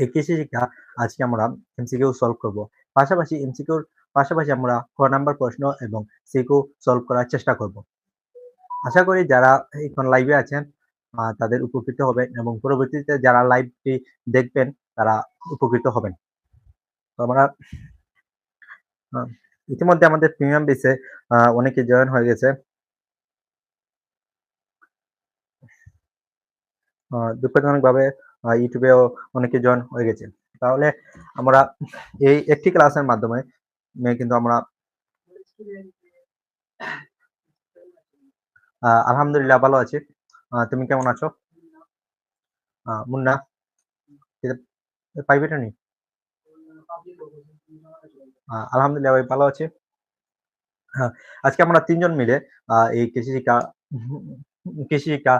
এই কৃষি শিক্ষা আজকে আমরা এমসিকিউ সলভ করব। পাশাপাশি আমরা ক নাম্বার প্রশ্ন এবং সিকিউ সলভ করার চেষ্টা করব। আশা করি যারা এখন লাইভে আছেন তাদের উপকৃত হবেন এবং পরবর্তীতে যারা লাইভটি দেখবেন তারা উপকৃত হবেন। তো আমরা ইতিমধ্যে আমাদের প্রিমিয়াম বেসে অনেকে জয়েন হয়ে গেছে। দুঃখজনকভাবে ইউটিউবেও অনেকে জয়েন হয়ে গেছে। তাহলে আমরা এই একটি ক্লাসের মাধ্যমে কিন্তু আমরা আলহামদুলিল্লাহ ভালো আছি। তুমি কেমন আছো? মুন্না প্রাইভেটে নেই? আলহামদুলিল্লাহ ভাই ভালো আছি। হ্যাঁ, আজকে আমরা ৩ জন মিলে এই কৃষি শিক্ষা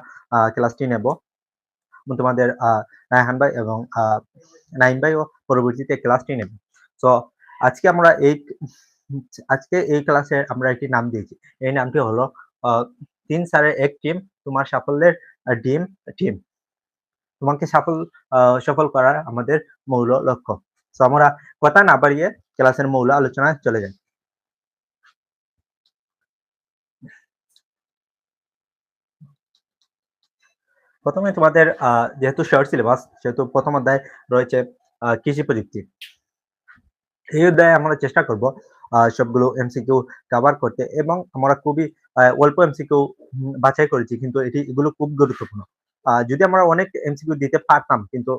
ক্লাসটি নেব। তোমাদের রায়হান ভাই এবং নাঈম ভাইও পরবর্তীতে ক্লাসটি নেবে। তো আজকে আমরা এই ক্লাসে আমরা একটি নাম দিয়েছি। এই নামটি হলো ৩ স্যারের এক টিম, তোমার সাফল্যের টিম। তোমাকে সফল করার আমাদের মূল লক্ষ্য। তো আমরা কথা না বাড়িয়ে ক্লাসের মূল আলোচনায় চলে যাই। প্রথমে তোমাদের যেহেতু শর্ট সিলেবাস সেহেতু প্রথম অধ্যায় রয়েছে কৃষি প্রযুক্তি। এই অধ্যায়ে আমরা চেষ্টা করব সবগুলো এমসিকিউ কভার করতে এবং আমরা খুবই অল্প এমসিকিউ বাছাই করেছি, কিন্তু এগুলো খুব গুরুত্বপূর্ণ। যদি আমরা অনেক এমসিকিউ দিতে পারতাম কিন্তু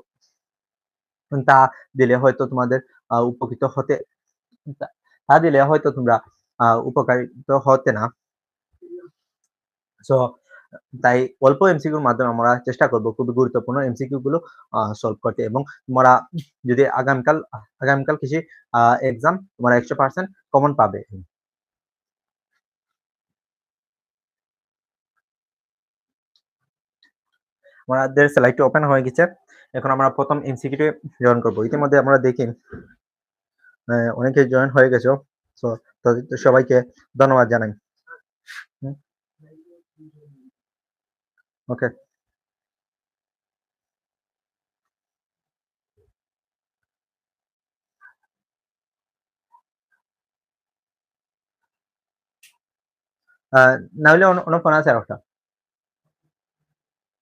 তা দিলে হয়তো তোমাদের উপকৃত হতে তা দিলে হয়তো তোমরা উপকারিত হতে না। সো তাই অল্প এমসিকিউর মাধ্যমে আমরা চেষ্টা করব খুবই গুরুত্বপূর্ণ এমসিকিউ গুলো সলভ করতে এবং তোমরা যদি আগামীকাল কৃষি এক্সাম তোমরা 100% কমন পাবে। আমাদের স্লাইডটি ওপেন হয়ে গেছে। এখন আমরা প্রথম এমসিকিউ জয়েন করব। ইতিমধ্যে আমরা দেখি অনেকে জয়েন হয়ে গেছো। সো সবাইকে ধন্যবাদ জানাই। ওকে, না হলে অন্য ফোন আছে আর একটা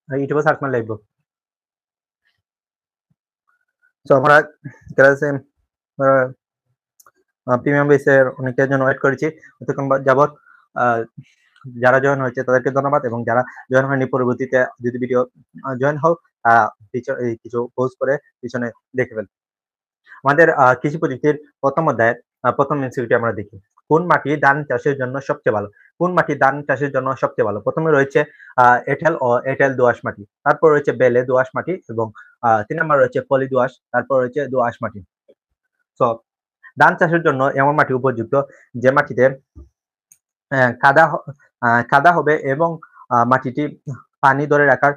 ইউটিউবে সার্চ মারলে লিখবো। তো আমরা ক্লাসে প্রিমিয়াম বেসের অনেকের জন্য ওয়েট করেছি এতক্ষণ যাবত। যারা জয়েন হয়েছে তাদেরকে ধন্যবাদ এবং যারা জয়েন হয়নি পরবর্তীতে যদি ভিডিও জয়েন হও কিছু পোজ করে পিছনে দেখে ফেল। আমাদের কৃষি প্রযুক্তির প্রথম অধ্যায়ের প্রথম এমসিকিউটি আমরা দেখি। কোন মাটি ধান চাষের জন্য সবচেয়ে ভালো? কোন মাটি ধান চাষের জন্য সবচেয়ে ভালো? প্রথমে রয়েছে এঁটেল ও এঁটেল দোআঁশ মাটি, তারপর রয়েছে বেলে দোআঁশ মাটি এবং ৩ নম্বর রয়েছে পলি দোআঁশ, তারপর রয়েছে দোআঁশ মাটি। তো ধান চাষের জন্য এমন মাটি উপযুক্ত যে মাটিতে কাদা হবে এবং মাটিটি পানি ধরে রাখার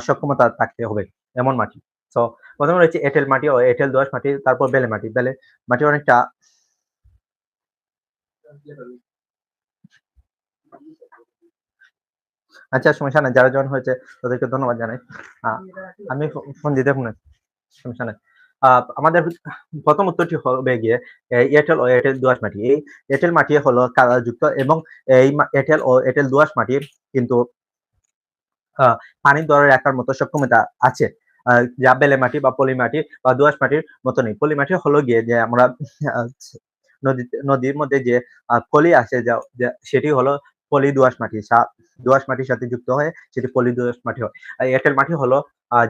সক্ষমতা থাকতে হবে এমন মাটি। তো প্রথমে রয়েছে এঁটেল মাটি ও এঁটেল দোআঁশ মাটি, তারপর বেলে মাটি। বেলে মাটি অনেকটা আচ্ছা, সমস্যা নাই। যারা জয়েন হয়েছে তাদেরকে ধন্যবাদ জানাই। আমি ফোন দিতে ফোনে সমস্যা নাই। আমাদের প্রথম উত্তরটি হবে গিয়ে এঁটেল ও এঁটেল দোআঁশ মাটি। এই এঁটেল মাটি হলো কাদাযুক্ত এবং এই এঁটেল ও এঁটেল দোআঁশ মাটির কিন্তু পানি ধরে রাখার মতো সক্ষমতা আছে, যা বেলে মাটি বা পলি মাটি বা দোআঁশ মাটির মতো নেই। পলি মাটি হলো গিয়ে যে আমরা নদীর মধ্যে যে পলি আসে সেটি হলো পলি দোআঁশ মাটি, দোআঁশ মাটির সাথে যুক্ত হয়ে সেটি পলি দোআঁশ মাটি হয়। এঁটেল মাটি হলো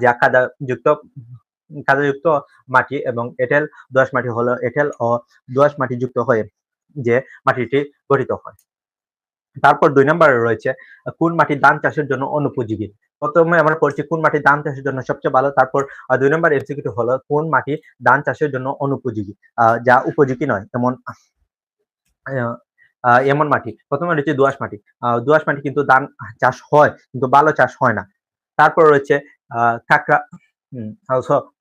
যা কাদাযুক্ত মাটি এবং এঁটেল দোআঁশ মাটি হলো এঁটেল ও দোআঁশ মাটি যুক্ত হয়ে যে মাটিটি গঠিত হয়। তারপর ২ নম্বরে রয়েছে কোন মাটি ধান চাষের জন্য অনুপযোগী? প্রথমে আমরা পড়ছি কোন মাটি ধান চাষের জন্য সবচেয়ে ভালো, তারপর ২ নম্বর এমসিকিউটি হলো কোন মাটি ধান চাষের জন্য অনুপযোগী, যা উপযোগী নয় এমন মাটি। প্রথমে রয়েছে দোআঁশ মাটি। দোআঁশ মাটি কিন্তু ধান চাষ হয় কিন্তু ভালো চাষ হয় না। তারপর রয়েছে কাঁকড়া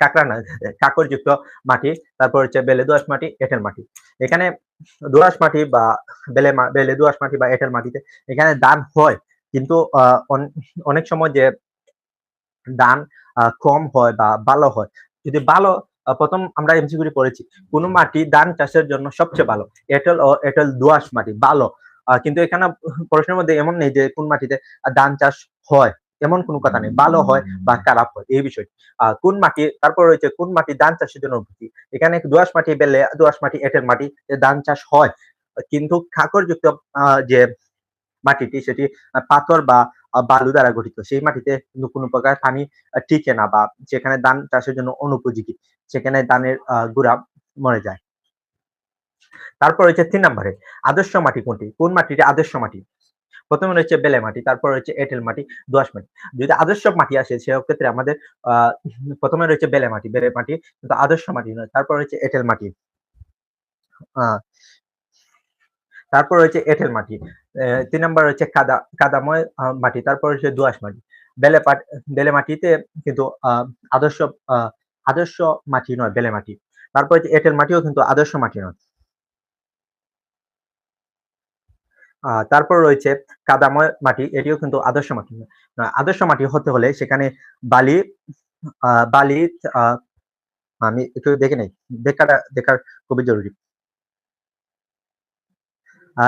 কাঁকড়া না কাঁকরযুক্ত মাটি, তারপর হচ্ছে বেলে দোআঁশ মাটি, এঁটেল মাটি। এখানে দোআঁশ মাটি বা বেলে দোআঁশ মাটি বা এঁটেল মাটিতে এখানে ধান হয় কিন্তু অনেক সময় যে ধান কম হয় বা ভালো হয়। যদি ভালো প্রথম আমরা এমসিকিউ পড়েছি কোন মাটি ধান চাষের জন্য সবচেয়ে ভালো, এঁটেল ও এঁটেল দোআঁশ মাটি ভালো। কিন্তু এখানে প্রশ্নের মধ্যে এমন নেই যে কোন মাটিতে ধান চাষ হয়, এমন কোনো কথা নেই, ভালো হয় বা খারাপ হয় এই বিষয়। কোন মাটি, তারপর রয়েছে কোন মাটি ধান চাষের জন্য উপযোগী। এখানে দোআঁশ মাটি, বেলে দোআঁশ মাটি, এঁটেল মাটি ধান চাষ হয়, কিন্তু খাকরযুক্ত যে মাটিটি সেটি পাথর বা বালু দ্বারা গঠিত। সেই মাটিতে কিন্তু কোনো প্রকার পানি টিকে না বা যেখানে ধান চাষের জন্য অনুপযোগী, সেখানে ধানের গোড়া মরে যায়। তারপর রয়েছে ৩ নম্বরে আদর্শ মাটি কোনটি? কোন মাটিটি আদর্শ মাটি? প্রথমে রয়েছে বেলে মাটি, তারপর রয়েছে এঁটেল মাটি, দোআঁশ মাটি। যদি আদর্শ মাটি আসে সেক্ষেত্রে আমাদের আ প্রথমে রয়েছে বেলে মাটি, বেলে মাটি কিন্তু আদর্শ মাটি নয়। তারপর রয়েছে এঁটেল মাটি। আ তারপর রয়েছে এঁটেল মাটি। ৩ নাম্বার রয়েছে কাদাময় মাটি। তারপর হচ্ছে দোআঁশ মাটি। বেলে পাট বেলে মাটিতে কিন্তু আদর্শ আ আদর্শ মাটি নয় বেলে মাটি। তারপর হচ্ছে এঁটেল মাটিও কিন্তু আদর্শ মাটি নয়। তারপর রয়েছে কাদাময় মাটি, এটিও কিন্তু আদর্শ মাটি নয়। আদর্শ মাটি হতে হলে সেখানে বালি বালি আ আমি একটু দেখে নেই। দেখার খুবই জরুরি।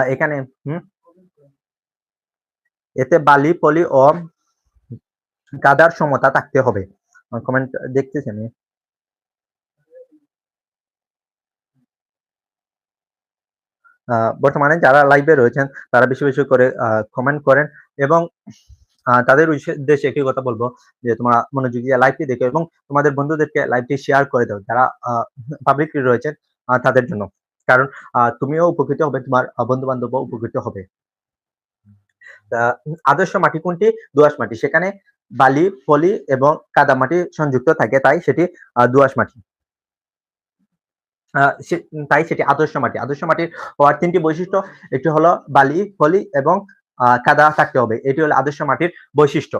এখানে হুম, এতে বালি, পলি ও কাদার সমতা থাকতে হবে। কমেন্ট দেখতেছি আমি। বর্তমানে যারা লাইভে রয়েছেন তারা বেশি, বেশি করে কমেন্ট করেন এবং তাদের উদ্দেশ্যে একটি কথা বলব যে তোমরা মনোযোগ দিয়ে লাইভটি দেখো এবং তোমাদের বন্ধুদেরকে লাইভটি শেয়ার করে দাও। যারা পাবলিকলি রয়েছেন তাদের জন্য। কারণ তুমিও উপকৃত হবে, তোমার বন্ধু-বান্ধবও উপকৃত হবে। আ আদর্শ মাটি কোনটি? দোআঁশ মাটি। সেখানে বালি, পলি এবং কাদামাটি সংযুক্ত থাকে তাই সেটি দোআঁশ মাটি। আ সে তাই সেটি আদর্শ মাটি। আদর্শ মাটির হওয়ার ৩ টি বৈশিষ্ট্য। একটি হলো বালি, পলি এবং কাদা থাকতে হবে। এটি হলো আদর্শ মাটির বৈশিষ্ট্য।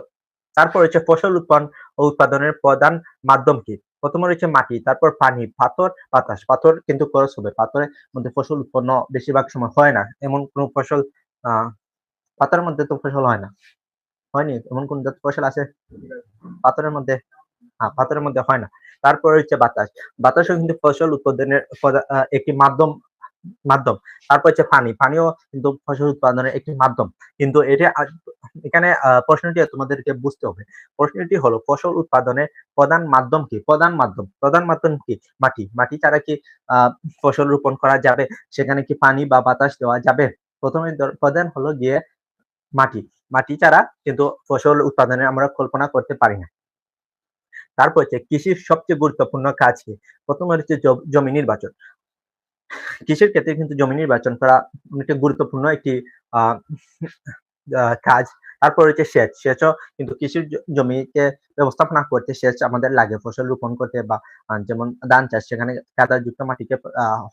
তারপর হচ্ছে ফসল ও উৎপাদনের প্রধান মাধ্যম কি? ১ম এ রয়েছে মাটি, তারপর পানি, পাথর, বাতাস। পাথর কিন্তু খরচ হবে। পাথরের মধ্যে ফসল উৎপন্ন বেশিরভাগ সময় হয় না। এমন কোন ফসল আ পাথরের মধ্যে তো ফসল হয় না। হয়নি? এমন কোন ফসল আছে? পাথরের মধ্যে পাথরের মধ্যে হয় না। তারপরে হচ্ছে বাতাস। বাতাসও কিন্তু ফসল উৎপাদনের একটি মাধ্যম। তারপর হচ্ছে পানি। পানিও কিন্তু ফসল উৎপাদনের একটি মাধ্যম। কিন্তু এটা এখানে প্রশ্নটি তোমাদেরকে বুঝতে হবে। প্রশ্নটি হলো ফসল উৎপাদনের প্রধান মাধ্যম কি? প্রধান মাধ্যম কি? মাটি। মাটি ছাড়া কি আ ফসল রোপণ করা যাবে? সেখানে কি পানি বা বাতাস দেওয়া যাবে? ১ম এ প্রধান হলো গিয়ে মাটি। মাটি ছাড়া কিন্তু ফসল উৎপাদনের আমরা কল্পনা করতে পারি না। তারপর হচ্ছে কৃষির সবচেয়ে গুরুত্বপূর্ণ কাজ কি? ১ম হচ্ছে জমি নির্বাচন। কৃষির ক্ষেত্রে কিন্তু জমি নির্বাচন করা অনেকটা গুরুত্বপূর্ণ একটি আ কাজ। তারপর হচ্ছে সেচ। সেচও কিন্তু কৃষির জমিকে ব্যবস্থাপনা করতে সেচ আমাদের লাগে। ফসল রোপণ করতে বা যেমন ধান চাষ সেখানে কাদাযুক্ত মাটিকে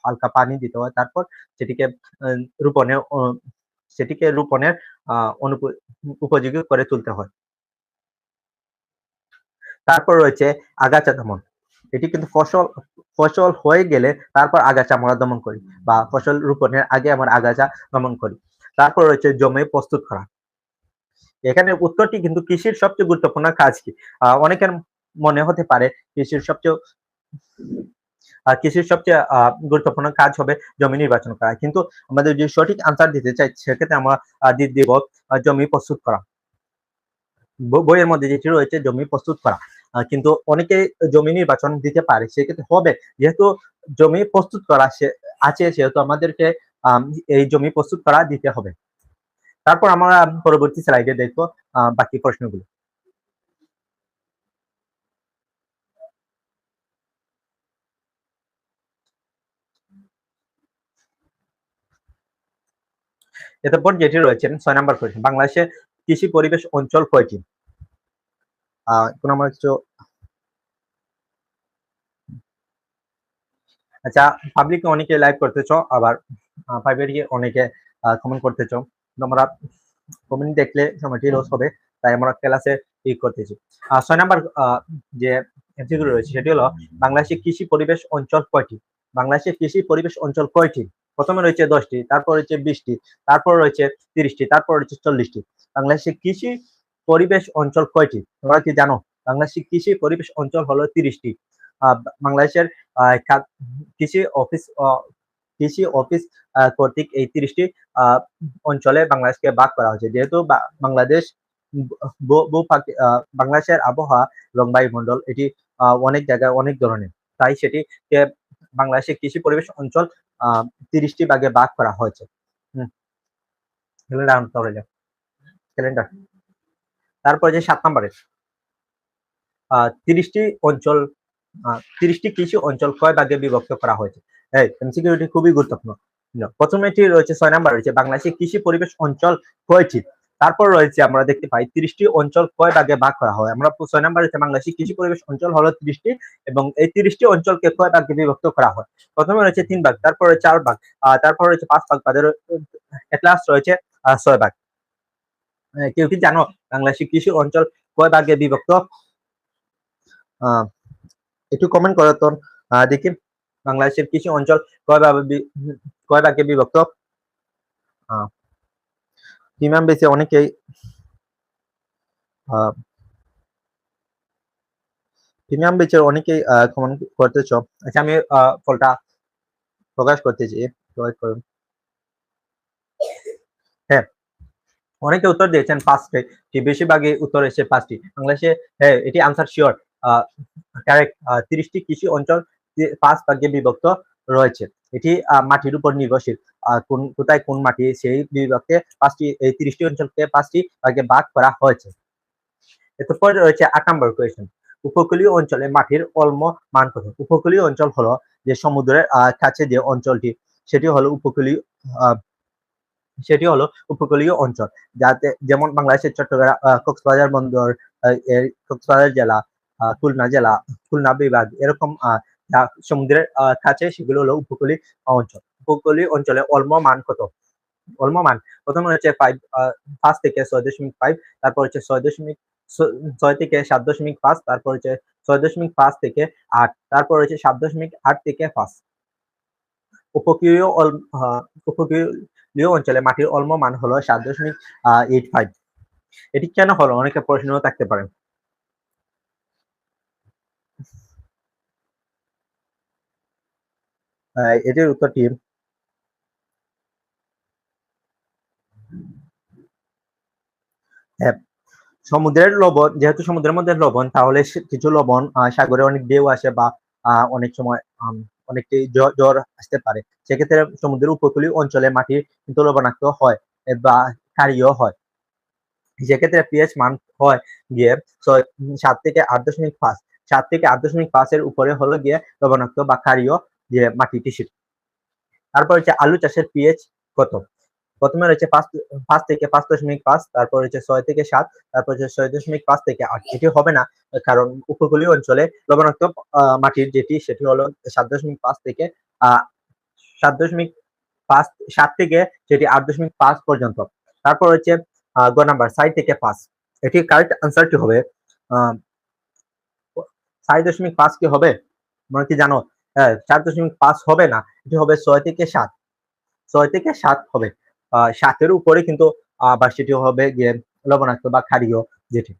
হালকা পানি দিতে হয়। তারপর সেটিকে আ রোপণের অ সেটিকে রোপণের আ অনুপ উপযোগী করে তুলতে হয়। তারপর রয়েছে আগাছা দমন। এটি কিন্তু ফসল হয়ে গেলে তারপর আগাছা আমরা দমন করি বা ফসল রোপণের আগে আমরা আগাছা দমন করি। তারপর রয়েছে জমি প্রস্তুত করা। এখানে উত্তরটি কিন্তু কৃষির সবচেয়ে গুরুত্বপূর্ণ কাজ কি? অনেকের মনে হতে পারে কৃষির সবচেয়ে কৃষির সবচেয়ে গুরুত্বপূর্ণ কাজ হবে জমি নির্বাচন করা। কিন্তু আমাদের যদি সঠিক আনসার দিতে চাই সেক্ষেত্রে আমরা দিব জমি প্রস্তুত করা। বইয়ের মধ্যে যেটি রয়েছে জমি প্রস্তুত করা। কিন্তু অনেকে জমি নির্বাচন দিতে পারে। সেক্ষেত্রে হবে যেহেতু জমি প্রস্তুত করা আছে সেহেতু আমাদেরকে আম এই জমি প্রস্তুত করা দিতে হবে। তারপর আমরা পরবর্তী স্লাইডে দেখব বাকি প্রশ্নগুলো। এরপর যেটি রয়েছে ৬ নাম্বার প্রশ্ন। বাংলাদেশে কৃষি পরিবেশ অঞ্চল কয়টি? এখন আমরা কিছু আচ্ছা, পাবলিকে অনেকে লাইভ করতেছ, আবার প্রাইভেটলি অনেকে কমেন্ট করতেছ। তোমরা কমেন্ট দেখলে সময়টি লস হবে। তাই আমরা ক্লাসে করতেছি। ৬ নাম্বার যে এমসিকিউ রয়েছে সেটি হলো বাংলাদেশে কৃষি পরিবেশ অঞ্চল কয়টি? বাংলাদেশে কৃষি পরিবেশ অঞ্চল কয়টি? প্রথমে রয়েছে ১০ টি, তারপর রয়েছে ২০ টি, তারপর রয়েছে ৩০ টি, তারপর রয়েছে ৪০ টি। বাংলাদেশে কৃষি পরিবেশ অঞ্চল কয়টি? তোমরা কি জানো? বাংলাদেশে কৃষি পরিবেশ অঞ্চল হলো ৩০ টি। বাংলাদেশের কৃষি অফিস কর্তৃক এই ৩০টি অঞ্চলে বাংলাদেশকে ভাগ করা হয়েছে। যেহেতু বাংলাদেশ বাংলাদেশের আবহাওয়া এবং বায়ুমণ্ডল এটি অনেক জায়গায় অনেক ধরনের, তাই সেটিকে বাংলাদেশের কৃষি পরিবেশ অঞ্চল ৩০টি ভাগে ভাগ করা হয়েছে। ক্যালেন্ডার। তারপরে যে ৭ নম্বরে ৩০টি অঞ্চল ৩০টি কৃষি অঞ্চল কয় ভাগে বিভক্ত করা হয়েছে? এই এমসিকিউটি খুবই গুরুত্বপূর্ণ। প্রথমেটি রয়েছে ৬ নাম্বার রয়েছে বাংলাদেশের কৃষি পরিবেশ অঞ্চল কয়টি? তারপর রয়েছে আমরা দেখতে পাই ৩০টি অঞ্চল কয় ভাগে ভাগ করা হয়? আমরা ৬ নাম্বার রয়েছে বাংলাদেশের কৃষি পরিবেশ অঞ্চল হলো ৩০টি এবং এই ৩০টি অঞ্চলকে কয় ভাগে বিভক্ত করা হয়? প্রথমে রয়েছে ৩ ভাগ, তারপরে ৪ ভাগ, তারপর রয়েছে ৫ ভাগ, তাদের এট লাস্ট রয়েছে ৬ ভাগ। কেউ কি জানো বাংলাদেশের কৃষি অঞ্চল কয় ভাগে বিভক্ত? একটু কমেন্ট করো তো দেখি বাংলাদেশের কৃষি অঞ্চল কয় ভাগে বিভক্ত? প্রিমিয়াম বেসে অনেকেই কমেন্ট করতেছ। আচ্ছা, আমি ফলটা প্রকাশ করতেছি। হ্যাঁ, অনেকে উত্তর দিয়েছেন ৫টি, বেশিরভাগই উত্তর এসেছে ৫টি। বাংলাদেশে হ্যাঁ, এটি আনসার শিওর, কারেক্ট। ৩০টি কৃষি অঞ্চল ৫ ভাগে বিভক্ত রয়েছে। এটি মাটির উপর নির্ভরশীল, কোথায় কোন মাটি সেই বিভাগকে এই ৩০টি অঞ্চলকে ৫টি ভাগে ভাগ করা হয়েছে। এরপর রয়েছে ৮ নম্বর কোয়েশ্চেন। উপকূলীয় অঞ্চলে মাটির অম্ল মান কত? উপকূলীয় অঞ্চল হলো যে সমুদ্রের কাছে যে অঞ্চলটি সেটি হলো উপকূলীয় অঞ্চল, যাতে যেমন বাংলাদেশের চট্টগ্রাম, কক্সবাজার বন্দর, কক্সবাজার জেলা, খুলনা বিভাগ, এরকম সমুদ্রের কাছে সেগুলো হলো উপকূলীয় অঞ্চল। উপকূলীয় অঞ্চলে অম্ল মান কত? অম্ল মান প্রথমে হচ্ছে 5 থেকে 6.5, তারপর হচ্ছে 6 থেকে 7.5, তারপর হচ্ছে 6.5 থেকে 8, তারপর হচ্ছে 7.8 থেকে 5। উপকূলীয় অঞ্চলে মাটির অম্ল মান হলো 7.85। এটি কেন হলো? অনেকে প্রশ্ন থাকতে পারে। এটির উত্তরটি সমুদ্রের লবণ, যেহেতু সমুদ্রের মধ্যে লবণ, তাহলে কিছু লবণ সাগরে অনেক ঢেউ আসে বা অনেক সময় অনেকটি জ্বর আসতে পারে। সেক্ষেত্রে সমুদ্রের উপকূলীয় অঞ্চলে মাটি কিন্তু লবণাক্ত হয় বা ক্ষারীয় হয়। সেক্ষেত্রে পিএইচ মান হয় গিয়ে 7 থেকে 8.5। 7 থেকে 8.5 এর উপরে হলো গিয়ে লবণাক্ত বা ক্ষারীয় যে মাটিটি সেটি। তারপর হচ্ছে আলু চাষের পিএইচ কত? প্রথমে রয়েছে 5 থেকে 5.5, তারপর হচ্ছে 6 থেকে 7, তারপর হচ্ছে 6.5 থেকে 8। এটি হবে না, কারণ উপকূলীয় অঞ্চলে লবণাক্ত মাটির যেটি সেটি হলো 7.5 থেকে 7 থেকে সেটি 8.5 পর্যন্ত। তারপর হচ্ছে গ নাম্বার 6 থেকে 5। এটি কারেক্ট আনসারটি হবে 6.5 কি হবে? তোমরা কি জানো? 4.5 হবে না, এটি হবে 6 থেকে 7। 6 থেকে 7 হবে। 7 এর উপরে কিন্তু আবার সেটি হবে গিয়ে লবণাক্ত বা ক্ষারীয় যেটি।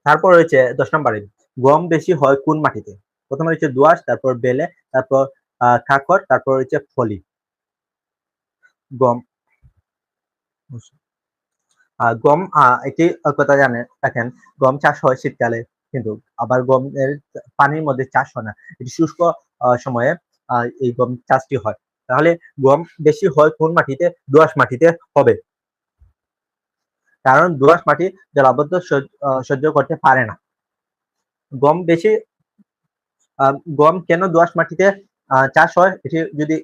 তারপর রয়েছে 10 নম্বরে গম বেশি হয় কোন মাটিতে? প্রথমে রয়েছে দোআঁশ, তারপর বেলে, তারপর কাঁকর, তারপর রয়েছে ফলি। গম গম একটি কথা জানে রাখেন, গম চাষ হয় শীতকালে, কিন্তু আবার গমের পানির মধ্যে চাষ হয় না, এটি শুষ্ক সময়ে এই গম চাষটি হয়। তাহলে গম বেশি হয় কোন মাটিতে? দোআঁশ মাটিতে হবে, কারণ দোআঁশ মাটি জলাবদ্ধ সহ্য করতে পারে না। গম কেন দোআঁশ মাটিতে চাষ হয়? এটি যদি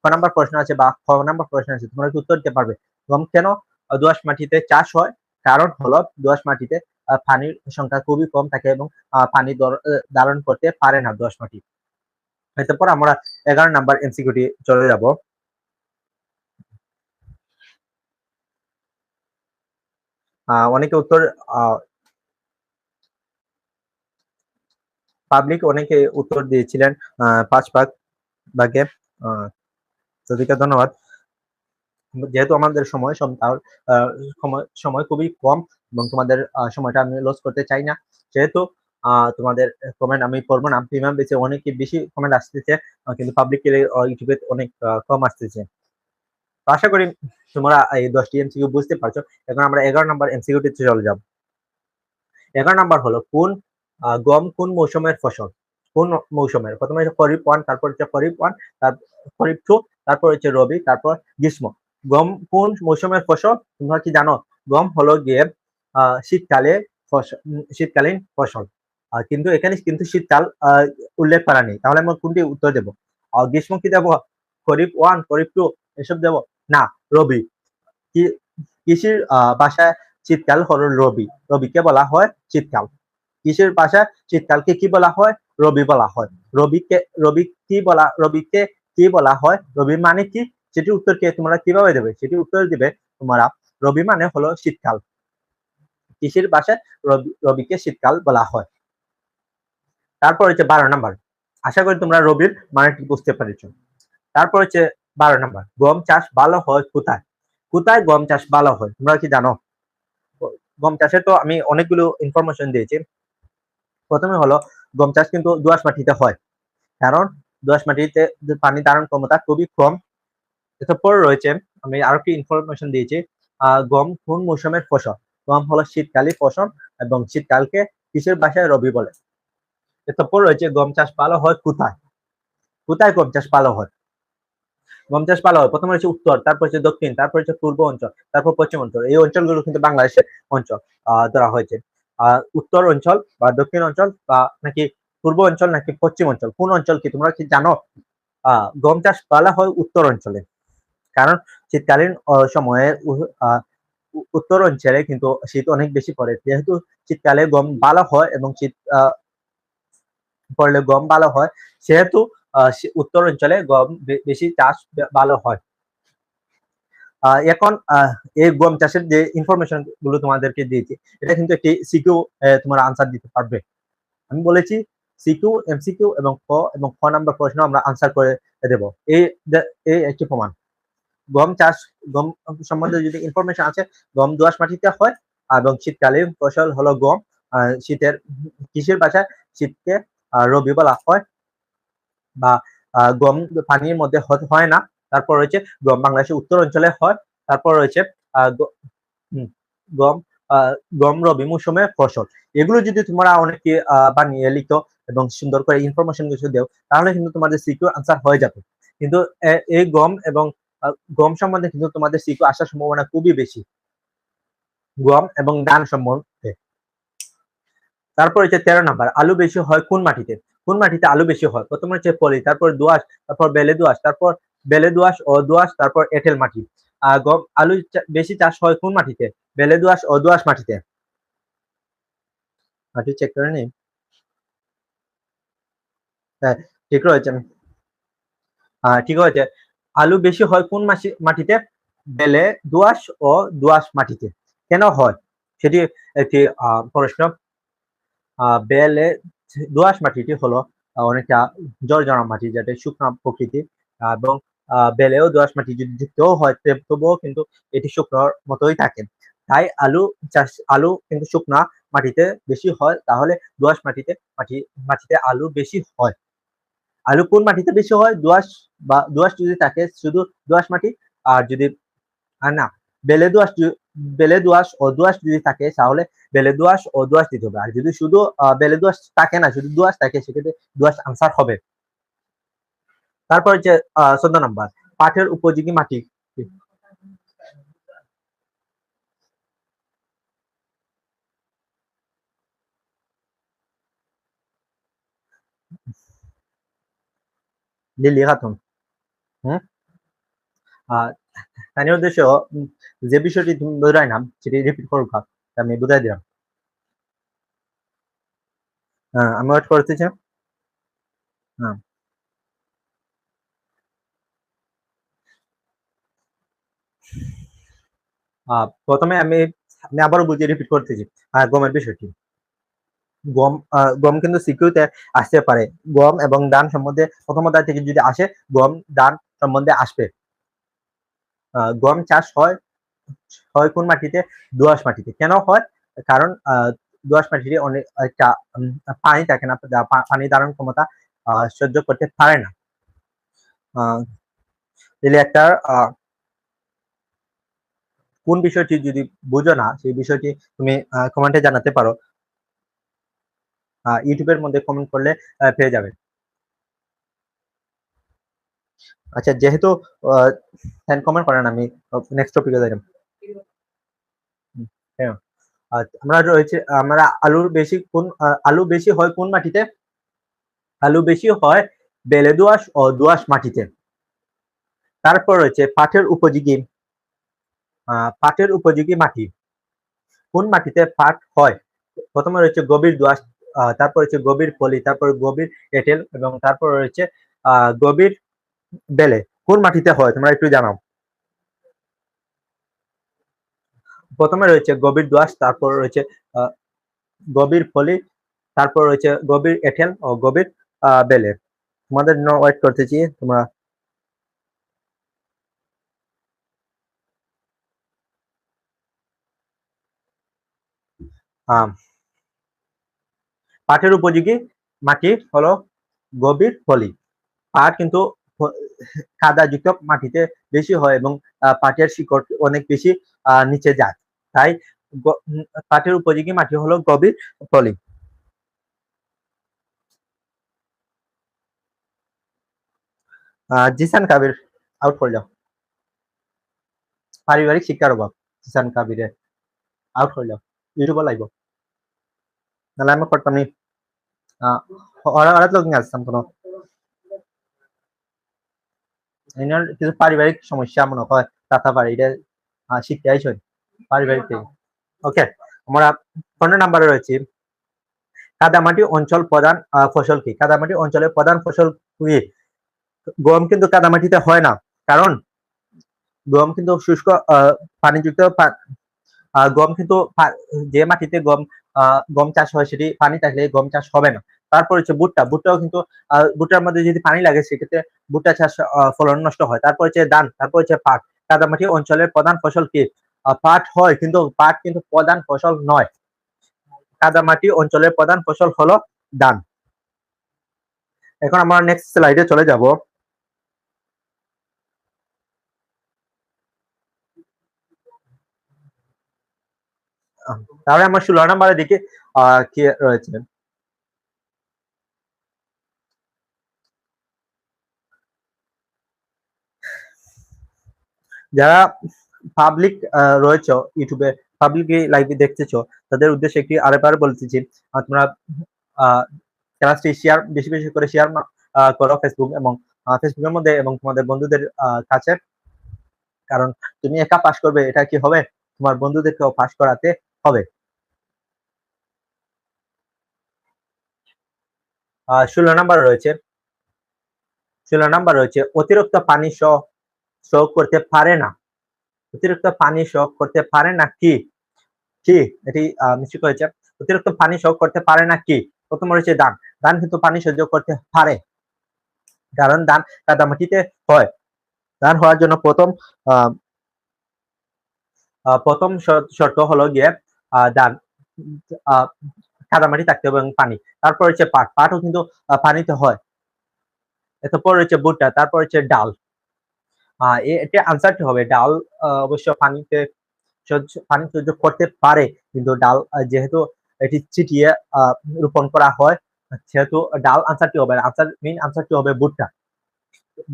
ক নাম্বার প্রশ্ন আছে বা খ নাম্বার প্রশ্ন আছে, তোমরা উত্তর দিতে পারবে। গম কেন দোআঁশ মাটিতে চাষ হয়? কারণ হলো দোআঁশ মাটিতে পানির সংখ্যা খুবই কম থাকে এবং পানি ধারণ করতে পারে না দোআঁশ মাটি। এরপর আমরা 11 নাম্বার এমসিকিউটি চলে যাব। অনেকে উত্তর পাবলিক অনেকে উত্তর দিয়েছিলেন 5 ভাগে। সবাইকে ধন্যবাদ। যেহেতু আমাদের সময় খুবই কম, এবং তোমাদের সময়টা আমি লস করতে চাই না। যেহেতু তোমাদের কমেন্ট আমি পড়বো না, প্রিমিয়াম বেসে অনেক বেশি কমেন্ট আসতেছে, কিন্তু পাবলিক ইউটিউবে অনেক কম আসতেছে। তো আশা করি তোমরা এই 10টি এমসিকিউ বুঝতে পারছো। এখন আমরা 11 নম্বর এমসিকিউতে চলে যাব। 11 নম্বর হলো গম কোন মৌসুমের ফসল? কোন মৌসুমের? প্রথমে হচ্ছে খরিফ 1, তারপর হচ্ছে খরিফ 1, খরিফ 2, তারপর হচ্ছে রবি, তারপর গ্রীষ্ম। গম কোন মৌসুমের ফসল? তোমরা কি জানো? গম হলো গিয়ে শীতকালীন ফসল। কিন্তু এখানে কিন্তু শীতকাল উল্লেখ করা নেই। তাহলে আমরা কোনটি উত্তর দেব? গ্রীষ্ম কি দেব? খরিফ 1, খরিফ 2 এসব দেব? না, রবি। কৃষির ভাষায় শীতকাল হলো রবি। রবিকে বলা হয় শীতকাল। কৃষির ভাষায় শীতকালকে কি বলা হয়? রবি বলা হয়। রবিকে কি বলা হয়? রবি মানে কি? সেটির উত্তরকে তোমরা কিভাবে দেবে? সেটির উত্তর দিবে তোমরা, রবি মানে হলো শীতকাল। কৃষির ভাষায় রবিকে শীতকাল বলা হয়। তারপর হচ্ছে 12 নাম্বার। আশা করি তোমরা রবির মানেটি বুঝতে পেরেছো। তারপর হচ্ছে 12 নাম্বার। গম চাষ ভালো হয় কোথায়? কোথায় গম চাষ ভালো হয়? তোমরা কি জানো? গম চাষে তো আমি অনেকগুলো ইনফরমেশন দিয়েছি। প্রথমে হলো গম চাষ কিন্তু দোআঁশ মাটিতে হয়, কারণ দোআঁশ মাটিতে পানি ধারণ ক্ষমতা খুবই কম। এরপর রয়েছে, আমি আরো কি ইনফরমেশন দিয়েছি, গম কোন মৌসুমের ফসল? গম হলো শীতকালীন ফসল এবং শীতকালকে কৃষির ভাষায় রবি বলে। এরপর রয়েছে গম চাষ ভালো হয় কোথায়? কোথায় গম চাষ ভালো হয়? গম চাষ ভালো হয় প্রথমে হচ্ছে উত্তর, তারপর হচ্ছে দক্ষিণ, তারপর হচ্ছে পূর্ব অঞ্চল, তারপর পশ্চিম অঞ্চল। এই অঞ্চলগুলো কিন্তু বাংলাদেশের অঞ্চল ধরা হয়েছে। উত্তর অঞ্চল বা দক্ষিণ অঞ্চল বা নাকি পূর্ব অঞ্চল নাকি পশ্চিম অঞ্চল, কোন অঞ্চল কি তোমরা কি জানো? গম চাষ ভালো হয় উত্তর অঞ্চলে, কারণ শীতকালীন সময়ে উত্তর অঞ্চলে কিন্তু শীত অনেক বেশি পড়ে। যেহেতু শীতকালে গম ভালো হয় এবং শীত পড়লে গম ভালো হয়, সেহেতু উত্তর অঞ্চলে গম বেশি চাষ ভালো হয়। এখন এই গম চাষের যে ইনফরমেশন গুলো তোমাদেরকে দিয়েছি, এটা কিন্তু একটি সিকিউ তোমার আনসার দিতে পারবে। আমি বলেছি সিকিউ, এমসিকিউ এবং খ নাম্বার প্রশ্ন আমরা আনসার করে দেব। এই একটি প্রমাণ। গম চাষ, গম সম্বন্ধে যদি ইনফরমেশন আছে, গম দোআঁশ মাটিতে হয় এবং শীতকালীন ফসল হলো গম। শীতের কৃষির ভাষায় শীতকে রবি বলা হয়, বা গম পানির মধ্যে হয় না। তারপর রয়েছে গম বাংলাদেশের উত্তর অঞ্চলে হয়। তারপর রয়েছে গম গম রবি মৌসুমে ফসল। এগুলো যদি তোমরা অনেকে বানিয়ে লিখো এবং সুন্দর করে ইনফরমেশন কিছু দেও, তাহলে কিন্তু তোমাদের সিকিউ আনসার হয়ে যাবে। কিন্তু এই গম এবং গম সম্বন্ধে কিন্তু তোমাদের সিকিউ আসার সম্ভাবনা খুবই বেশি, গম এবং ধান সম্বন্ধে। তারপর হচ্ছে 13 নাম্বার, আলু বেশি হয় কোন মাটিতে? কোন মাটিতে আলু বেশি হয়? প্রথমে হচ্ছে পলি, তারপর দোআঁশ, তারপর বেলে দোআঁশ, তারপর বেলে দোআঁশ ও দোআঁশ, তারপর এঁটেল মাটি। আলু বেশি চাষ হয় কোন মাটিতে? বেলে দোআঁশ ও দোআঁশ মাটিতে। মাটি চেক করে নিই। হ্যাঁ, ঠিক রয়েছে। ঠিক হয়েছে। আলু বেশি হয় কোন মাটিতে? বেলে দোআঁশ ও দোআঁশ মাটিতে। কেন হয়? সেটি একটি প্রশ্ন। বেলে দোআঁশ মাটিটি হলো অনেকটা জর্জরা মাটি, যেটা শুকনা প্রকৃতির, এবং বেলেও দোআঁশ মাটি যদি যুক্তও হয় তবুও কিন্তু এটি শুকনোর মতোই থাকে। তাই আলু কিন্তু শুকনা মাটিতে বেশি হয়, তাহলে দোআঁশ মাটিতে আলু বেশি হয়। আলু কোন মাটিতে বেশি হয়? দোআঁশ যদি থাকে শুধু দোআঁশ মাটি, আর যদি না, বেলে দোআঁশ ও দোআঁশ যদি থাকে, তাহলে বেলে দোআঁশ ও দোআঁশ দিতে হবে। আর যদি শুধু বেলে দোআঁশ থাকে না, শুধু দোআঁশ থাকে, সেক্ষেত্রে দোআঁশ আনসার হবে। তারপর হচ্ছে 14 নাম্বার, পাটের উপযোগী মাটি। লিলি খাতুন। হুম। স্থানীয় উদ্দেশ্য, যে বিষয়টি তুমি বুঝাইলাম সেটি রিপিট করো, আমি বুঝাই দিলাম। আমি ওয়েট করতেছি। হ্যাঁ। প্রথমে আমি আবারও বুঝিয়ে রিপিট করতেছি গমের বিষয়টি। গম কিন্তু সিকিউতে আসতে পারে। গম এবং ধান সম্বন্ধে প্রথম অধ্যায় থেকে যদি আসে, গম ধান সম্বন্ধে আসবে। গম চাষ হয় কোন মাটিতে? দোআঁশ মাটিতে। কেন হয়? কারণ দোআঁশ মাটিতে অনেক একটা পানি থাকে না, পানি ধারণ ক্ষমতা সহ্য করতে পারে না। তাহলে একটা কোন বিষয়টি যদি বুঝো না, সেই বিষয়টি তুমি কমেন্টে জানাতে পারো। ইউটিউবের মধ্যে কমেন্ট করলে পেয়ে যাবে। আচ্ছা, যেহেতু কমেন্ট করেন, আমি নেক্সট টপিকে যাই। হ্যাঁ, আমরা আলু বেশি হয় কোন মাটিতে? আলু বেশি হয় বেলে দোআঁশ ও দোআঁশ মাটিতে। তারপর রয়েছে পাটের উপযোগী মাটি। কোন মাটিতে পাট হয়? প্রথমে রয়েছে গভীর দোআঁশ, তারপর হচ্ছে গভীর পলি, তারপর গভীর এঁটেল এবং তারপর রয়েছে গভীর বেলে। কোন মাটিতে হয় তোমরা একটু জানাও। প্রথমে রয়েছে গভীর দোআঁশ, তারপর রয়েছে গভীর পলি, তারপর রয়েছে গভীর এঁটেল ও গভীর বেলে। তোমাদের জন্য ওয়েট করতেছি, তোমরা পাটের উপযোগী মাটি হলো গভীর পলি। পাট কিন্তু কাদাযুক্ত মাটিতে বেশি হয় এবং পাটের শিকড় অনেক বেশি নিচে যায়, তাই পাটের উপযোগী মাটি হলো গভীর পলি। জিসান কাবির আউট করে যাও। পারিবারিক শিক্ষার অভাব, জিসান কাবিরের আউট করে যাও। ইউটিউবে লাইব নাহলে আমি করতাম ওরা তো আসতাম কোনো কিছু পারিবারিক সমস্যা মনে হয় তাতা পারি এটা শিখতে আইস পারিবারিক। ওকে, আমরা 15 নম্বরে রয়েছি। কাদামাটি অঞ্চল প্রধান ফসল কি? কাদামাটি অঞ্চলের প্রধান ফসল কি? গম কিন্তু কাদামাটিতে হয় না, কারণ গম কিন্তু শুষ্ক পানিযুক্ত গম কিন্তু যে মাটিতে গম চাষ হয় সেটি পানি থাকলে গম চাষ হবে না। তারপর হচ্ছে ভুট্টাও কিন্তু ভুট্টার মধ্যে যদি পানি লাগে সেক্ষেত্রে ভুট্টা চাষ ফলন নষ্ট হয়। তারপর হচ্ছে ধান, তারপর হচ্ছে পাট। কাদামাটি অঞ্চলের প্রধান ফসল কি? পাট হয়, কিন্তু পাট কিন্তু প্রধান ফসল নয়। কাদামাটি অঞ্চলের প্রধান ফসল হলো ধান। এখন আমরা নেক্সট স্লাইডে চলে যাব। তাহলে আমরা 16 নম্বরের দিকে কি রয়েছে। যারা পাবলিক রয়েছে ইউটিউবে, পাবলিক লাইভে দেখতেছো, তাদের উদ্দেশ্যে একটি আরেকবার বলতেছি, তোমরা ক্লাসটি শেয়ার বেশি বেশি করে শেয়ার করো ফেসবুক এবং ফেসবুকের মধ্যে এবং তোমাদের বন্ধুদের কাছে, কারণ তুমি একা পাস করবে এটা কি হবে, তোমার বন্ধুদেরকেও পাস করাতে হবে। 16 নাম্বার রয়েছে, 16 নাম্বার রয়েছে অতিরিক্ত পানি শোক করতে পারে না। অতিরিক্ত পানি শোক করতে পারে না কি? কি এটি মিস্টেক হয়েছে। অতিরিক্ত পানি শোক করতে পারে না কি? প্রথম রয়েছে ধান। ধান কিন্তু পানি সহ্য করতে পারে, কারণ ধান কাদামাটিতে হয়। ধান হওয়ার জন্য প্রথম শর্ত হলো গিয়ে ধান কাদামাটি থাকতে হবে এবং পানি। তারপর হচ্ছে পাট, পাটও কিন্তু পানিতে হয়। এরপর রয়েছে ভুট্টা, তারপর হচ্ছে ডাল। এটা আনসারটি হবে ডাল। অবশ্য পানি সহ্য করতে পারে, কিন্তু ডাল যেহেতু এটি ছিটিয়ে রোপণ করা হয়, সেহেতু ডাল আনসারটি হবে। আনসারটি হবে ভুট্টা।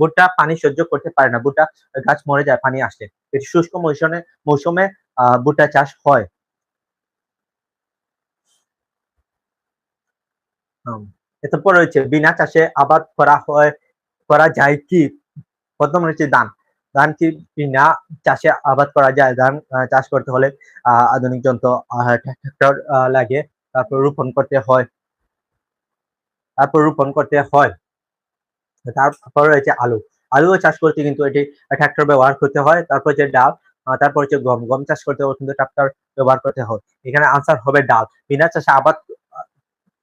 ভুট্টা পানি সহ্য করতে পারে না, ভুট্টা গাছ মরে যায় পানি আসলে। এটি শুষ্ক মৌসুমে ভুট্টা চাষ হয়। এরপর রয়েছে বিনা চাষে আবাদ করা যায় কি? প্রথম রয়েছে ধান। ধান কি বিনা চাষে আবাদ করা যায়? ধান চাষ করতে হলে আধুনিক যন্ত্র, ট্রাক্টর লাগে, তারপর রোপণ করতে হয়। তারপর রয়েছে আলু। আলুও চাষ করতে কিন্তু এটি ট্রাক্টর ব্যবহার করতে হয়। তারপর হচ্ছে ডাল, তারপর হচ্ছে গম। গম চাষ করতেও কিন্তু ট্রাক্টর ব্যবহার করতে হয়। এখানে আনসার হবে ডাল। বিনা চাষে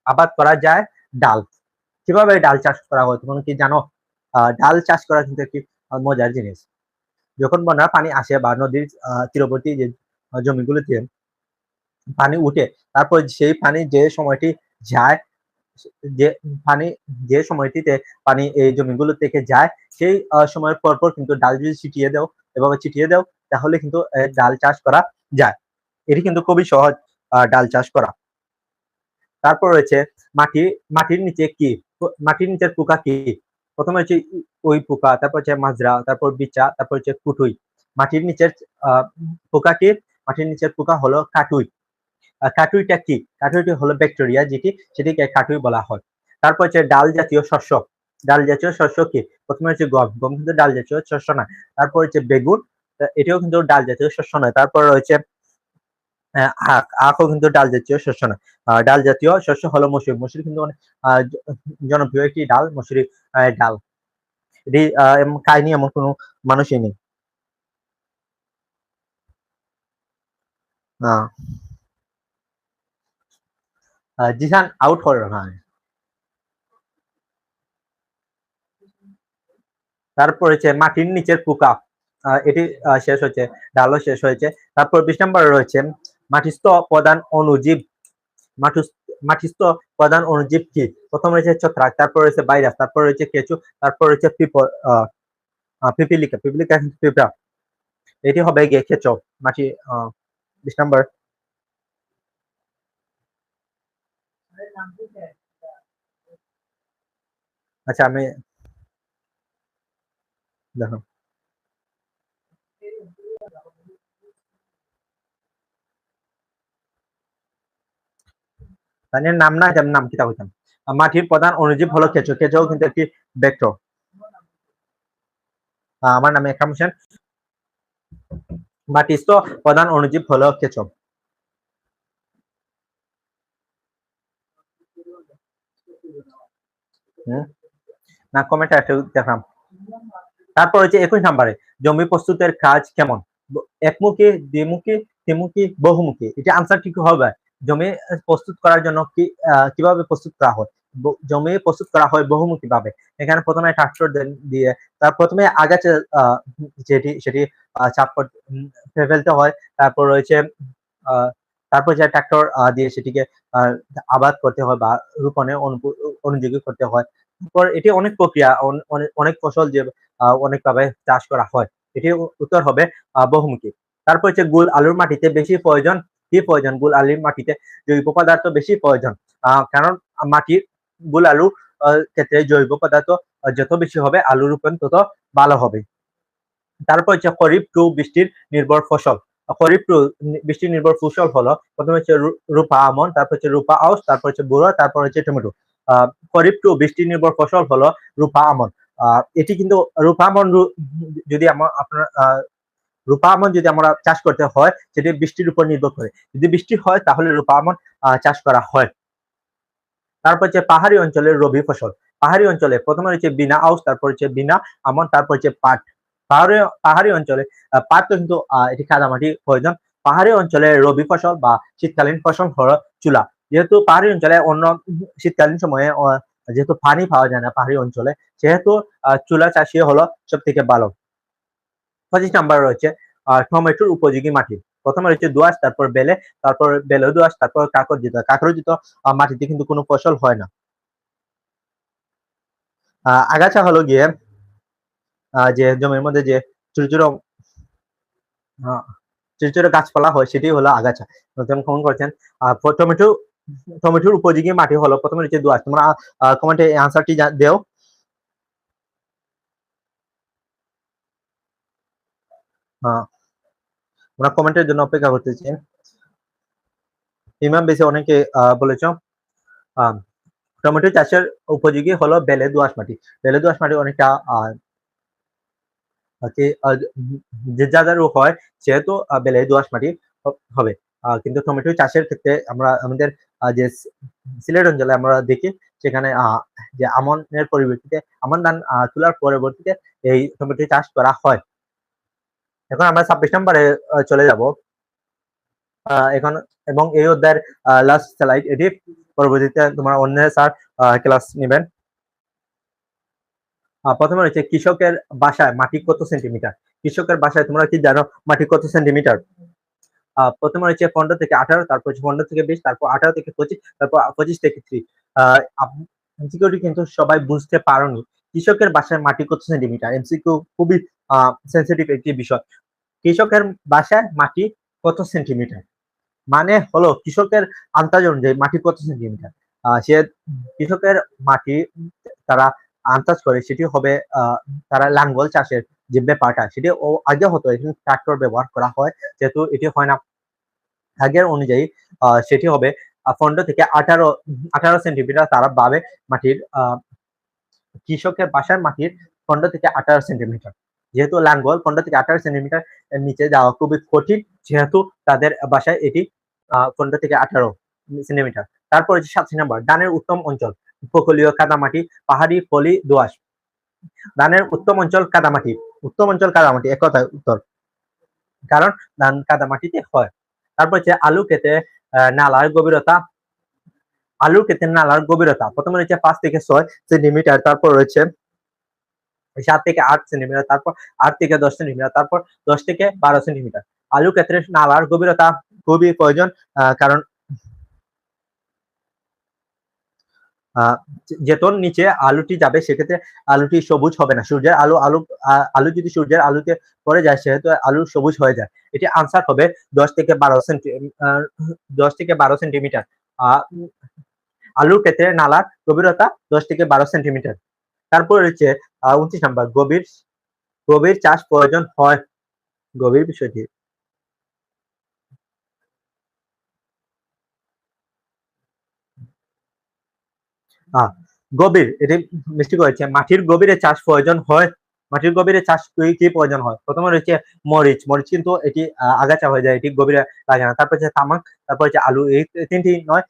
আবাদ করা যায় ডাল। কিভাবে ডাল চাষ করা হয় তোমরা কি জানো? ডাল চাষ করা কিন্তু একটি মজার জিনিস। যখন বন্যার পানি আসে বা নদীর তীরবর্তী যে জমিগুলোতে পানি উঠে, তারপর সেই পানি যে সময়টি যায়, যে পানি যে সময়টিতে পানি এই জমিগুলো থেকে যায়, সেই সময়ের পর কিন্তু ডাল যদি ছিটিয়ে দাও, এভাবে ছিটিয়ে দাও, তাহলে কিন্তু ডাল চাষ করা যায়। এটি কিন্তু খুবই সহজ ডাল চাষ করা। তারপর রয়েছে মাটি, মাটির নিচে কি? মাটির নিচের পোকা কি? প্রথমে হচ্ছে ওই পোকা, তারপর হচ্ছে মাজরা, তারপর বিছা, তারপর হচ্ছে কুটুই। মাটির নিচের পোকা কি? মাটির নিচের পোকা হলো কাটুই। কাটুইটা কি? কাটুইটি হলো ব্যাকটেরিয়া, সেটিকে কাটুই বলা হয়। তারপর হচ্ছে ডাল জাতীয় শস্য। ডাল জাতীয় শস্য কি? প্রথমে হচ্ছে গম। গম কিন্তু ডাল জাতীয় শস্য নয়। তারপর হচ্ছে বেগুন, এটিও কিন্তু ডাল জাতীয় শস্য নয়। তারপর রয়েছে আখ। আখও কিন্তু ডাল জাতীয় শস্য নয়। ডাল জাতীয় শস্য হলো মসুর। মসুর কিন্তু অনেক জনপ্রিয় একটি ডাল, মসুরি ডাল। এটি খায়নি এমন কোনো মানুষই নেই। জিহান আউট हो रहा है। তারপর হচ্ছে মাটির নিচের পোকা, এটি শেষ হচ্ছে, ডালও শেষ হয়েছে। তারপর 20 নম্বরে রয়েছে মাটিস্থ প্রধান অণুজীব। মাটিস্থ প্রধান অণুজীব কি? প্রথম রয়েছে ছত্রাক, তারপর রয়েছে ভাইরাস, তারপর রয়েছে কেঁচো, তারপর রয়েছে পিপিলিকা। পিপিলিকা কিন্তু পিঁপড়া। এটি হবে গিয়ে কেঁচো। মাটি 20 নম্বর। আচ্ছা, আমি দেখো প্রাণীর নাম না, যেমন নাম কিতা হইতাম। মাটির প্রধান অণুজীব হলো কেঁচো। কেঁচো কিন্তু একটি ভেক্টর। আমার নামে একরাম হোসেন। মাটিস্থ প্রধান অণুজীব হলো কেঁচো। না, কমেন্টটা একটু দেখলাম। তারপর হচ্ছে 21 নম্বরে জমি প্রস্তুতের কাজ কেমন? একমুখী, দ্বিমুখী, ত্রিমুখী, বহুমুখী। এটা আনসার ঠিক হবে। জমি প্রস্তুত করার জন্য কিভাবে প্রস্তুত করা হয়? জমি প্রস্তুত করা হয় বহুমুখী ভাবে। এখানে প্রথমে ট্রাক্টর দিয়ে, তার প্রথমে আগাছা সেটি চাপ ফেলতে হয়। তারপর রয়েছে তারপর যে ট্রাক্টর দিয়ে সেটিকে আবাদ করতে হয় বা রোপণে অনুযোগী করতে হয়। তারপর এটি অনেক প্রক্রিয়া, অনেক ফসল যে অনেকভাবে চাষ করা হয়। এটি উত্তর হবে বহুমুখী। তারপর হচ্ছে গুল আলুর মাটিতে বেশি প্রয়োজন কি প্রয়োজন? গুল আলুর মাটিতে জৈব পদার্থ বেশি প্রয়োজন। কারণ মাটির গুল আলু ক্ষেত্রে জৈব পদার্থ যত বেশি হবে, আলুর রোপণ তত ভালো হবে। তারপর হচ্ছে খরিফ টু বৃষ্টির নির্ভর ফসল। খরিফ টু বৃষ্টি নির্ভর ফসল হলো প্রথমে হচ্ছে রূপা আমন, তারপর হচ্ছে রূপা আউশ, তারপর হচ্ছে বুড়ো, তারপর হচ্ছে টমেটো। খরিফ টু বৃষ্টি নির্ভর ফসল হলো রূপা আমন। এটি কিন্তু রূপা আমন যদি আপনার রূপা আমন যদি আমরা চাষ করতে হয়, সেটি বৃষ্টির উপর নির্ভর করে। যদি বৃষ্টি হয় তাহলে রূপা আমন চাষ করা হয়। তারপর হচ্ছে পাহাড়ি অঞ্চলের রবি ফসল। পাহাড়ি অঞ্চলে প্রথমে হচ্ছে বিনা আউশ, তারপর হচ্ছে বিনা আমন, তারপর হচ্ছে পাট। পাহাড়ি অঞ্চলে পাট তো কিন্তু এটি কাদামাটি প্রয়োজন। পাহাড়ি অঞ্চলে রবি ফসল বা শীতকালীন ফসল হলো চুলা। যেহেতু পাহাড়ি অঞ্চলে অন্য শীতকালীন সময়ে যেহেতু পানি পাওয়া যায় না পাহাড়ি অঞ্চলে, সেহেতু চুলা চাষই হলো সব থেকে ভালো। 25 নাম্বার রয়েছে টমেটোর উপযোগী মাটি। প্রথমে রয়েছে দোআঁশ, তারপর বেলে, তারপর বেলে দোআঁশ, তারপর কাকরজিত। কাকরজিত মাটিতে কিন্তু কোনো ফসল হয় না। আগাছা হলো গিয়ে যে জমির মধ্যে যে ছোট ছোট ছোট ছোট গাছপালা হয়, সেটি হলো আগাছা। নতুন কমেন্ট করেছেন। টমেটো টমেটোর উপযোগী মাটি হলো প্রথমে হচ্ছে দোআঁশ। তোমরা কমেন্টে আনসারটি দেও। আমরা কমেন্টের জন্য অপেক্ষা করতেছি। ইমাম বেশি অনেকে বলেছ টমেটো চাষের উপযোগী হলো বেলে দোআঁশ মাটি। বেলে দোআঁশ মাটি অনেকটা যে যাদের হয়, সেহেতু বেলে দোআঁশ মাটি হবে। কিন্তু টমেটো চাষের ক্ষেত্রে আমরা আমাদের যে সিলেট অঞ্চলে আমরা দেখি, সেখানে যে আমনের পরিবর্তিতে আমন ধান তোলার পরবর্তীতে এই টমেটো চাষ করা হয়। এখন আমরা 26 নম্বরে চলে যাব। এখন এবং এই অধ্যায়ের লাস্ট স্লাইড এটি। পরবর্তীতে তোমরা অন্য স্যার ক্লাস নেবেন। প্রথমে রয়েছে কৃষকের বাসায় মাটি কত সেন্টিমিটার? কৃষকের বাসায় তোমরা কি জানো মাটি কত সেন্টিমিটার? প্রথমে রয়েছে 15 থেকে 18, তারপর হচ্ছে 15 থেকে 20, তারপর 18 থেকে 25, তারপর 25 থেকে 3। এমসিকিউটি কিন্তু সবাই বুঝতে পারোনি। কৃষকের বাসায় মাটি কত সেন্টিমিটার? এমসিকিউ খুবই সেনসিটিভ একটি বিষয়। কৃষকের বাসায় মাটি কত সেন্টিমিটার? মানে হলো কৃষকের আন্দাজ অনুযায়ী মাটি কত সেন্টিমিটার। সে কৃষকের মাটি তারা আন্দাজ করে সেটি হবে তারা লাঙ্গল চাষের যে ব্যাপারটা সেটি আগে হতো, এখন ট্রাক্টর ব্যবহার করা হয় যেহেতু এটি হয় না আগের অনুযায়ী সেটি হবে 15 থেকে 18 সেন্টিমিটার তারা ভাবে মাটির কৃষকের বাসার মাটির 15 থেকে 18 সেন্টিমিটার। যেহেতু লাঙ্গল 15 থেকে 18 সেন্টিমিটার নিচে যাওয়া খুবই কঠিন, যেহেতু তাদের বাসায় এটি 15 থেকে 18 সেন্টিমিটার। তারপর হচ্ছে 7 নম্বর, ধানের উত্তম অঞ্চল উপকূলীয় কাদামাটি, পাহাড়ি, পলি, দোআঁশ। ধানের উত্তম অঞ্চল কাদামাটি, উত্তম অঞ্চল কাদামাটি, এক কথায় উত্তর, কারণ ধান কাদামাটিতে হয়। তারপর হচ্ছে আলু ক্ষেতে নালার গভীরতা, আলুর ক্ষেতে নালার গভীরতা প্রথমে রয়েছে 5 থেকে 6 সেন্টিমিটার, তারপর রয়েছে 7 থেকে 8 সেন্টিমিটার, তারপর 8 থেকে 10 সেন্টিমিটার, তারপর 10 থেকে 12 সেন্টিমিটার। আলু ক্ষেত্রে নালার গভীরতা খুবই প্রয়োজন, কারণ যেতন নিচে আলুটি যাবে সেক্ষেত্রে আলুটি সবুজ হবে না। সূর্যের আলু যদি সূর্যের আলুতে পড়ে যায় সেহেতু আলু সবুজ হয়ে যায়। এটি আনসার হবে 10 থেকে 12 সেন্টিমিটার। আলুর ক্ষেত্রে নালার গভীরতা 10 থেকে 12 সেন্টিমিটার। তারপর রয়েছে 29 নাম্বার, গভীর চাষ প্রয়োজন হয়। গভীর বিষয়টি গভীর, এটি মিস্টেক হয়েছে। মাটির গভীরে চাষ প্রয়োজন হয়। মাটির গভীরে চাষ কি প্রয়োজন হয়? প্রথমে রয়েছে মরিচ, মরিচ কিন্তু এটি আগাছা হয়ে যায়, এটি গভীরে লাগে না। তারপর হচ্ছে তামাক, তারপর হচ্ছে আলু, এই তিনটি নয়।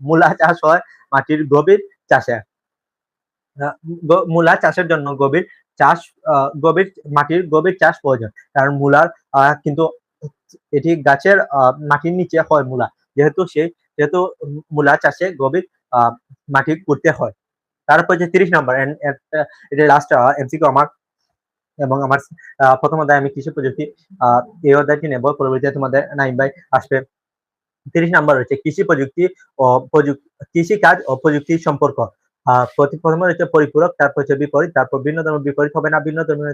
মূলা চাষ হয় মাটির গভীর চাষে। মূলা চাষের জন্য চাষ গভীর মাটির গভীর চাষ প্রয়োজন, কারণ মূলার কিন্তু এটি গাছের মাটির নিচে হয় মূলা, যেহেতু মূলা চাষে গভীর মাটি করতে হয়। তারপর যে 30 নম্বর, এটা লাস্ট এমসিকিউ আমার, এবং আমার প্রথম অধ্যায় আমি কৃষি প্রযুক্তি এই অধ্যায়টি নেব, পরবর্তীতে তোমাদের নাইম ভাই আসবে। 30 নম্বর হচ্ছে কৃষি প্রযুক্তি ও কৃষি কাজ ও প্রযুক্তির সম্পর্ক। প্রথমে হচ্ছে পরিপূরক, তারপর হচ্ছে বিপরীত, তারপর ভিন্ন ধর্মের বিপরীত হবে না, ভিন্ন ধর্মের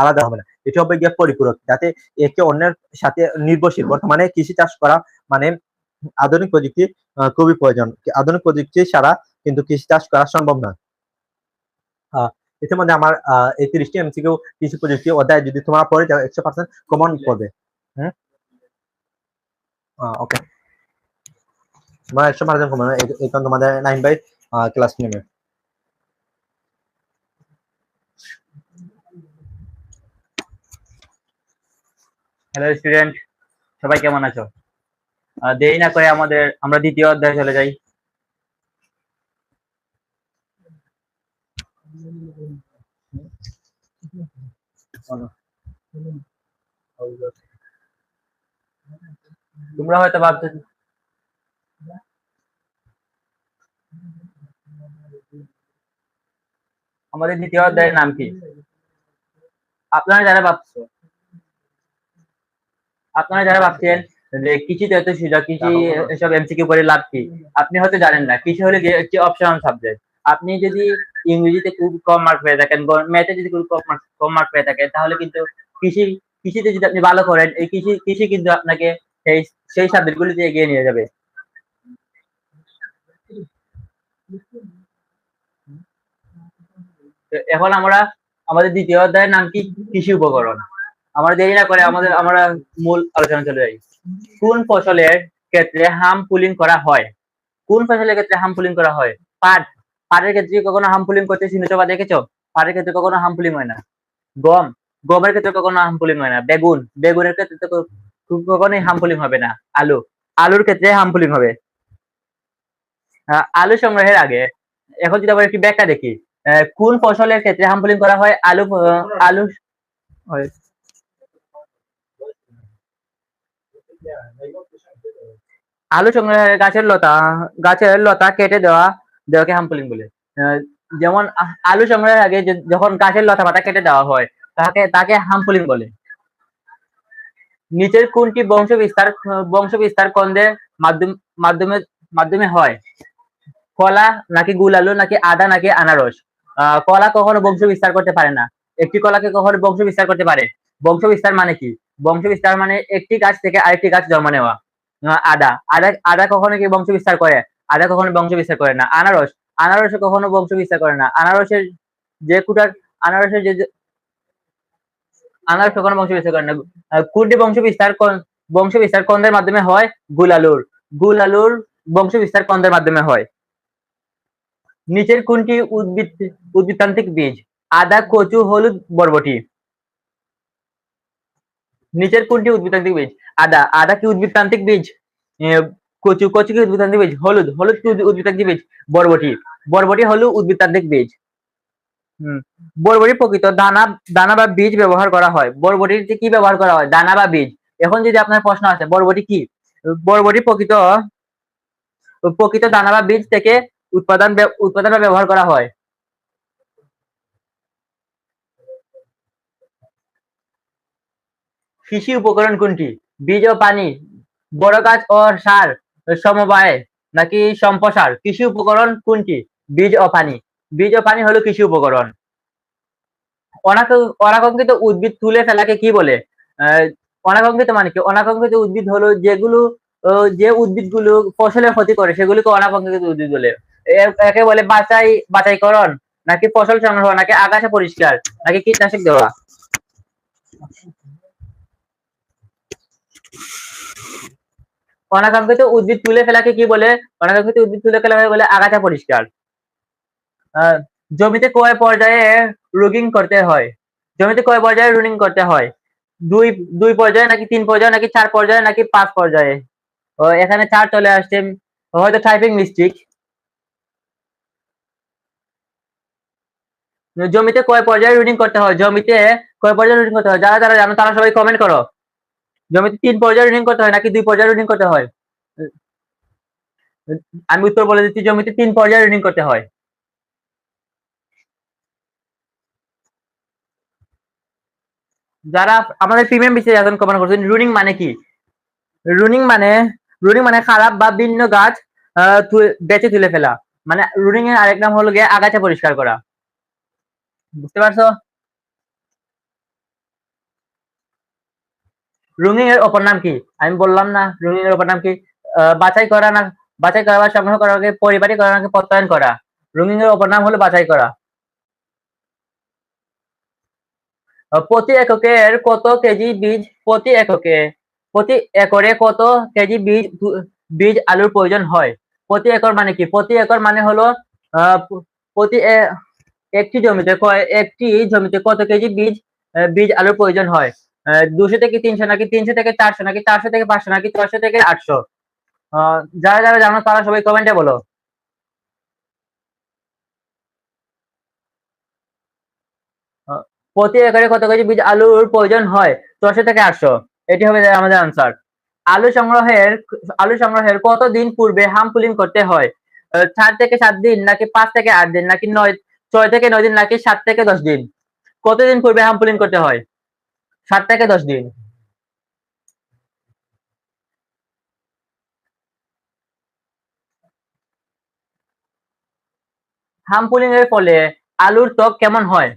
আলাদা হবে না। এটি হবে গিয়ে পরিপূরক, যাতে একে অন্যের সাথে নির্ভরশীল। বর্তমানে কৃষি চাষ করা মানে আধুনিক প্রযুক্তি খুবই প্রয়োজন। আধুনিক প্রযুক্তি ছাড়া কিন্তু কৃষি চাষ করা সম্ভব নয়। ইতিমধ্যে আমার এই 30টি এমসিকিউ কৃষি প্রযুক্তি অধ্যায় যদি তোমরা পড়ে যাও 100% কমন করবে। ওকে, তোমরা 100% কমন, এখন তোমাদের নাইম ভাই ক্লাস নেবে। হ্যালো স্টুডেন্ট, সবাই কেমন আছো? দেরি না করে আমরা দ্বিতীয় অধ্যায়ে চলে যাই। তোমরা হয়তো ভাবছো আমাদের দ্বিতীয় অধ্যায়ের নাম কি? আপনারা যারা ভাবছেন যে কৃষিতে এত সুযোগ, কৃষি এসব এমসিকিউ করে লাভ কি, আপনি হয়তো জানেন না কৃষি হলে একটি অপশনাল সাবজেক্ট। আপনি যদি ইংরেজিতে খুব কম মার্ক পেয়ে থাকেন, ম্যাথে যদি খুব কম মার্ক পেয়ে থাকেন, তাহলে কিন্তু কৃষিতে যদি আপনি ভালো করেন, এই কৃষি কিন্তু আপনাকে সেই সাবজেক্টগুলিতে এগিয়ে নিয়ে যাবে। এখন আমরা আমাদের দ্বিতীয় অধ্যায়ের নাম কি? কৃষি উপকরণ। আমরা দেরি না করে আমরা মূল আলোচনা চলে যাই। কোন ফসলের ক্ষেত্রে হাম পুলিং করা হয়? কোন ফসলের ক্ষেত্রে হাম পুলিং করা হয়? পাটের ক্ষেত্রে কখনো হাম পুলিং করতে শুনেছো বা দেখেছো? পাটের ক্ষেত্রে কখনো হাম পুলিং হয় না। গমের ক্ষেত্রে কখনো হাম পুলিং হয় না। বেগুনের ক্ষেত্রে তো কখনোই হাম পুলিং হবে না। আলুর ক্ষেত্রে হাম পুলিং হবে। আলু সংগ্রহের আগে এখন যদি আমরা একটি ব্যাখ্যা দেখি, কোন ফসলের ক্ষেত্রে হাম পুলিং করা হয়? আলু সংগ্রহের গাছের লতা কেটে দেওয়াকে হাম পুলিং বলে। যেমন আলু সংগ্রহের আগে যখন গাছের লতা পাতা কেটে দেওয়া হয় তাকে হাম পুলিং বলে। নিচের কোনটি বংশবিস্তার কন্দের মাধ্যমে মাধ্যমে মাধ্যমে হয়? কলা নাকি গুল আলু নাকি আদা নাকি আনারস? কলা কখনো বংশ বিস্তার করতে পারে না। একটি কলাকে কখনো বংশ বিস্তার করতে পারে। বংশ বিস্তার মানে কি? বংশ বিস্তার মানে একটি গাছ থেকে আরেকটি গাছ জন্ম নেওয়া। আদা কখনো কি বংশ বিস্তার করে? আদা কখনো বংশ বিস্তার করে না। আনারস কখনো বংশ বিস্তার করে না। যে কুটার আনারসের যে আনারস কখনো বংশ বিস্তার করে না। কোনটি বংশ বিস্তার কন্দের মাধ্যমে হয়? গুল আলুর বংশ বিস্তার কন্দের মাধ্যমে হয়। নিচের কোনটি উদ্ভিদতান্ত্রিক বীজ? আদা, কচু, হলুদ, বরবটি। নিচের কোনটি উদ্ভিদতান্ত্রিক বীজ? আদা কি উদ্ভিদতান্ত্রিক বীজ? কচু কি উদ্ভিদতান্ত্রিক বীজ? হলুদ কি উদ্ভিদতান্ত্রিক বীজ? বরবটি হলো উদ্ভিদতান্ত্রিক বীজ। বরবটি প্রকৃত দানা বা বীজ ব্যবহার করা হয়। বরবটিতে কি ব্যবহার করা হয়? দানা বা বীজ। এখন যদি আপনার প্রশ্ন আসে বরবটি কি? বরবটি প্রকৃত দানা বা বীজ থেকে উৎপাদন বা ব্যবহার করা হয়। কৃষি উপকরণ কোনটি? বীজ ও পানি, বড় গাছ ও সার, সমবায় নাকি সম্প্রসার? কৃষি উপকরণ কোনটি? বীজ ও পানি। বীজ ও পানি হলো কৃষি উপকরণ। অনাকাঙ্ক্ষিত উদ্ভিদ তুলে ফেলাকে কি বলে? অনাকাঙ্ক্ষিত মানে কি? অনাকাঙ্ক্ষিত উদ্ভিদ হলো যে উদ্ভিদগুলো ফসলের ক্ষতি করে সেগুলোকে অনাকাঙ্ক্ষিত উদ্ভিদ বলে। একে বলে বাছাইকরণ নাকি ফসল সংগ্রহ নাকি আগাছা পরিষ্কার নাকি কীটনাশক দেওয়া? অনাকাঙ্ক্ষিত উদ্ভিদ তুলে ফেলাকে কি বলে? অনাকাঙ্ক্ষিত উদ্ভিদ তুলে ফেলাকে বলে আগাছা পরিষ্কার। জমিতে কয় পর্যায়ে রুগিং করতে হয়? জমিতে কয় পর্যায়ে রুগিং করতে হয়? দুই পর্যায়ে নাকি 3 পর্যায়ে নাকি 4 পর্যায়ে নাকি 5 পর্যায়ে? এখানে 4 চলে আসছে, হয়তো টাইপিং মিস্টেক। জমিতে কয় পর্যায়ে রুটিং করতে হয়? জমিতে কয় পর্যায়ে রুটিং করতে হয়? যারা জানো তারা সবাই কমেন্ট করো। জমিতে 3 পর্যায়ে রুটিং করতে হয় নাকি 2 পর্যায়ে রুটিং করতে হয়? আমি উত্তর বলে দিচ্ছি, জমিতে 3 পর্যায়ে রুটিং করতে হয়। যারা আমাদের প্রিমিয়াম বিষয়ে এখন কমেন্ট করছেন, রুটিং মানে কি? রুটিং মানে খারাপ বা ভিন্ন গাছ বেঁচে তুলে ফেলা। মানে রুটিং এর আরেক নাম হলো গিয়ে আগাছা পরিষ্কার করা। বুঝতে পারছো? রুটিং এর অপর নাম কি? আমি বললাম না রুটিং এর অপর নাম কি? বাছাই করা বা সংগ্রহ করাকে পরিপাটি করা নাকি প্রত্যয়ন করা? রুটিং এর অপর নাম হলো বাছাই করা। প্রতি এককের কত কেজি বীজ প্রতি একরে কত কেজি বীজ আলুর প্রয়োজন হয়? প্রতি একর মানে কি? প্রতি একর মানে হলো প্রতি একটি জমিতে কত কেজি বীজ আলুর প্রয়োজন হয়? 200 থেকে 300 নাকি 300 থেকে 400 নাকি 400 থেকে 500 নাকি 600 থেকে 800? যারা জানো তারা সবাই কমেন্টে বলো। প্রতি একরে কত কেজি বীজ আলুর প্রয়োজন হয়? 600 থেকে 800। এটি হবে আমাদের আনসার। আলু সংগ্রহের কতদিন পূর্বে হাম পুলিং করতে হয়? 4 থেকে 7 দিন নাকি 5 থেকে 8 দিন নাকি 6 থেকে 9 দিন নাকি 7 থেকে 10 দিন? কতদিন পূর্বে হাম পুলিং করতে হয়? 7 থেকে 10 দিন। হাম পুলিং এর ফলে আলুর ত্বক কেমন হয়?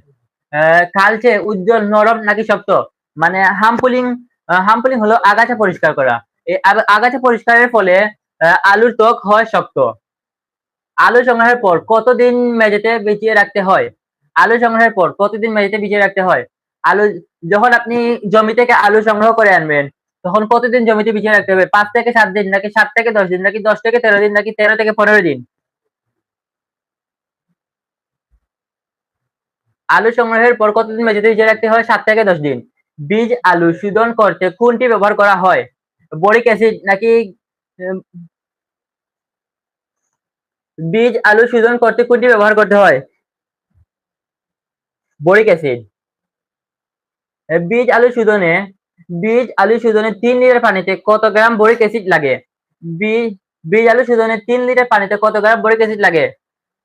কালচে, উজ্জ্বল, নরম নাকি শক্ত? মানে হাম পুলিং হলো আগাছা পরিষ্কার করা। এই আগাছা পরিষ্কারের ফলে আলুর ত্বক হয় শক্ত। আলু সংগ্রহের পর কতদিন মেঝেতে বিছিয়ে রাখতে হয়? আলু সংগ্রহের পর কতদিন মেঝেতে বিছিয়ে রাখতে হয়? আলু যখন আপনি জমি থেকে আলু সংগ্রহ করে আনবেন তখন কতদিন জমিতে বিছিয়ে রাখতে হবে? 5 থেকে 7 দিন নাকি 7 থেকে 10 দিন নাকি 10 থেকে 13 দিন নাকি 13 থেকে 15 দিন? আলু সংগ্রহের পর কতদিন মেঝেতে ভিজিয়ে রাখতে হয়? 7 থেকে 10 দিন। বীজ আলু শোধন করতে কোনটি ব্যবহার করা হয়? বোরিক অ্যাসিড নাকি উম, বীজ আলু শোধন করতে কোনটি ব্যবহার করতে হয়? Boric acid. বীজ আলু শোধনে 3 লিটার পানিতে কত গ্রাম বোরিক অ্যাসিড লাগে? বীজ বীজ আলু শোধনে 3 লিটার পানিতে কত গ্রাম বোরিক অ্যাসিড লাগে?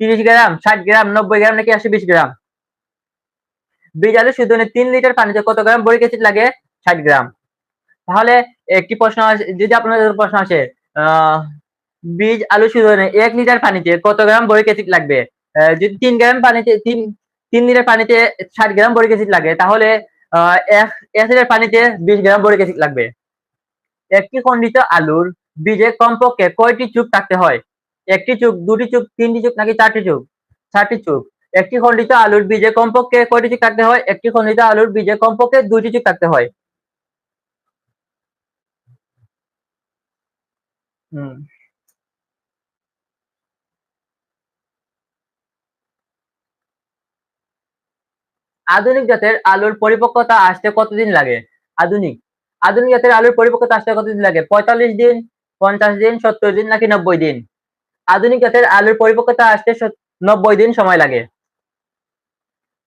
30 গ্রাম, 60 গ্রাম, 90 গ্রাম নাকি 120 গ্রাম? বীজ আলু শোধনে 3 লিটার পানিতে কত গ্রাম বোরিক অ্যাসিড লাগে? 60 গ্রাম। তাহলে একটি প্রশ্ন যদি আপনাদের প্রশ্ন আসে বীজ আলু শোধনে 1 লিটার পানিতে কত গ্রাম বরিক অ্যাসিড লাগবে? যদি 3 গ্রাম পানিতে 3 লিটার পানিতে 60 গ্রাম বরিক অ্যাসিড লাগে, তাহলে 1 লিটার পানিতে 20 গ্রাম বরিক অ্যাসিড লাগবে। একটি খণ্ডিত আলুর বীজে কমপক্ষে কয়টি চুপ থাকতে হয়? একটি চুপ, দুটি চুপ, তিনটি চুপ নাকি 4টি চুপ? 4টি চুপ। একটি খণ্ডিত আলুর বীজে কমপক্ষে কয়টি চুপ থাকতে হয়? একটি খণ্ডিত আলুর বীজে কমপক্ষে 2টি চুপ থাকতে হয়। হুম। আধুনিক জাতের আলুর পরিপক্কতা আসতে কতদিন লাগে? আধুনিক আধুনিক জাতের আলুর পরিপক্কতা আসতে কতদিন লাগে? 45 দিন, 50 দিন, 70 দিন নাকি 90 দিন? আধুনিক জাতের আলুর পরিপক্কতা আসতে 90 দিন সময় লাগে।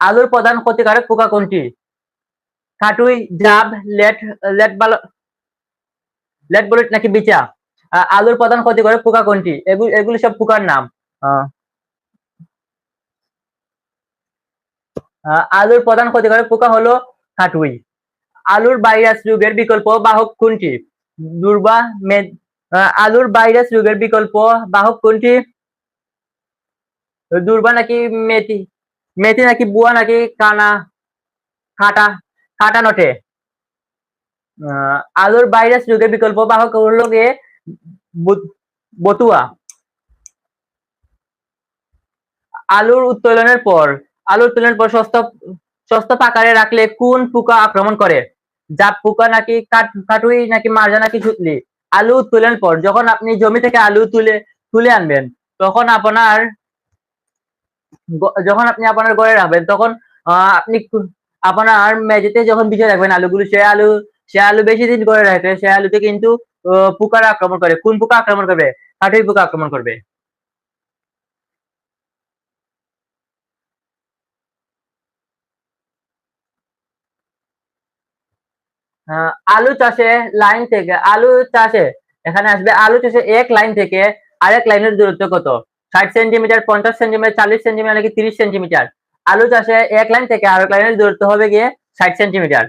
আলুর প্রধান ক্ষতিকারক পোকা কোনটি? কাটুই, জাব, লেট লেট বাল লেট বলট নাকি বিচা? আলুর প্রধান ক্ষতিকারক পোকা কোনটি? এগুলি সব পোকার নাম। আলুর প্রধান ক্ষতিকারক পোকা হলো কাটুই। আলুর ভাইরাস রোগের বিকল্প বাহক কোনটি? দুর্বা মেদ আলুর ভাইরাস রোগের বিকল্প বাহক কোনটি? দুর্বা নাকি মেথি? মেথি নাকি বুয়া নাকি কাটা কাটা নটে? আলুর ভাইরাস রোগের বিকল্প বাহক হলো গিয়ে বতুয়া। আলুর উত্তোলনের পর শস্ত পাকারে রাখলে কোন পোকা আক্রমণ করে? জাপ পোকা নাকি কাটুই নাকি মারজা নাকি ছুতলি? আলু উত্তোলনের পর যখন আপনি জমি থেকে আলু তুলে আনবেন, তখন যখন আপনি আপনার ঘরে রাখবেন, তখন আপনি আপনার মেঝেতে যখন বিছিয়ে রাখবেন আলুগুলো, সে আলু বেশি দিন করে রাখলে সে আলুতে কিন্তু পোকার আক্রমণ করে। কোন পোকা আক্রমণ করবে? কাটুই পোকা আক্রমণ করবে। আলু চাষে এখানে আসবে, আলু চাষে এক লাইন থেকে আরেক লাইনের দূরত্ব কত? 60 সেন্টিমিটার, 50 সেন্টিমিটার, 40 সেন্টিমিটার নাকি 30 সেন্টিমিটার? আলু চাষে এক লাইন থেকে আরেক লাইনের দূরত্ব হবে গিয়ে 60 সেন্টিমিটার।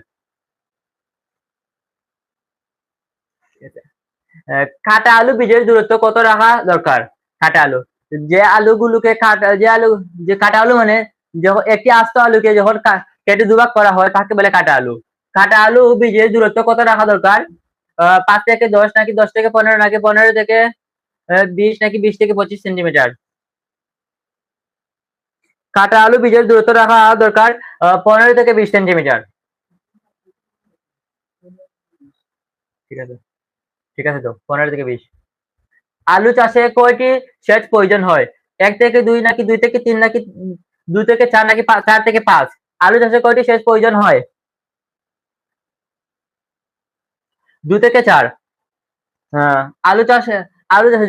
কাটা আলু বীজের দূরত্ব কত রাখা দরকার? কাটা আলু, যে আলুগুলোকে কাটা আলু মানে যখন একটি আস্ত আলুকে যখন কেটে দুভাগ করা হয় তাকে বলে কাটা আলু। কাটা আলু বীজের দূরত্ব কত রাখা দরকার? 5 থেকে 10 নাকি 10 থেকে 15 নাকি 15 থেকে 20 নাকি 20 থেকে 25 সেন্টিমিটার? কাটা আলু বীজের দূরত্ব রাখা দরকার 15 থেকে 20 সেন্টিমিটার। ঠিক আছে, ঠিক আছে, তো 15 থেকে 20। আলু চাষে কয়টি সেচ প্রয়োজন হয়? 1 থেকে 2 নাকি 2 থেকে 3 নাকি 2 থেকে 4 নাকি 4 থেকে 5? আলু চাষে কয়টি সেচ প্রয়োজন হয়? 2 থেকে 4। হ্যাঁ, আলু চাষে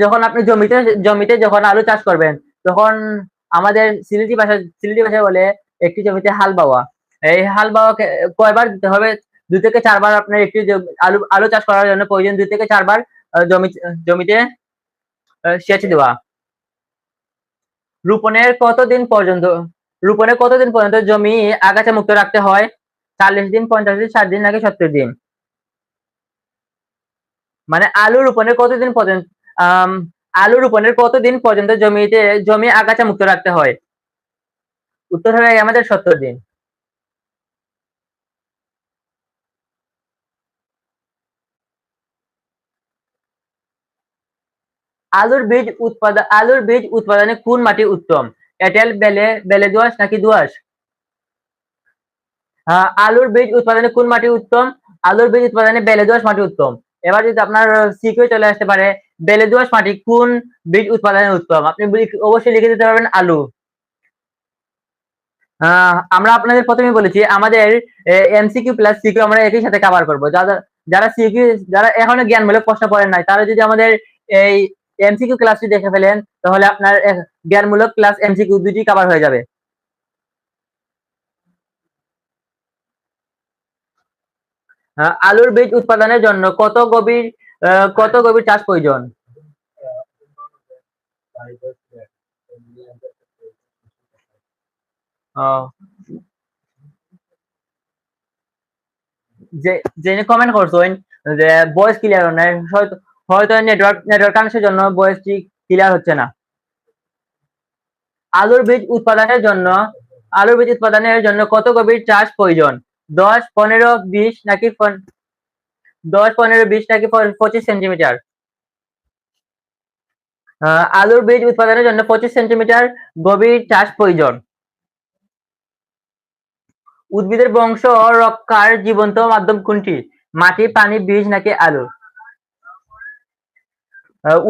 যখন আপনি জমিতে যখন আলু চাষ করবেন, তখন আমাদের সিলেটি ভাষায় বলে একটি জমিতে হাল বাওয়া। এই হাল বাওয়া কয়বার দিতে হবে? 2 থেকে 4 বার আপনার একটি আলু চাষ করার জন্য প্রয়োজন 2 থেকে 4 বার জমিতে সেচ দেওয়া। রোপণের কতদিন পর্যন্ত জমি আগাছা মুক্ত রাখতে হয়? 40 দিন, 50 দিন, 60 দিন নাকি 70 দিন? মানে আম আলু রোপণের কতদিন পর্যন্ত জমি আগাছা মুক্ত রাখতে হয়? উত্তর হবে আমাদের 70 দিন। আলুর বীজ উৎপাদনে কোন মাটি উত্তম? এঁটেল, বেলে দোআঁশ নাকি দোআঁশ? আলুর বীজ উৎপাদনে কোন মাটি উত্তম? আলুর বীজ উৎপাদনে বেলে দোআঁশ মাটি উত্তম। এবার যদি আপনার সিকিউ চলে আসতে পারে, বেলে দোআঁশ মাটি কোন বীজ উৎপাদনে উত্তম? আপনি অবশ্যই লিখে দিতে পারবেন আলু। আমরা আপনাদের প্রথমেই বলেছি আমাদের এমসিকিউ প্লাস সিকিউ আমরা একই সাথে কভার করব। যারা এখনো জ্ঞানমূলক প্রশ্ন পড়েন নাই, তারা যদি আমাদের এই এমসিকিউ ক্লাসটি দেখে ফেলেন, তাহলে আপনার জ্ঞানমূলক প্লাস এমসিকিউ দুটি কভার হয়ে যাবে। আলুর বীজ উৎপাদনের জন্য কত গভীর চাষ প্রয়োজন? আহ, যে জেনে কমেন্ট করছেন যে ভয়েস ক্লিয়ার নাই, হয়তো নেটওয়ার্ক কানেকশনের জন্য ভয়েসটি ক্লিয়ার হচ্ছে না। আলুর বীজ উৎপাদনের জন্য কত গভীর চাষ প্রয়োজন? 10, 15, 20 নাকি 10, 15, 20 নাকি 25 সেন্টিমিটার? আলুর বীজ উৎপাদনের জন্য 25 সেন্টিমিটার গভীর চাষ প্রয়োজন। উদ্ভিদের বংশ রক্ষার জীবন্ত মাধ্যম কোনটি? মাটি, পানি, বীজ নাকি আলু?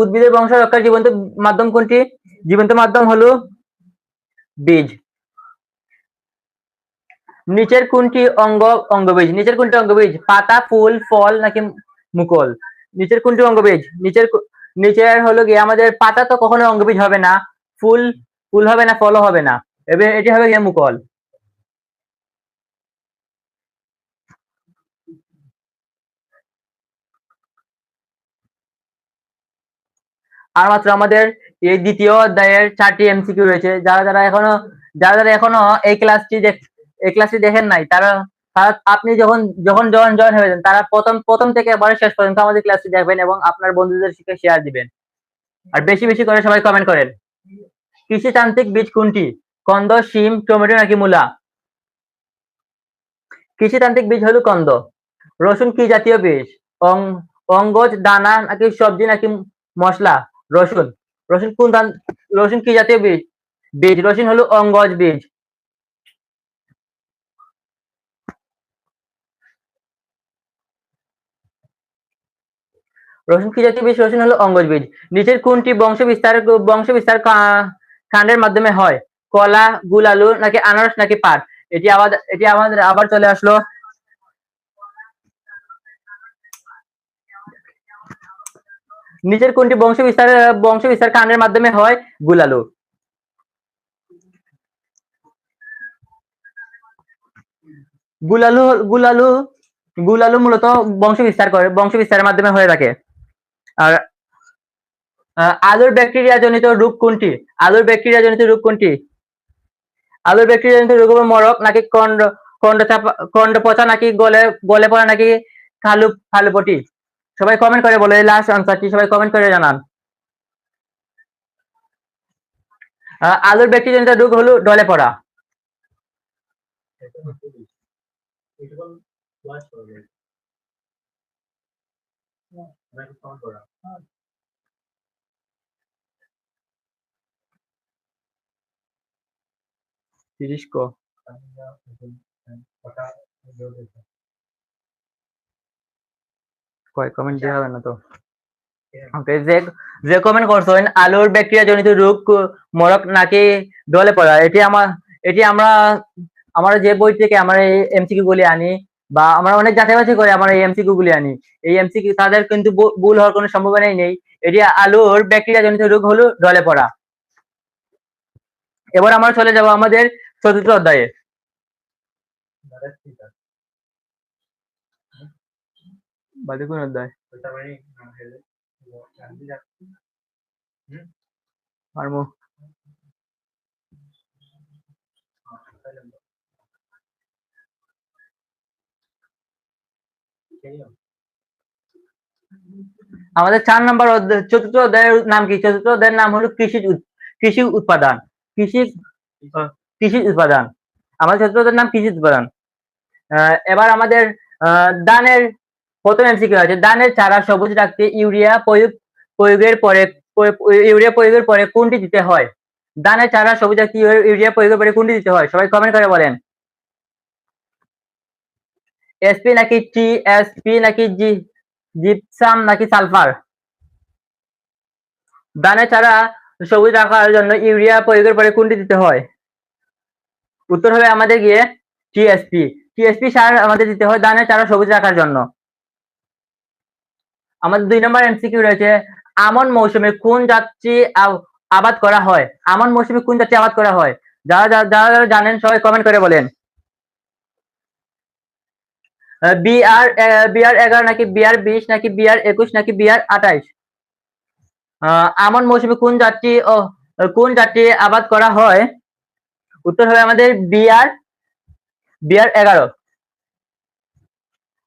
উদ্ভিদের বংশ রক্ষার জীবন্ত মাধ্যম কোনটি? জীবন্ত মাধ্যম হলো বীজ। নিচের কোনটি অঙ্গবীজ? নিচের কোনটি অঙ্গবীজ? পাতা, ফুল, ফল নাকি মুকুল? নিচের কোনটি অঙ্গবীজ? নিচের হলো গিয়ে আমাদের পাতা তো কখনো অঙ্গবীজ হবে না, ফুল হবে না, ফলও হবে না, এবার এটি হবে গিয়ে মুকুল। আর মাত্র আমাদের এই দ্বিতীয় অধ্যায়ের 4টি এমসিকিউ রয়েছে। যারা এখনো এই ক্লাসটি দেখেন নাই, তারা আপনি যখন জয়েন হয়ে যান, তারা প্রথম থেকে এবারে শেষ পর্যন্ত আমাদের ক্লাসটি দেখবেন এবং আপনার বন্ধুদের সাথে শেয়ার দিবেন। আর বেশি বেশি করে সবাই কমেন্ট করেন। কৃষিতান্ত্রিক বীজ কোনটি? কন্দ, শিম, টমেটো নাকি মূলা? কৃষিতান্ত্রিক বীজ হলো কন্দ। রসুন কি জাতীয় বীজ? অঙ্গজ, দানা নাকি সবজি নাকি মশলা? রসুন। রসুন কি জাতীয় বীজ? রসুন হলো অঙ্গজ বীজ। রসুন কি জাতীয় বীজ? রসুন হলো অঙ্গজ বীজ। নিচের কোনটি বংশবিস্তার কাণ্ডের মাধ্যমে হয়? কলা, গুল আলু নাকি আনারস নাকি পাট? এটি আমাদের আবার চলে আসলো। নিচের কোনটি বংশবিস্তার কাণ্ডের মাধ্যমে হয়? গুল আলু। গুল আলু মূলত বংশবিস্তারের মাধ্যমে হয়ে থাকে। আর আলুর ব্যাকটেরিয়া জনিত রোগ কোনটি? আলুর ব্যাকটেরিয়া জনিত রোগ হলো মরক নাকি কন্ড পচা নাকি গলে পড়া নাকি কালুপটি? সবাই কমেন্ট করে বলে, লাস্ট আনসারটি সবাই কমেন্ট করে জানান। আলুর ব্যাকটেরিয়া জনিত রোগ হলো ডলে পড়া। কমেন্ট দেওয়া হবে না তো। ওকে, যে কমেন্ট করছেন আলুর ব্যাকটেরিয়া জনিত রোগ মরক নাকি ডলে পড়া, এটি আমরা যে বই থেকে আমরা এই এমসিকিউ গুলি আনি বা আমরা অনেক যাচাই বাছাই করে আমরা এই এমসিকিউ গুলি আনি, এই এমসিকিউ তাদের কিন্তু ভুল হওয়ার কোনো সম্ভাবনাই নেই। এটি আলুর ব্যাকটেরিয়া জনিত রোগ হলো ডলে পড়া। এবার আমরা চলে যাব আমাদের চতুর্থ অধ্যায়ে। কোন অধ্যায়? আমাদের 4 নম্বর চতুর্থ অধ্যায়ের নাম কি? চতুর্থ অধ্যায়ের নাম হলো কৃষি উৎপাদন। আমাদের চতুর্থ অধ্যায়ের নাম কৃষি উৎপাদন। এবার আমাদের ধানের প্রথম এমসিকিউ আছে, ধানের চারা সবুজ রাখতে ইউরিয়া প্রয়োগের পরে কোনটি দিতে হয়? ধানের চারা সবুজ রাখতে ইউরিয়া প্রয়োগের পরে কোনটি দিতে হয়? সবাই কমেন্ট করে বলেন। এসপি নাকি টিএসপি নাকি জিপসাম নাকি সালফার? ধানের চারা সবুজ রাখার জন্য ইউরিয়া প্রয়োগের পরে কোনটি দিতে হয়? উত্তর হবে আমাদের গিয়ে টিএসপি সার আমাদের দিতে হয় ধানের চারা সবুজ রাখার জন্য। আমাদের 2 নম্বর এমসিকিউ রয়েছে, আমন মৌসুমে কোন জাতটি আবাদ করা হয়? আমন মৌসুমে কোন জাতটি আবাদ করা হয়? যারা জানেন সবাই কমেন্ট করে বলেন। বিআর 11 নাকি বিআর 20 নাকি বিআর 21 নাকি বিআর 28? আমন মৌসুমে কোন জাতটি আবাদ করা হয়? উত্তর হবে আমাদের বিআর 11।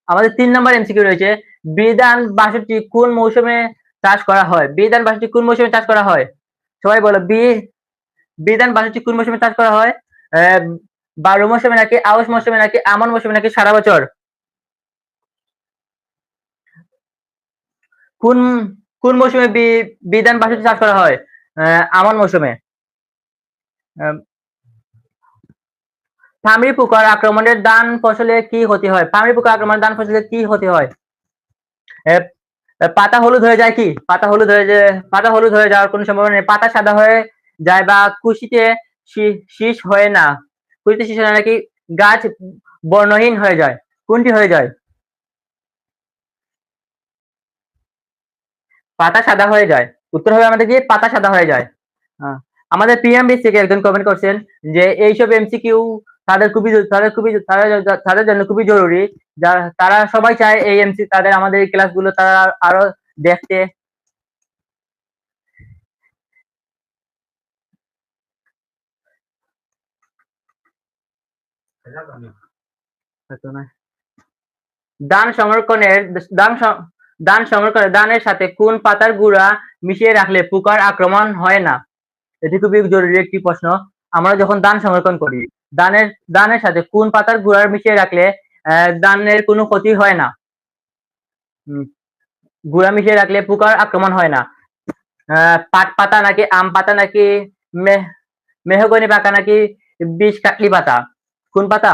আমাদের 3 নম্বর এমসিকিউ রয়েছে, বিধান ৬২ কোন মৌসুমে চাষ করা হয়? বিধান ৬২ কোন মৌসুমে চাষ করা হয়? সবাই বলো বিধান ৬২ কোন মৌসুমে চাষ করা হয়? বারো মৌসুমে নাকি আউশ মৌসুমে নাকি আমন মৌসুমে নাকি সারা বছর? কোন কোন মৌসুমে বিধান ৬২ চাষ করা হয়? আমন মৌসুমে। ফার্মি পোকার আক্রমণের ধান ফসলে কি ক্ষতি হয়? ফার্মি পোকার আক্রমণের ধান ফসলে কি ক্ষতি হয়? পাতা হলুদ হয়ে যায় কি? পাতা হলুদ হয়ে যাওয়ার কোনো সম্ভাবনা নেই। পাতা সাদা হয়ে যায় বা কুশিতে শীষ হয় না। কুশিতে শীষ হয় না নাকি গাছ বর্ণহীন হয়ে যায়? কোনটি হয়ে যায়? পাতা সাদা হয়ে যায়। উত্তর হবে আমাদের কি পাতা সাদা হয়ে যায়। আমাদের পিএমবিস থেকে একজন কমেন্ট করছেন যে এইসব এমসিকিউ তাদের জন্য খুবই জরুরি। তারা সবাই চায় এই তাদের আমাদের এই ক্লাসগুলো তারা আরো দেখতে। ধানের সাথে কোন পাতার গুঁড়া মিশিয়ে রাখলে পোকার আক্রমণ হয় না? এটি খুবই জরুরি একটি প্রশ্ন। আমরা যখন ধান সংরক্ষণ করি ধানের সাথে কোন পাতার গুঁড়া মিশিয়ে রাখলে ধানের কোনো ক্ষতি হয় না? গুঁড়া মিশিয়ে রাখলে পোকার আক্রমণ হয় না। পাট পাতা নাকি আম পাতা নাকি মেহগনি পাতা নাকি বিষ কাটলি পাতা? কোন পাতা?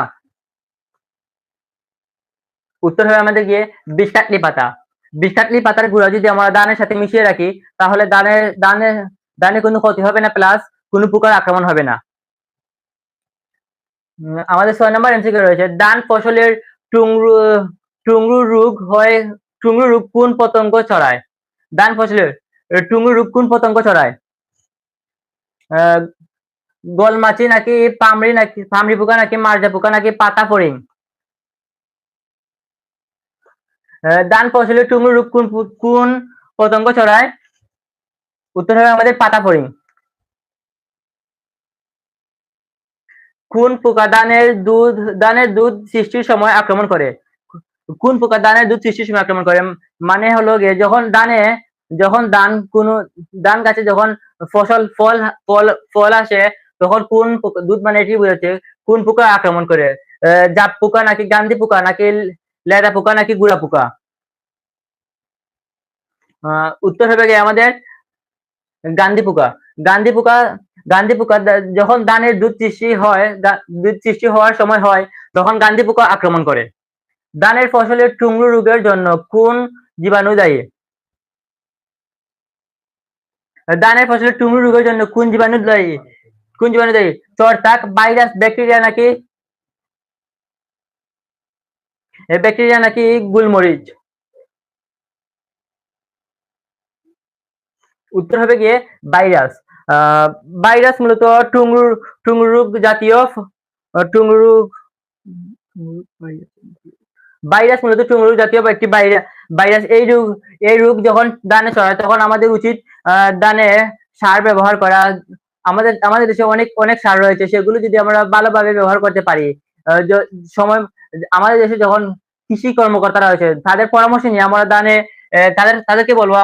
উত্তর হবে আমাদের গিয়ে বিষ কাটলি পাতা। বিষ কাটলি পাতার গুঁড়া যদি আমরা ধানের সাথে মিশিয়ে রাখি তাহলে ধানের কোনো ক্ষতি হবে না, প্লাস কোনো পোকার আক্রমণ হবে না। আমাদের ৬ নম্বর এমসিকিউ রয়েছে ধান ফসলের টুংরু রোগ কোন পতঙ্গ ছড়ায়? ধান ফসলের টুংরু রোগ কোন পতঙ্গ ছড়ায়? গোলমাছি নাকি পামরি পোকা নাকি মার্জা পোকা নাকি পাতা ফড়িং? ধান ফসলের টুংরু রোগ কোন পতঙ্গ ছড়ায়? উত্তর হবে আমাদের পাতা ফড়িং। কোন পোকা ধানের দুধ সৃষ্টির সময় আক্রমণ করে? কোন পোকা ধানের দুধ সৃষ্টির সময় আক্রমণ করে? মানে হলো গিয়ে যখন ধান গাছে যখন ফল আসে তখন কোন দুধ মানে এটি বোঝাচ্ছে কোন পোকা আক্রমণ করে? জাপ পোকা নাকি গান্ধী পোকা নাকি লেদা পোকা নাকি গুড়া পোকা? উত্তর হবে গিয়ে আমাদের গান্ধী পোকা। গান্ধী পোকা যখন ধানের দুধ সৃষ্টি হওয়ার সময় হয় তখন গান্ধী পোকা আক্রমণ করে। ধানের ফসলের টুংরু রোগের জন্য কোন জীবাণু দায়ী? ধানের ফসলের টুংরু রোগের জন্য কোন জীবাণু দায়ী? ছত্রাক, ভাইরাস, ব্যাকটেরিয়া নাকি গুলমরিচ? উত্তর হবে গিয়ে ভাইরাস। ভাইরাস মূলত টুংরু রোগ জাতীয় টুংরু ভাইরাস মূলত টুংরু জাতীয় একটি ভাইরাস। এই রোগ যখন ধানে ছড়ায় তখন আমাদের উচিত ধানে সার ব্যবহার করা। আমাদের দেশে অনেক সার রয়েছে, সেগুলো যদি আমরা ভালোভাবে ব্যবহার করতে পারি। সময় আমাদের দেশে যখন কৃষি কর্মকর্তারা রয়েছে তাদের পরামর্শ নিয়ে আমরা তাদেরকে বলবো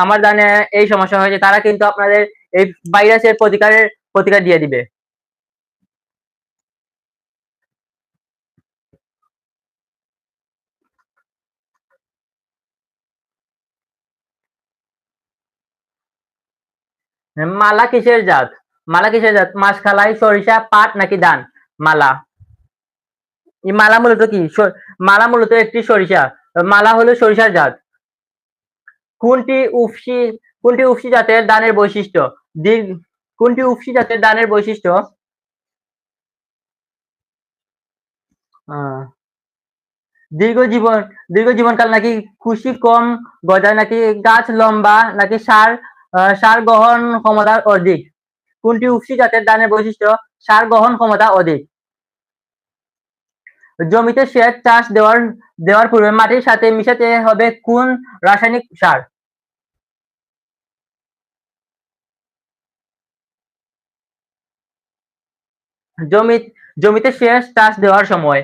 আমার ধানে এই সমস্যা হয়েছে, তারা কিন্তু আপনাদের এই ভাইরাসের প্রতিকার দিয়ে দিবে। মালা কিসের জাত? মাষখালাই, সরিষা, পাট নাকি ধান? মালা। এই মালা মূলত কি? মালা মূলত একটি সরিষা। মালা হলো সরিষার জাত। কোনটি উফশী জাতের ধানের বৈশিষ্ট্য? কোনটি উফশী জাতের ধানের বৈশিষ্ট্য? দীর্ঘ জীবনকাল নাকি কুশি কম গজায় নাকি গাছ লম্বা নাকি সার গ্রহণ ক্ষমতা অধিক? কোনটি উফশী জাতের ধানের বৈশিষ্ট্য? সার গ্রহণ ক্ষমতা অধিক। জমিতে সেচ চাষ দেওয়ার পূর্বে মাটির সাথে মিশাতে হবে কোন রাসায়নিক সার? জমিতে সেচ চাষ দেওয়ার সময়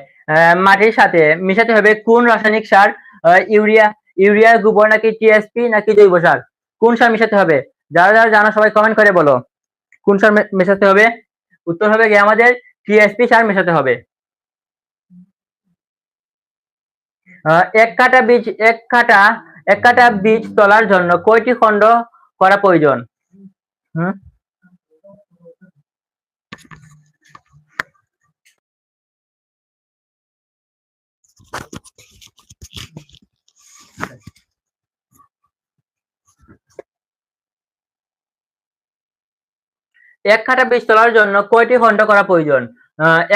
মাটির সাথে মিশাতে হবে কোন রাসায়নিক সার? ইউরিয়া, গোবর নাকি টিএসপি নাকি জৈব সার? কোন সার মেশাতে হবে? যারা যারা জানো সবাই কমেন্ট করে বলো কোন সার মেশাতে হবে। উত্তর হবে গিয়ে আমাদের টিএসপি সার মেশাতে হবে। এক কাঠা বীজ তোলার জন্য কয়টি খণ্ড করা প্রয়োজন? হুম এক কাঠা বীজ তোলার জন্য কয়টি খণ্ড করা প্রয়োজন?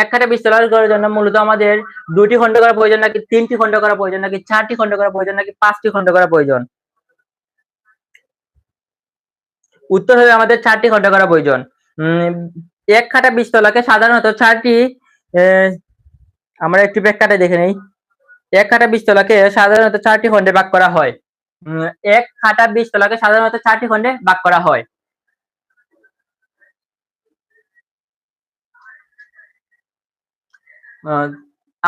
এক কাঠা বীজ তোলার জন্য মূলত আমাদের 2টি খণ্ড করা প্রয়োজন নাকি 3টি খণ্ড করা প্রয়োজন নাকি 4টি খণ্ড করা প্রয়োজন নাকি 5টি খণ্ড করা প্রয়োজন? উত্তর হবে আমাদের 4টি খণ্ড করা প্রয়োজন। এক কাঠা বীজতলাকে সাধারণত 4টি আমরা একটু ব্যাখ্যাটা দেখে নেই। এক কাঠা বীজতলাকে সাধারণত 4টি খণ্ডে ভাগ করা হয়। এক কাঠা বীজতলাকে সাধারণত 4টি খণ্ডে ভাগ করা হয়।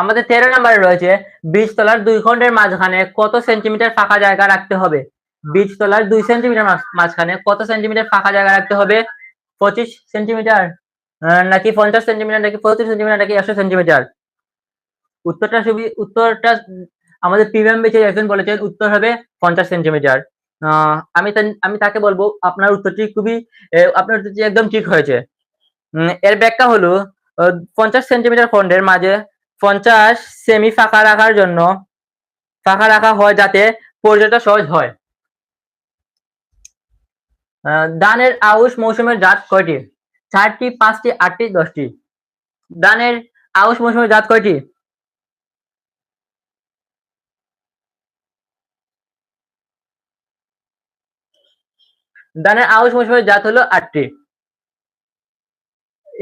আমাদের 13 নম্বরে রয়েছে বীজতলার 2 খণ্ডের মাঝখানে কত সেন্টিমিটার ফাঁকা জায়গা রাখতে হবে? বীজতলার 2 সেন্টিমিটার মাঝখানে কত সেন্টিমিটার ফাঁকা জায়গা রাখতে হবে? 25 সেন্টিমিটার নাকি 50 সেন্টিমিটার নাকি 35 সেন্টিমিটার নাকি 100 সেন্টিমিটার? উত্তরটা আমাদের প্রিমিয়াম বেচে একজন বলেছেন উত্তর হবে 50 সেন্টিমিটার। আমি তাকে বলবো আপনার উত্তরটি একদম ঠিক হয়েছে। এর ব্যাখ্যা হলো 50 সেন্টিমিটার খণ্ডের মাঝে 50 সেমি ফাঁকা রাখা হয় যাতে পরিচর্যা সহজ হয়। ধানের আউশ মৌসুমের জাত কয়টি? 4টি, 5টি, 8টি, 10টি? ধানের আউশ মৌসুমের জাত কয়টি? ধানের আউশ মৌসুমের জাত হলো 8টি।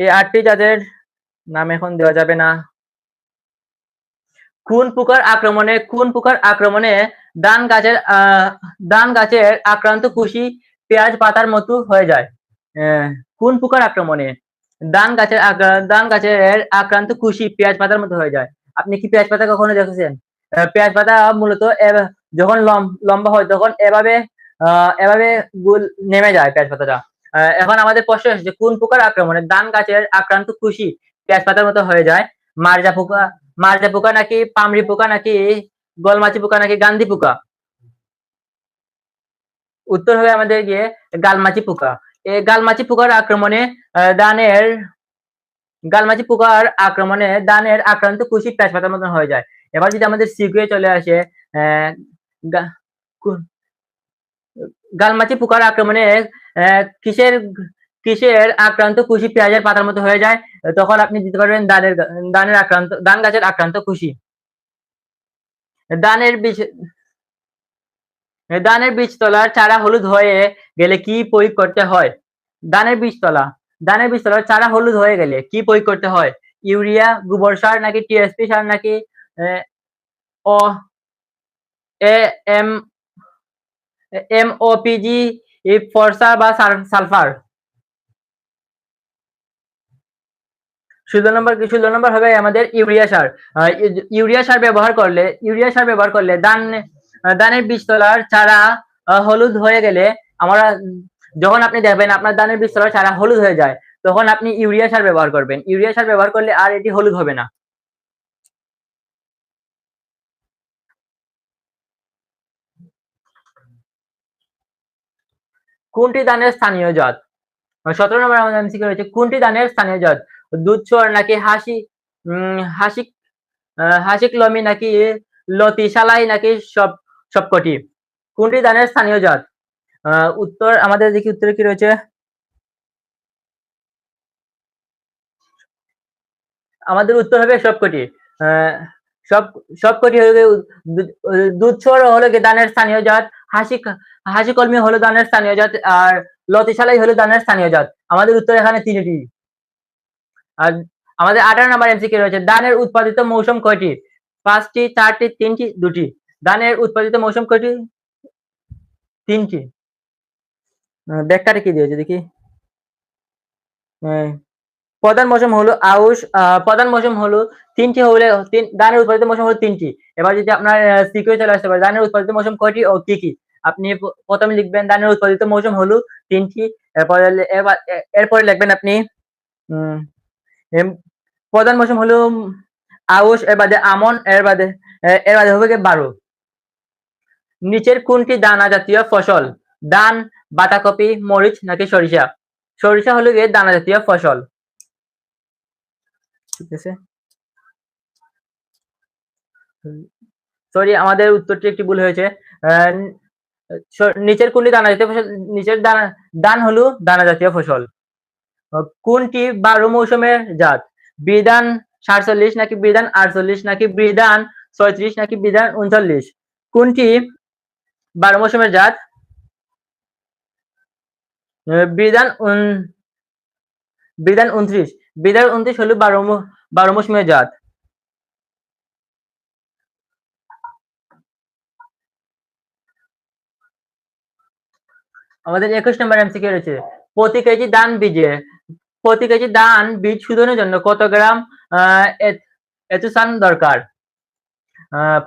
এই 8টি জাতের নাম এখন দেওয়া যাবে না। কোন পোকার আক্রমণে ধান গাছের আক্রান্ত কুশি পেঁয়াজ পাতার মতো হয়ে যায়? কোন পোকার আক্রমণে ধান গাছের আক্রান্ত কুশি পেঁয়াজ পাতার মতো হয়ে যায়? আপনি কি পেঁয়াজ পাতা কখনো দেখেছেন? পেঁয়াজ পাতা মূলত যখন লম্বা হয় তখন এভাবে গোল নেমে যায় পেঁয়াজ পাতাটা। এখন আমাদের প্রশ্ন এসেছে কোন পোকার আক্রমণে ধান গাছের আক্রান্ত কুশি পেঁয়াজ পাতার মতো হয়ে যায়? মারজা পোকা নাকি পামরি পোকা নাকি গলমাছি পোকা নাকি গান্ধী পোকা? উত্তর হবে আমাদের গিয়ে গালমাছি পোকা। এই গালমাছি পোকার আক্রমণে ধানের আক্রান্ত কুশি পেঁয়াজ পাতার মতন হয়ে যায়। এবার যদি আমাদের সিকুয়ে চলে আসে গালমাছি পোকার আক্রমণে কিসের আক্রান্ত কুশি পেঁয়াজের পাতার মতো হয়ে যায়? তখন আপনি দিতে পারবেন ধান গাছের আক্রান্ত কুশি। ধানের বীজতলার চারা হলুদ হয়ে গেলে কি প্রয়োগ করতে হয়? ধানের বীজতলার চারা হলুদ হয়ে গেলে কি প্রয়োগ করতে হয়? ইউরিয়া, গোবর সার নাকি টিএসপি সার নাকি ও এম এমওপিজি ফসফরাস বা সালফার? 16 নম্বর হবে আমাদের ইউরিয়া সার। ইউরিয়া সার ব্যবহার করলে ধানের বীজতলার চারা হলুদ হয়ে গেলে যখন আপনি দেখবেন আপনার ধানের বীজতলার চারা হলুদ হয়ে যায় তখন আপনি ইউরিয়া সার ব্যবহার করবেন। ইউরিয়া সার ব্যবহার করলে আর এটি হলুদ হবে না। কোনটি ধানের স্থানীয় জাত? 17 নম্বর আমাদের এমসিকিউ রয়েছে কোনটি ধানের স্থানীয় জাত? দুধসর নাকি হাসিক লমি নাকি লতি সালাই নাকি সবকটি? কোনটি ধানের স্থানীয় জাত? উত্তর আমাদের দেখি উত্তরে কি রয়েছে। আমাদের উত্তর হবে সবকটি। সবকটি হলো দুধসর হলো ধানের স্থানীয় জাত, হাসি কলমি হলো ধানের স্থানীয় জাত আর লতি সালাই হলো ধানের স্থানীয় জাত। আমাদের উত্তর এখানে 3টি। আর আমাদের 18 নম্বর এমসিকিউ রয়েছে ধানের উৎপাদিত মৌসুম কয়টি? 5টি, 4টি, 3টি, 2টি? ধানের উৎপাদিত মৌসুম কয়টি? 3টি। ব্যাখ্যাটা কি দিয়েছে দেখি। প্রধান মৌসুম হলো আউশ। প্রধান মৌসুম হলো তিনটি হলে ধানের উৎপাদিত মৌসুম হলো তিনটি। এবার যদি আপনার সিকিউ চলে আসতে পারে ধানের উৎপাদিত মৌসুম কয়টি ও কি কি, আপনি প্রথমে লিখবেন ধানের উৎপাদিত মৌসুম হলো তিনটি। এরপরে লিখবেন আপনি প্রধান মৌসুম হলো আউশ, এর বাদে আমন, এর বাদে হবে 12। নিচের কোনটি দানা জাতীয় ফসল? ধান, বাঁধাকপি, মরিচ নাকি সরিষা? সরিষা হলো গিয়ে দানা জাতীয় ফসল। ঠিক আছে, সরি আমাদের উত্তরটি একটি ভুল হয়েছে। নিচের কোনটি দানা জাতীয় ফসল? নিচের ধান হলো দানা জাতীয় ফসল। কোনটি 12 মৌসুমের জাত? বিধান 47 নাকি বিধান 48 নাকি বিধান 36 নাকি বিধান 39? কোনটি 12 মৌসুমের জাত? বিধান 29। বিধান 29 হলো 12 মৌসুমের জাত। আমাদের 21 নম্বর এমসিকিউ রয়েছে, প্রতি কেজি ধান বীজ শোধনের জন্য কত গ্রাম এথুসান দরকার?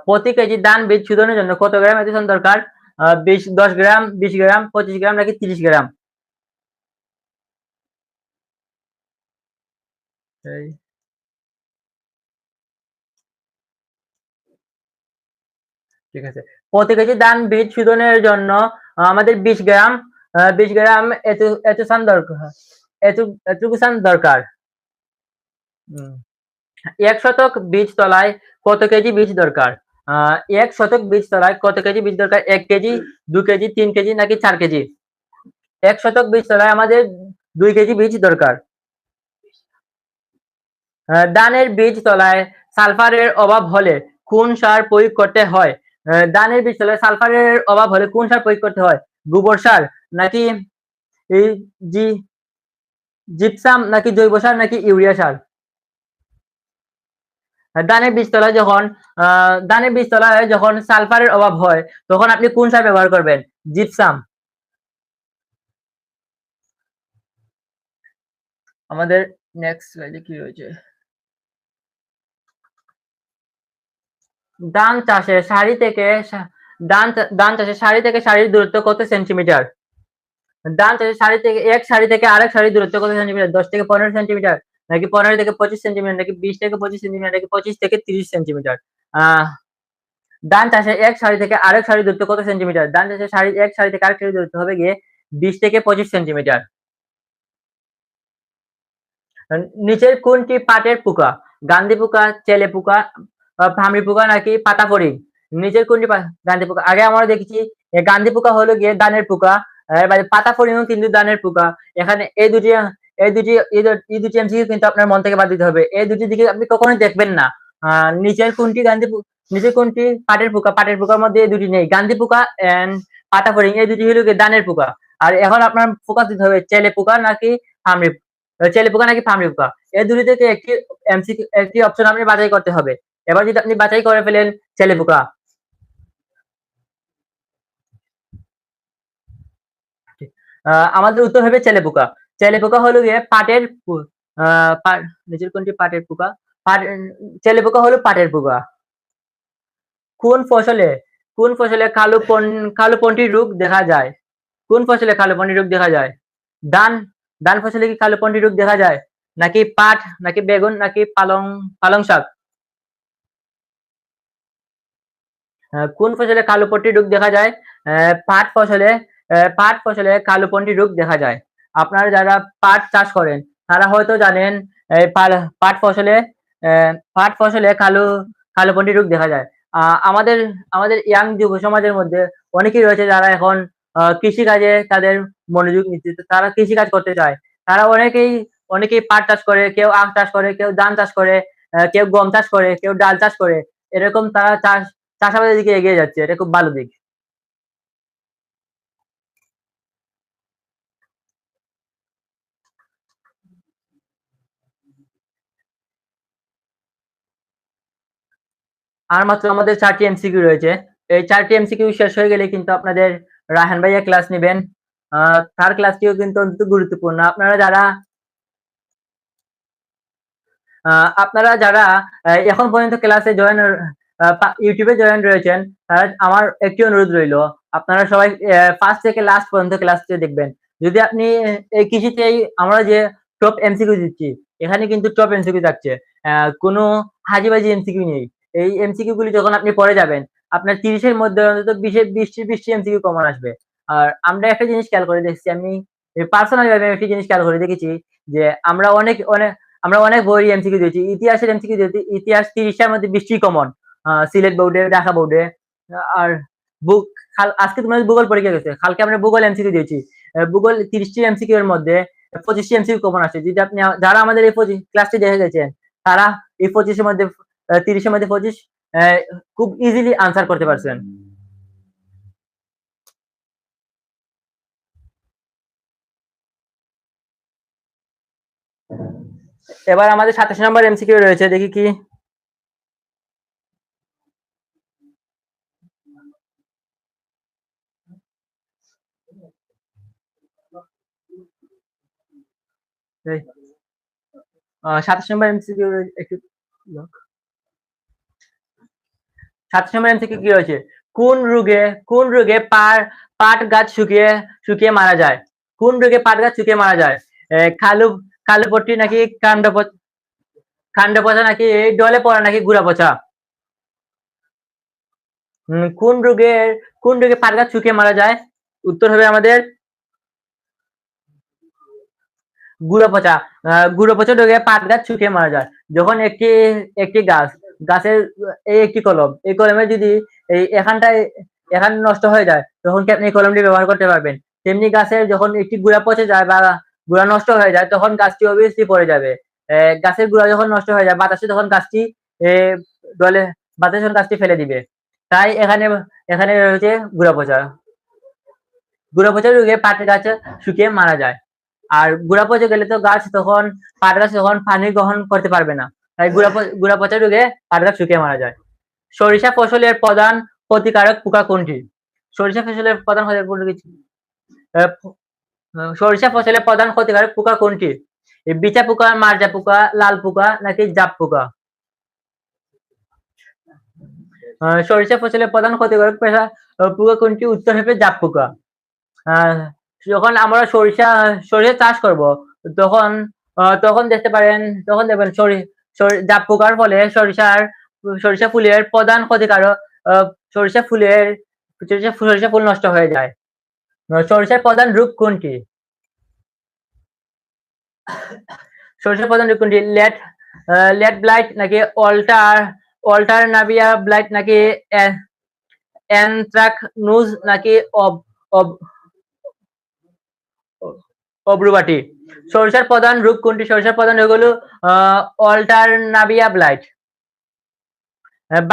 প্রতি কেজি ধান বীজ শোধনের জন্য কত গ্রাম এথুসান দরকার? 10 গ্রাম, 20 গ্রাম, 25 গ্রাম নাকি 30 গ্রাম? ঠিক আছে, প্রতি কেজি ধান বীজ শোধনের জন্য আমাদের 20 গ্রাম এথুসান দরকার। 1 শতক বীজ তলায় কত কেজি বীজ দরকার? 1 শতক বীজ তলায় কত কেজি বীজ দরকার? 1 কেজি, 2 কেজি, 3 কেজি নাকি 4 কেজি? 1 শতক বীজ তলায় আমাদের 2 কেজি বীজ দরকার। ধানের বীজ তলায় সালফারের অভাব হলে কোন সার প্রয়োগ করতে হয়? ধানের বীজ তলায় সালফারের অভাব হলে কোন সার প্রয়োগ করতে হয়? গোবর সার নাকি জিপসাম নাকি জৈব সার নাকি ইউরিয়া সার? ধানের বীজতলায় যখন সালফারের অভাব হয় তখন আপনি কোন সার ব্যবহার করবেন? জিপসাম। আমাদের নেক্সট স্লাইডে কি রয়েছে? ধান চাষে সারি থেকে সারির দূরত্ব কত সেন্টিমিটার? ধান চাষে এক সারি থেকে আরেক সারির দূরত্ব কত সেন্টিমিটার? 10 থেকে 15 সেন্টিমিটার নাকি 15 থেকে 25 সেন্টিমিটার নাকি 20 থেকে 25 সেন্টিমিটার নাকি 25 থেকে 30 সেন্টিমিটার? ধান চাষে এক সারি থেকে আরেক সারির দূরত্ব কত সেন্টিমিটার? ধান চাষে এক সারি থেকে আরেক সারির দূরত্ব হবে গিয়ে 20 থেকে 25 সেন্টিমিটার। নিচের কোনটি পাটের পোকা? গান্ধী পোকা, চেলে পোকা, ফামরি পোকা নাকি পাতা ফড়িং? নিচের কোনটি গান্ধী পোকা? আগে আমরা দেখেছি গান্ধী পোকা হলো গিয়ে ধানের পোকা, এবারে পাতা ফড়িংও কিন্তু ধানের পোকা। এখানে এই দুটি এমসিকিউ কিন্তু আপনার মন থেকে বাদ দিতে হবে। এই দুটি দিকে আপনি কখনোই দেখবেন না। নিচের কোনটি পাটের পোকা? পাটের পোকার মধ্যে এই দুটি নেই, গান্ধী পোকা এন্ড পাতা ফড়িং এই দুটি হলো গিয়ে ধানের পোকা। আর এখন আপনার ফোকাস দিতে হবে চেলে পোকা নাকি ফামরি পোকা। এই দুটি থেকে একটি অপশন আপনি বাছাই করতে হবে। এবার যদি আপনি বাছাই করে ফেলেন চেলে পোকা, আমাদের উত্তর হবে চেলে পোকা। চেলে পোকা হলো গিয়ে নিচের কোনটি পাটের পোকা? চেলে পোকা হলো পাটের পোকা। কোন ফসলে কালো পন্টি রোগ দেখা যায়? কোন ফসলে কালো পন্টি রোগ দেখা যায়? ধান ফসলে কি কালো পন্টি রোগ দেখা যায়? নাকি পাট নাকি বেগুন নাকি পালং শাক? কোন ফসলে কালো পন্টি রোগ দেখা যায়? পাট ফসলে কালো পন্টি রোগ দেখা যায়। আপনারা যারা পাট চাষ করেন তারা হয়তো জানেন পাট ফসলে কালো পন্টি রোগ দেখা যায়। আমাদের ইয়াং যুব সমাজের মধ্যে অনেকেই রয়েছে যারা এখন কৃষি কাজে তাদের মনোযোগ নিচ্ছে, তারা কৃষি কাজ করতে চায়। তারা অনেকেই পাট চাষ করে, কেউ আখ চাষ করে, কেউ ধান চাষ করে, কেউ গম চাষ করে, কেউ ডাল চাষ করে। এরকম তারা চাষাবাদের দিকে এগিয়ে যাচ্ছে, এটা খুব ভালো দিক। আর মাত্র আমাদের 4টি এমসিকিউ রয়েছে। এই 4টি এমসিকিউ শেষ হয়ে গেলে কিন্তু আপনাদের রায়হান ভাইয়া ক্লাস নেবেন। তার ক্লাসটিও কিন্তু অত্যন্ত গুরুত্বপূর্ণ। আপনারা যারা আপনারা যারা এখন পর্যন্ত ক্লাসে জয়েন ইউটিউবে জয়েন রয়েছেন, তারা আমার একটি অনুরোধ রইল, আপনারা সবাই ফার্স্ট থেকে লাস্ট পর্যন্ত ক্লাসটি দেখবেন। যদি আপনি এই কৃষিতেই আমরা যে টপ এমসিকিউ দিচ্ছি, এখানে কিন্তু টপ এমসিকিউ থাকছে, কোনো হাজিবাজি এমসিকিউ নেই। এই এমসিকিউ গুলি যখন আপনি পড়ে যাবেন, আপনার 30-এর মধ্যে অন্তত 20 এমসিকিউ কমন আসবে। আর আমরা একটা জিনিস খেয়াল করে দেখছি, আমি পার্সোনালি ভাবে একটা জিনিস খেয়াল করে দেখেছি যে আমরা অনেক বই এমসিকিউ দিয়েছি, ইতিহাসের এমসিকিউ দিয়েছি, ইতিহাস 30টার মধ্যে 20টি কমন, সিলেট বোর্ডে, ঢাকা বোর্ডে। আর বুক আজকে তোমাদের ভূগোল পরীক্ষা গেছে, কালকে আমরা ভূগোল এমসিকিউ দিয়েছি, ভূগোল 30টি এমসিকিউ এর মধ্যে 25টি এমসিকিউ কমন আসছে। যদি আপনি যারা আমাদের এই ক্লাসটি দেখে গেছেন, তারা এই 25-এর মধ্যে 30-এর মধ্যে 25 খুব ইজিলি আনসার করতে পারছেন। এবার আমাদের 27 নম্বর এমসিকিউ রয়েছে, দেখি কি। এই 27 নম্বর এমসিকিউ একটু 27 নম্বর এমসিকিউ কি রয়েছে? কোন রোগে পাট গাছ শুকিয়ে মারা যায়? কোন রোগে পাট গাছ শুকিয়ে মারা যায়? কালো পট্টি নাকি কাণ্ড পচা নাকি ডলে পড়া নাকি গুড়া পচা? কোন রোগে পাট গাছ শুকিয়ে মারা যায়? উত্তর হবে আমাদের গুঁড়ো পচা। গুঁড়ো পচা রোগে পাট গাছ শুকিয়ে মারা যায়। যখন একটি গাছের এই একটি কলম, এই কলমে যদি এখান নষ্ট হয়ে যায়, তখন কি আপনি এই কলমটি ব্যবহার করতে পারবেন? তেমনি গাছের যখন একটি গুঁড়া পচে যায় বা গুঁড়া নষ্ট হয়ে যায়, তখন গাছটি অবভিয়াসলি পড়ে যাবে। গাছের গুঁড়া যখন নষ্ট হয়ে যায় বাতাসে, তখন গাছটি ডলে বাতাসে যখন গাছটি ফেলে দিবে। তাই এখানে রয়েছে গুঁড়া পচা। গুঁড়া পচা রোগে পাট গাছ শুকিয়ে মারা যায়। আর গুঁড়া পচে গেলে তো পাট গাছ তখন পানি গ্রহণ করতে পারবে না। তাই গুঁড়া পচা রোগে পাট গাছ শুকিয়ে মারা যায়। সরিষা ফসলের প্রধান ক্ষতিকারক পোকা কোনটি? সরিষা ফসলের প্রধান সরিষা ফসলের প্রধান ক্ষতিকারক পোকা কোনটি? বিচা পোকা, মারজা পোকা, লাল পোকা নাকি জাপ পোকা? সরিষা ফসলের প্রধান ক্ষতিকারক পোকা কোনটি? উত্তর হবে জাপ পোকা। যখন আমরা সরিষা চাষ করব, তখন দেখবেন জাপ পোকার ফলে সরিষা ফুলের প্রধান ক্ষতিকারক, সরিষা ফুল নষ্ট হয়ে যায়। সরিষার প্রধান রোগ কোনটি? সরিষার প্রধান রোগ কোনটি? লেট ব্লাইট নাকি অল্টারনাভিয়া ব্লাইট নাকি অ্যানথ্রাকনোজ নাকি অব্রুবাটি? সরিষার প্রধান রোগ কোনটি? সরিষার প্রধান রোগ হলো অল্টারনাভিয়া ব্লাইট।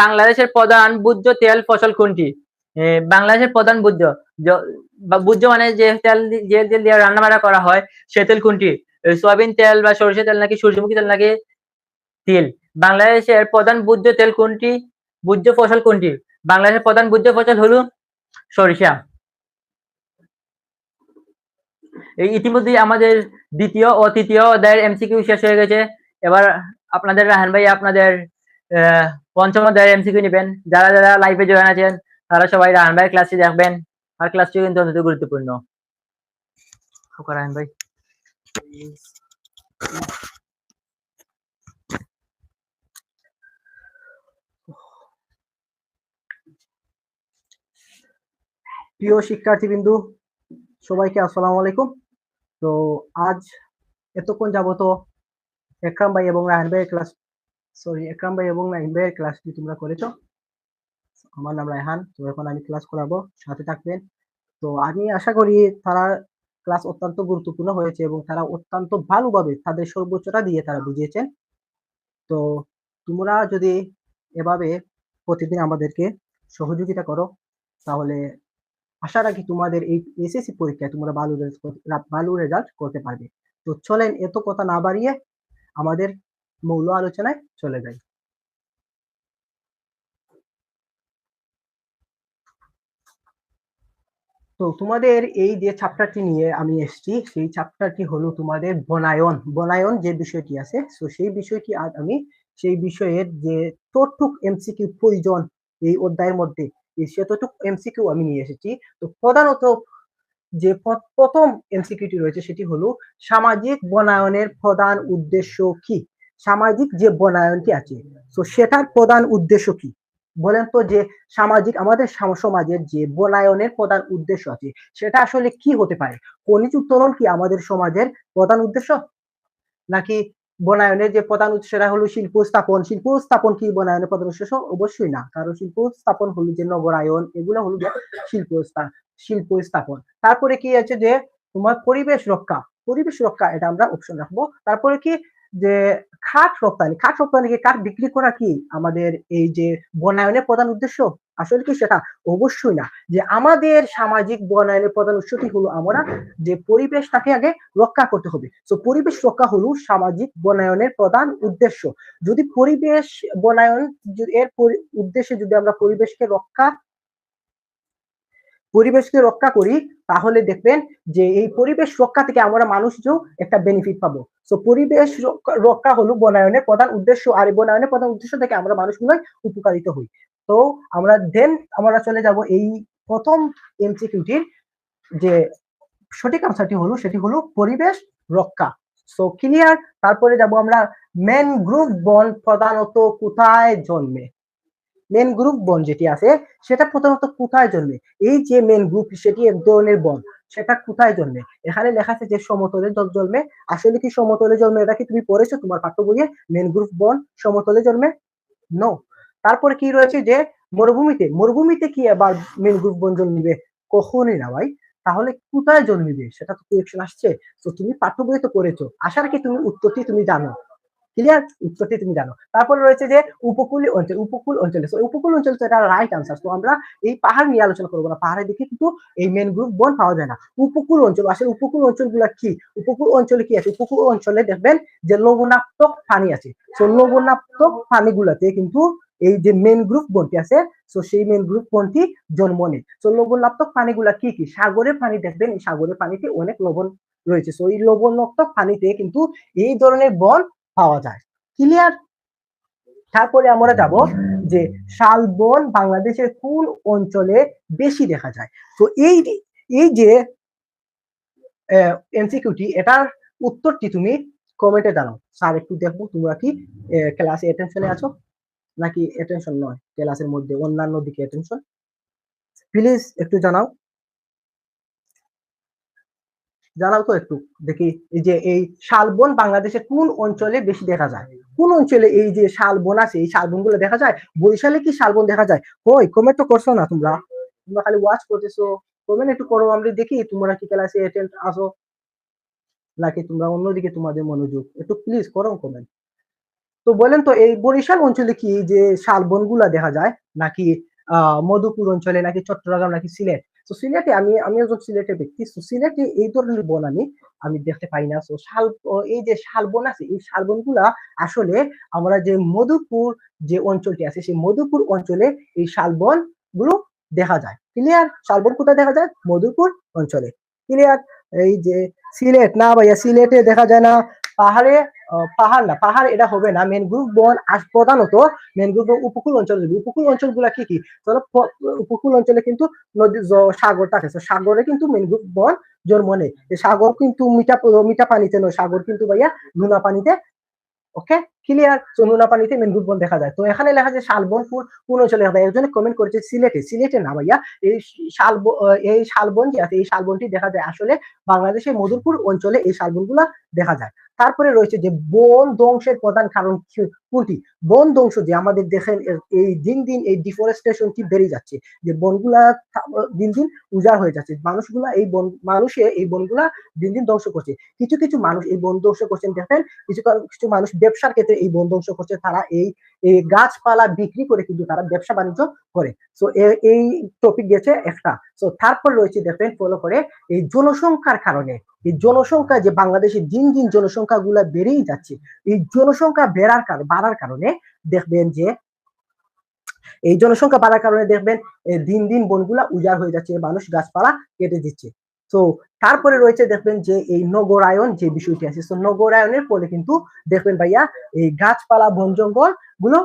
বাংলাদেশের প্রধান ভোজ্য তেল ফসল কোনটি? বাংলাদেশের প্রধান ভোজ্য মানে যে তেল দিয়ে রান্না বান্না করা হয়, সে তেল কোনটি? সয়াবিন তেল বা সরিষা তেল নাকি সূর্যমুখী তেল নাকি তিল? বাংলাদেশের প্রধান ভোজ্য তেল কোনটি? ভোজ্য ফসল কোনটি? বাংলাদেশের প্রধান ভোজ্য ফসল হলো সরিষা। ইতিমধ্যে আমাদের দ্বিতীয় ও তৃতীয় অধ্যায়ের এমসিকিউ শেষ হয়ে গেছে। এবার আপনাদের রাহান ভাই আপনাদের পঞ্চম অধ্যায়ের এমসিকিউ নেবেন। যারা লাইভে জয়েন আছেন, তারা সবাই রাহান ভাইয়ের ক্লাসটি দেখবেন। আর ক্লাসটি কিন্তু অত্যন্ত গুরুত্বপূর্ণ। রাহান ভাই, প্রিয় শিক্ষার্থীবৃন্দু, সবাইকে আসসালামু আলাইকুম। তো আজ এতক্ষণ যাবত একরাম ভাই এবং রায়হান ভাইয়ের ক্লাসটি তোমরা করেছো। আমার নাম রায়হান। তো এখন আমি ক্লাস করাবো, সাথে থাকবেন। তো আমি আশা করি তারা ক্লাস অত্যন্ত গুরুত্বপূর্ণ হয়েছে এবং তারা অত্যন্ত ভালোভাবে তাদের সর্বোচ্চটা দিয়ে তারা বুঝিয়েছেন। তো তোমরা যদি এভাবে প্রতিদিন আমাদেরকে সহযোগিতা করো, তাহলে আশা রাখি তোমাদের এই এসএসসি পরীক্ষায় তোমরা ভালো রেজাল্ট করতে পারবে। তো চলেন এত কথা না বাড়িয়ে আমাদের মূল আলোচনায় চলে যাই। তো তোমাদের এই যে চ্যাপ্টারটি নিয়ে আমি এসেছি, সেই চ্যাপ্টারটি হলো তোমাদের বনায়ন। বনায়ন যে বিষয়টি আছে, তো সেই বিষয়টি আজ আমি সেই বিষয়ের যে কতটুক এমসিকিউ প্রয়োজন এই অধ্যায়ের মধ্যে, সেতটুক এমসিকিউ আমি নিয়ে এসেছি। তো প্রধানত যে প্রথম এমসিকিউটি রয়েছে সেটি হলো সামাজিক বনায়নের প্রধান উদ্দেশ্য কি? সামাজিক যে বনায়নটি আছে, তো সেটার প্রধান উদ্দেশ্য কি? বলেন তো, যে সামাজিক আমাদের সমাজের যে বনায়নের প্রধান উদ্দেশ্য আছে সেটা আসলে কি হতে পারে? খনিজ উত্তোলন কি আমাদের সমাজের প্রধান উদ্দেশ্য? নাকি বনায়নের যে প্রধান উদ্দেশ্য সেটা হলো শিল্প স্থাপন? শিল্প স্থাপন কি বনায়নের প্রধান উদ্দেশ্য? অবশ্যই না, কারণ শিল্প স্থাপন হলো যে নগরায়ন, এগুলো হলো যে শিল্প স্থাপন। তারপরে কি আছে যে তোমার পরিবেশ রক্ষা। পরিবেশ রক্ষা এটা আমরা অপশন রাখবো। তারপরে কি যে খাট রপ্তানি। খাট রপ্তানি কি, কাঠ বিক্রি করা কি আমাদের এই যে বনায়নের প্রধান উদ্দেশ্য? আসলে কি সেটা? অবশ্যই না। যে আমাদের সামাজিক বনায়নের প্রধান উৎসটি হলো আমরা যে পরিবেশটাকে আগে রক্ষা করতে হবে। তো পরিবেশ রক্ষা হলো সামাজিক বনায়নের প্রধান উদ্দেশ্য। যদি পরিবেশ বনায়ন এর উদ্দেশ্যে যদি আমরা পরিবেশকে রক্ষা করি, তাহলে দেখবেন যে এই পরিবেশ রক্ষা থেকে আমরা মানুষও একটা বেনিফিট পাবো। তো পরিবেশ রক্ষা হলো বনায়নের প্রধান উদ্দেশ্য, আর এই বনায়নের প্রধান উদ্দেশ্য থেকে আমরা মানুষগুলোই উপকারিত হই। তো আমরা চলে যাব এই প্রথম এমসিকিউটির যে সঠিক আনসারটি হলো, সেটি হলো পরিবেশ রক্ষা। So clear. তারপরে যাব আমরা, ম্যানগ্রোভ বন প্রধানত কোথায় জন্মে? ম্যানগ্রোভ বন যেটি আছে সেটা প্রধানত কোথায় জন্মে? এই যে ম্যানগ্রোভ সেটি এক ধরনের বন, সেটা কোথায় জন্মে? এখানে লেখা আছে যে সমতলে জন্মে। আসলে কি সমতলে জন্মে? এটা কি তুমি পড়েছো তোমার পাঠ্য বইয়ে? ম্যানগ্রোভ বন সমতলে জন্মে? নো। তারপরে কি রয়েছে যে মরুভূমিতে। মরুভূমিতে কি আবার ম্যানগ্রোভ বন জন্মিবে? কখনোই না ভাই। তাহলে কোথায় জন্মিবে সেটা তো কোয়েকশন আসছে। তো তুমি পাঠ্য বইয়ে তো পড়েছো, আশা রাখি তুমি উত্তরটি তুমি জানো। ক্লিয়ার? উত্তরটি তুমি জানো। তারপরে রয়েছে যে উপকূলীয় অঞ্চল। উপকূল অঞ্চলে, উপকূল অঞ্চল তো এটা রাইট আনসার। তো আমরা এই পাহাড় নিয়ে আলোচনা করবো না, পাহাড়ের দিকে কিন্তু এই ম্যানগ্রোভ বন পাওয়া যায় না। উপকূল অঞ্চল, আসলে উপকূল অঞ্চলগুলা কি? উপকূল অঞ্চলে কি আছে? উপকূল অঞ্চলে দেখবেন যে লবণাক্তক পানি আছে। তো লবণাক্তক পানিগুলাতে কিন্তু এই যে ম্যানগ্রোভ বনটি আছে, তো সেই ম্যানগ্রোভ বনটি জন্ম নেয়। তো লবণাক্তক পানিগুলা কি কি? সাগরের পানি দেখবেন, এই সাগরের পানিতে অনেক লবণ রয়েছে। তো এই লবণাক্তক পানিতে কিন্তু এই ধরনের বন পাওয়া যায়। ক্লিয়ার? তারপরে আমরা যাব যে শালবন বাংলাদেশের কোন অঞ্চলে বেশি দেখা যায়? তো এই যে এমসিকিউটি, এটার উত্তরটি তুমি কমেন্টে জানাও। স্যার একটু দেখবো তোমরা কি ক্লাসে অ্যাটেনশনে আছো নাকি অ্যাটেনশন নয়, ক্লাসের মধ্যে অন্যান্য দিকে অ্যাটেনশন। প্লিজ একটু জানাও। জানাও তো একটু দেখি। এই যে এই শালবন বাংলাদেশের কোন অঞ্চলে বেশি দেখা যায়? কোন অঞ্চলে এই যে শালবন আছে, এই শালবন গুলো দেখা যায়? বরিশালে কি শালবন দেখা যায়? কই কমেন্ট তো করছো না তোমরা, তোমরা খালি ওয়াচ করতেছো। কমেন্ট একটু করো, আমরা দেখি তোমরা কি ক্লাসে অ্যাটেন্ড আসো নাকি তোমরা অন্যদিকে তোমাদের মনোযোগ। একটু প্লিজ করো কমেন্ট। তো বলেন তো, এই বরিশাল অঞ্চলে কি এই যে শালবন গুলা দেখা যায়, নাকি মধুপুর অঞ্চলে, নাকি চট্টগ্রাম, নাকি সিলেট? তো সিলেটে আমি একজন সিলেটের ব্যক্তি, তো সিলেটে এই ধরনের বন আমি দেখতে পাই না। তো এই যে শালবন আছে, এই শালবন গুলা আসলে আমরা যে মধুপুর যে অঞ্চলটি আছে, সেই মধুপুর অঞ্চলে এই শালবন গুলো দেখা যায়। ক্লিয়ার? শালবন কোথায় দেখা যায়? মধুপুর অঞ্চলে। ক্লিয়ার? এই যে সিলেট না ভাইয়া, সিলেটে দেখা যায় না। পাহাড়ে পাহাড় না, পাহাড় এটা হবে না। ম্যানগ্রোভ বন প্রধানত ম্যানগ্রোভ উপকূল অঞ্চল। উপকূল অঞ্চলগুলা কি কি? তাহলে উপকূল অঞ্চলে কিন্তু নদী সাগর থাকে, সাগরে কিন্তু ম্যানগ্রোভ বন জন্ম নেয়। সাগর কিন্তু মিঠা পানিতে নয়, সাগর কিন্তু ভাইয়া নোনা পানিতে। ওকে, ক্লিয়ার? তো নোনা পানিতে ম্যানগ্রোভ বন দেখা যায়। তো এখানে লেখা যায় শালবন কোন অঞ্চলে দেখা যায়। একজনে কমেন্ট করেছে সিলেটে। সিলেটে না ভাইয়া, এই শালবন যে আছে, এই শালবনটি দেখা যায় আসলে বাংলাদেশের মধুপুর অঞ্চলে এই শালবনগুলা দেখা যায়। তারপরে রয়েছে যে বন ধ্বংসের প্রধান কারণ কোনটি? বন ধ্বংস যে আমাদের দেখেন এই দিন দিন এই ডিফরেস্টেশনটি বেড়ে যাচ্ছে, যে বনগুলা দিন দিন উজাড় হয়ে যাচ্ছে। মানুষে এই বনগুলা দিন দিন ধ্বংস করছে। কিছু কিছু মানুষ এই বন ধ্বংস করছেন দেখেন, কিছু মানুষ ব্যবসার ক্ষেত্রে এই বন ধ্বংস করছে। তারা এই গাছপালা বিক্রি করে কিন্তু তারা ব্যবসা বাণিজ্য করে। সো এই টপিক গেছে একটা। সো তারপর রয়েছে দেখেন ফলো করে এই জনসংখ্যার কারণে, এই জনসংখ্যা যে বাংলাদেশে দিন দিন জনসংখ্যা গুলা বেড়েই যাচ্ছে। এই জনসংখ্যা বাড়ার কারণে দেখবেন যে এই জনসংখ্যা বাড়ার কারণে দেখবেন দিন দিন বনগুলা উজাড় হয়ে যাচ্ছে, মানুষ গাছপালা কেটে দিচ্ছে। তো তারপরে রয়েছে দেখবেন যে এই নগরায়ন যে বিষয়টি আছে, তো নগরায়নের ফলে কিন্তু দেখবেন ভাইয়া এই গাছপালা বন জঙ্গল গুলো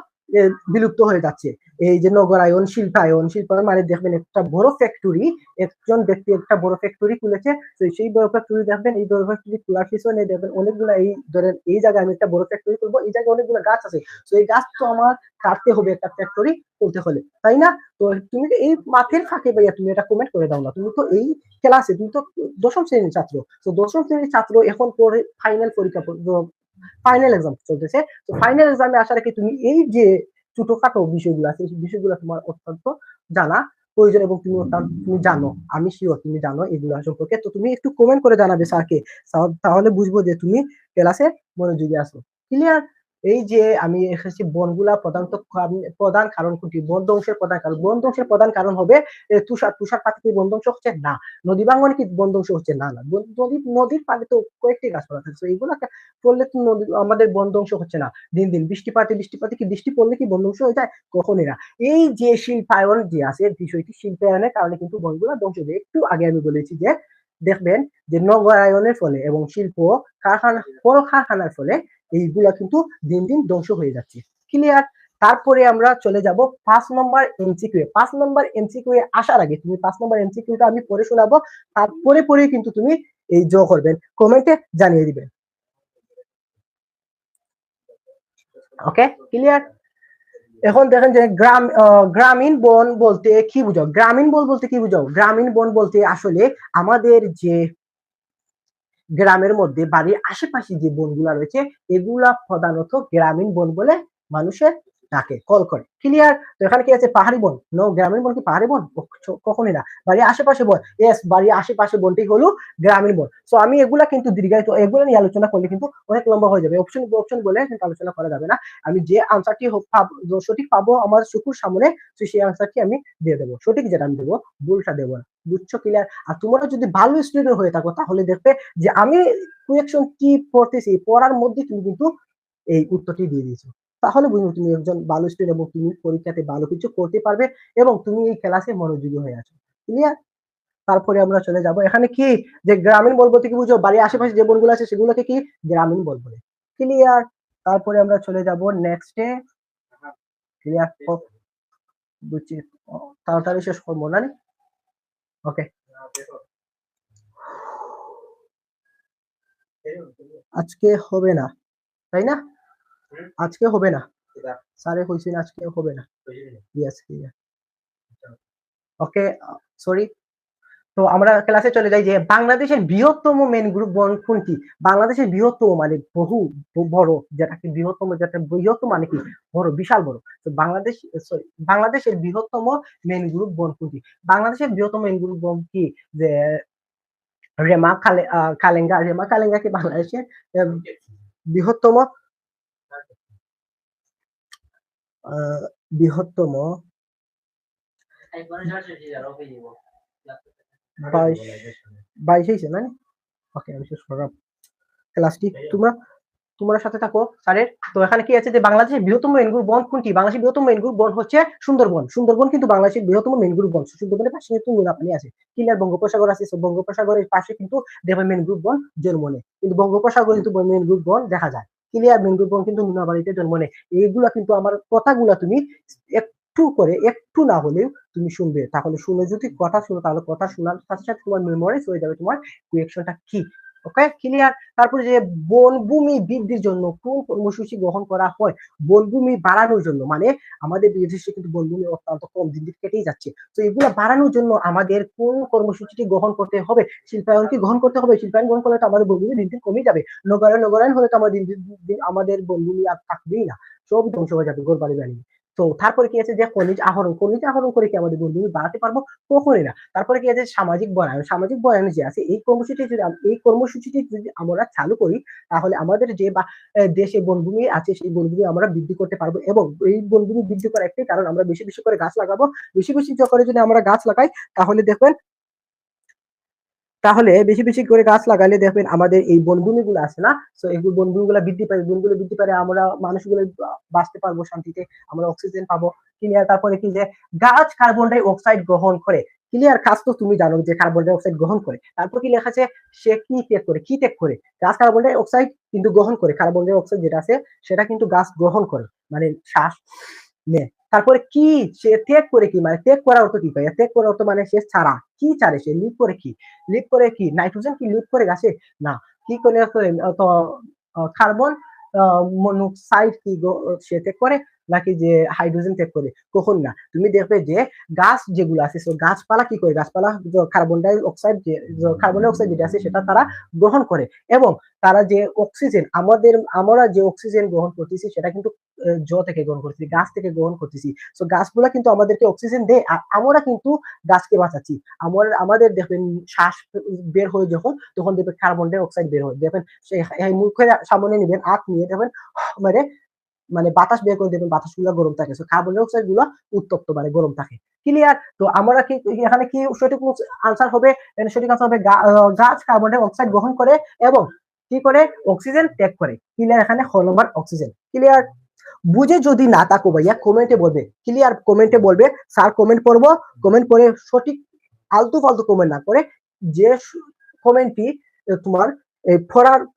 বিলুপ্ত হয়ে যাচ্ছে। এই যে নগরায়ন, শিল্পায়ন মানে দেখবেন একটা বড় ফ্যাক্টরি, একজন ব্যক্তি একটা বড় ফ্যাক্টরি খুলেছে, তো সেই বড় ফ্যাক্টরি দেখবেন, এই বড় ফ্যাক্টরি খোলার পিছনে দেখবেন অনেকগুলা, এই ধরেন এই জায়গায় আমি একটা বড় ফ্যাক্টরি খুলবো, এই জায়গায় অনেকগুলো গাছ আছে, তো এই গাছ তো আমার কাটতে হবে একটা ফ্যাক্টরি খুলতে হলে, তাই না? তো তুমি তো এই মাঠের ফাঁকে ভাইয়া তুমি এটা কমেন্ট করে দাও না, তুমি তো এই ক্লাসে, তুমি তো দশম শ্রেণীর ছাত্র, তো দশম শ্রেণীর ছাত্র এখন পরে ফাইনাল পরীক্ষা, ফাইনাল এক্সাম চলতেছে, তো ফাইনাল এক্সামে আসার আগে তুমি এই যে ছোটখাটো বিষয়গুলো আছে, এই বিষয়গুলো তোমার অত্যন্ত জানা প্রয়োজন, এবং তুমি জানো, আমি শিওর তুমি জানো এগুলো সম্পর্কে, তো তুমি একটু কমেন্ট করে জানাবে স্যারকে, তাহলে বুঝবো যে তুমি ক্লাসে মনোযোগী আছো। ক্লিয়ার? এই যে আমি এসেছি বনগুলা প্রধানত প্রধান কারণ কোনটি? বন ধ্বংসের প্রধান কারণ, বন ধ্বংসের প্রধান কারণ হবে তুষারপাত কি বন ধ্বংস হচ্ছে? না। নদী ভাঙ্গন কি বন ধ্বংস হচ্ছে? না। নদীর পাড়ে তো কয়েকটি গাছপালা থাকছে, এইগুলা পড়লে তো আমাদের বন ধ্বংস হচ্ছে না। দিন দিন বৃষ্টিপাতে কি বৃষ্টি পড়লে কি বন ধ্বংস হয়ে যায়? কখনই না। এই যে শিল্পায়ন যে আছে বিষয়টি, শিল্পায়নের কারণে কিন্তু বনগুলা ধ্বংস হয়ে যায়। একটু আগে আমি বলেছি যে দেখবেন যে নগরায়নের ফলে এবং শিল্প কলকারখানার ফলে এইগুলা কিন্তু দিন দিন ধ্বংস হয়ে যাচ্ছে। ক্লিয়ার? তারপরে আমরা চলে যাব 5 নম্বর এমসিকিউ। 5 নম্বর এমসিকিউ এ আসার আগে তুমি 5 নম্বর এমসিকিউটা আমি পড়ে শোনাবো, তারপরে কিন্তু তুমি এই করবেন, কমেন্টে জানিয়ে দিবেন। ওকে, ক্লিয়ার? এখন দেখেন যে গ্রামীণ বন বলতে কি বুঝাও? গ্রামীণ বন বলতে কি বুঝাও? গ্রামীণ বন বলতে আসলে আমাদের যে গ্রামের মধ্যে বাড়ির আশেপাশে যে বনগুলা রয়েছে, এগুলা প্রধানত গ্রামীণ বন বলে মানুষের ডাকে, কল করে। ক্লিয়ার? তো এখানে কি আছে? পাহাড়ি বন? নো, গ্রামীণ বন কি পাহাড়ি বন? কখনই না। বাড়ির আশেপাশে বন, ইয়েস, বাড়ির আশেপাশে বনটি হলো গ্রামীণ বন। সো আমি এগুলা কিন্তু দীর্ঘায়িত, এগুলো নিয়ে আলোচনা করলে কিন্তু অনেক লম্বা হয়ে যাবে, অপশন বলে কিন্তু আলোচনা করা যাবে না। আমি যে আনসারটি সঠিক পাবো আমার চোখের সামনে, তো সেই আনসারটি আমি দিয়ে দেবো, সঠিক যেটা আমি দেবো, ভুলটা দেবো না। বুঝছো? ক্লিয়ার? আর তোমরা যদি ভালো স্টুডেন্ট হয়ে থাকো তাহলে দেখবে যে আমি কোয়েকশন কি পড়তেছি, পড়ার মধ্যে তুমি কিন্তু এই উত্তরটি দিয়ে দিয়েছো, তাহলে বুঝবো তুমি একজন ভালো স্টুডেন্ট এবং তুমি পরীক্ষাতে ভালো কিছু করতে পারবে এবং তুমি এই ক্লাসে মনোযোগী হয়ে আছো। ক্লিয়ার? তারপরে আমরা চলে যাব, এখানে কি যে গ্রামীণ বন বলতে কি বুঝো? বাড়ির আশেপাশে যে বনগুলো আছে সেগুলোকে কি গ্রামীণ বন বলে। ক্লিয়ার? তারপরে আমরা চলে যাব নেক্সটে। ক্লিয়ার? বুঝছি, তাড়াতাড়ি শেষ করবো না? ওকে, আজকে হবে না, তাই না? আজকে হবে না, স্যারে কইছেন আজকে হবে না। Yes, clear. Okay, sorry. তো আমরা ক্লাসে চলে যাই যে বাংলাদেশের বৃহত্তম ম্যানগ্রোভ বন কোনটি? বাংলাদেশের বৃহত্তম মানে বহু বড়, যেটাকে বৃহত্তম, যেটা বৃহত্তম মানে কি বড়, বিশাল বড়। তো বাংলাদেশের বৃহত্তম ম্যানগ্রোভ বন কোনটি? বাংলাদেশের বৃহত্তম ম্যানগ্রোভ বন কি? যে রেমা কালেঙ্গা কি বাংলাদেশের বৃহত্তম বৃহত্তম 22 হয়েছে না? ওকে, আমি শেষ করলাম ক্লাসটি। তোমরা সাথে থাকো স্যারের। তো এখানে কি আছে যে বাংলাদেশের বৃহত্তম ম্যানগ্রোভ বন কোনটি? বাংলাদেশের বৃহত্তম ম্যানগ্রোভ বন হচ্ছে সুন্দরবন। সুন্দরবন কিন্তু বাংলাদেশের বৃহত্তম ম্যানগ্রোভ বন। সুন্দরবনের পাশে কিন্তু নোনা পানি আছে। ক্লিয়ার? বঙ্গোপসাগর আছে, বঙ্গোপসাগরের পাশে কিন্তু দেখবেন ম্যানগ্রোভ বন জন্ম নেয়, কিন্তু বঙ্গোপসাগরে কিন্তু ম্যানগ্রোভ বন দেখা যায়। ক্লিয়ার? ম্যানগ্রোভ বন কিন্তু নোনা পানিতে জন্ম নেয়। এইগুলা কিন্তু আমার কথাগুলা তুমি একটু না হলেও তুমি শুনবে, তাহলে শুনে যদি কথা শুনো তাহলে কথা শোনার সাথে সাথে তোমার মেমোরাইজ হয়ে যাবে তোমার কোয়েকশনটা কি। ওকে, ক্লিয়ার? তারপরে যে বনভূমি বৃদ্ধির জন্য কোন কর্মসূচি গ্রহণ করা হয়? বনভূমি বাড়ানোর জন্য, মানে আমাদের দেশে কিন্তু বনভূমি অত্যন্ত কম, দিন দিন কেটেই যাচ্ছে। তো এগুলো বাড়ানোর জন্য আমাদের কোন কর্মসূচিটি গ্রহণ করতে হবে? শিল্পায়ন কি গ্রহণ করতে হবে? শিল্পায়ন গ্রহণ করলে তো আমাদের বনভূমি দিন দিন কমে যাবে। নগরায়ন হলে তো আমাদের দিন আমাদের বনভূমি আর থাকবেই না, সব ধ্বংস হয়ে যাবে ঘর বাড়ি বানিয়ে। তো তারপরে কি আছে যে খনিজ আহরণ করে কি আমাদের বনভূমি বাড়াতে পারবো? কখনোই না। তারপরে কি আছে সামাজিক বনায়ন যে আছে, এই কর্মসূচিটি যদি আমরা চালু করি তাহলে আমাদের যে দেশে বনভূমি আছে সেই বনভূমি আমরা বৃদ্ধি করতে পারবো, এবং এই বনভূমি বৃদ্ধি করার একটাই কারণ আমরা বেশি বেশি করে গাছ লাগাবো। বেশি বেশি করে যদি আমরা গাছ লাগাই তাহলে দেখবেন তাহলে বেশি বেশি করে গাছ লাগালে দেখবেন আমাদের এই বনভূমিগুলো আছে না, তো এই বনভূমিগুলো বৃদ্ধি পাবে, বনগুলো বৃদ্ধি পারে, আমরা মানুষগুলো বাঁচতে পারবো শান্তিতে, আমরা অক্সিজেন পাবো। ক্লিয়ার? তারপরে কি যে গাছ কার্বন ডাই অক্সাইড গ্রহণ করে। ক্লিয়ার? কাজ তো তুমি জানো যে কার্বন ডাই অক্সাইড গ্রহণ করে। তারপর কি লেখা আছে? সে কি ত্যাগ করে? কি ত্যাগ করে? গাছ কার্বন ডাই অক্সাইড কিন্তু গ্রহণ করে, কার্বন ডাই অক্সাইড যেটা আছে সেটা কিন্তু গাছ গ্রহণ করে, মানে শ্বাস নেয়। তারপরে কি সে ত্যাগ করে কি, মানে ত্যাগ করার অর্থ কি? ত্যাগ করার অর্থ মানে সে ছাড়া কি ছাড়ে, সে লিভ করে কি, লিভ করে কি নাইট্রোজেন কি লিভ করে গাছে না, কি করে তো কার্বন মনোক্সাইড কি সে ত্যাগ করে, নাকি যে হাইড্রোজেন ত্যাগ করে? কখন না। তুমি দেখবে যে গাছ যেগুলো আছে, গাছপালা কি করে, গাছপালা carbon die oxide carbon die oxide যেটা আছে সেটা তারা গ্রহণ করে, এবং তারা যে অক্সিজেন আমরা যে অক্সিজেন গ্রহণ করতেছি সেটা কিন্তু থেকে গ্রহণ করতেছি, গাছ থেকে গ্রহণ করতেছি। তো গাছগুলা কিন্তু আমাদেরকে অক্সিজেন দেয়, আর আমরা কিন্তু গাছকে বাঁচাচ্ছি। আমাদের দেখবেন শ্বাস বের হয়ে যখন, তখন দেখবেন কার্বন ডাই অক্সাইড বের হয়, দেখবেন সেই মুখের সামনে নেবেন, আখ নিয়ে দেখবেন মানে মানে বাতাস বের করে দেবেন, বাতাসগুলো গরম থাকে, কার্বন ডাই অক্সাইড গুলো উত্তপ্ত মানে গরম থাকে। ক্লিয়ার? তো আমরা কি এখানে কি সঠিক আনসার হবে? সঠিক আনসার হবে গাছ কার্বন ডাই অক্সাইড গ্রহণ করে এবং কি করে অক্সিজেন ত্যাগ করে। ক্লিয়ার? এখানে খ নম্বর অক্সিজেন। ক্লিয়ার? বুঝে যদি না থাকো ভাইয়া কমেন্টে বলবে। ক্লিয়ার? কমেন্টে বলবে, স্যার কমেন্ট পড়বো, কমেন্ট করে সঠিক আলতু ফালতু কমেন্ট না করে যে কমেন্টটি তোমার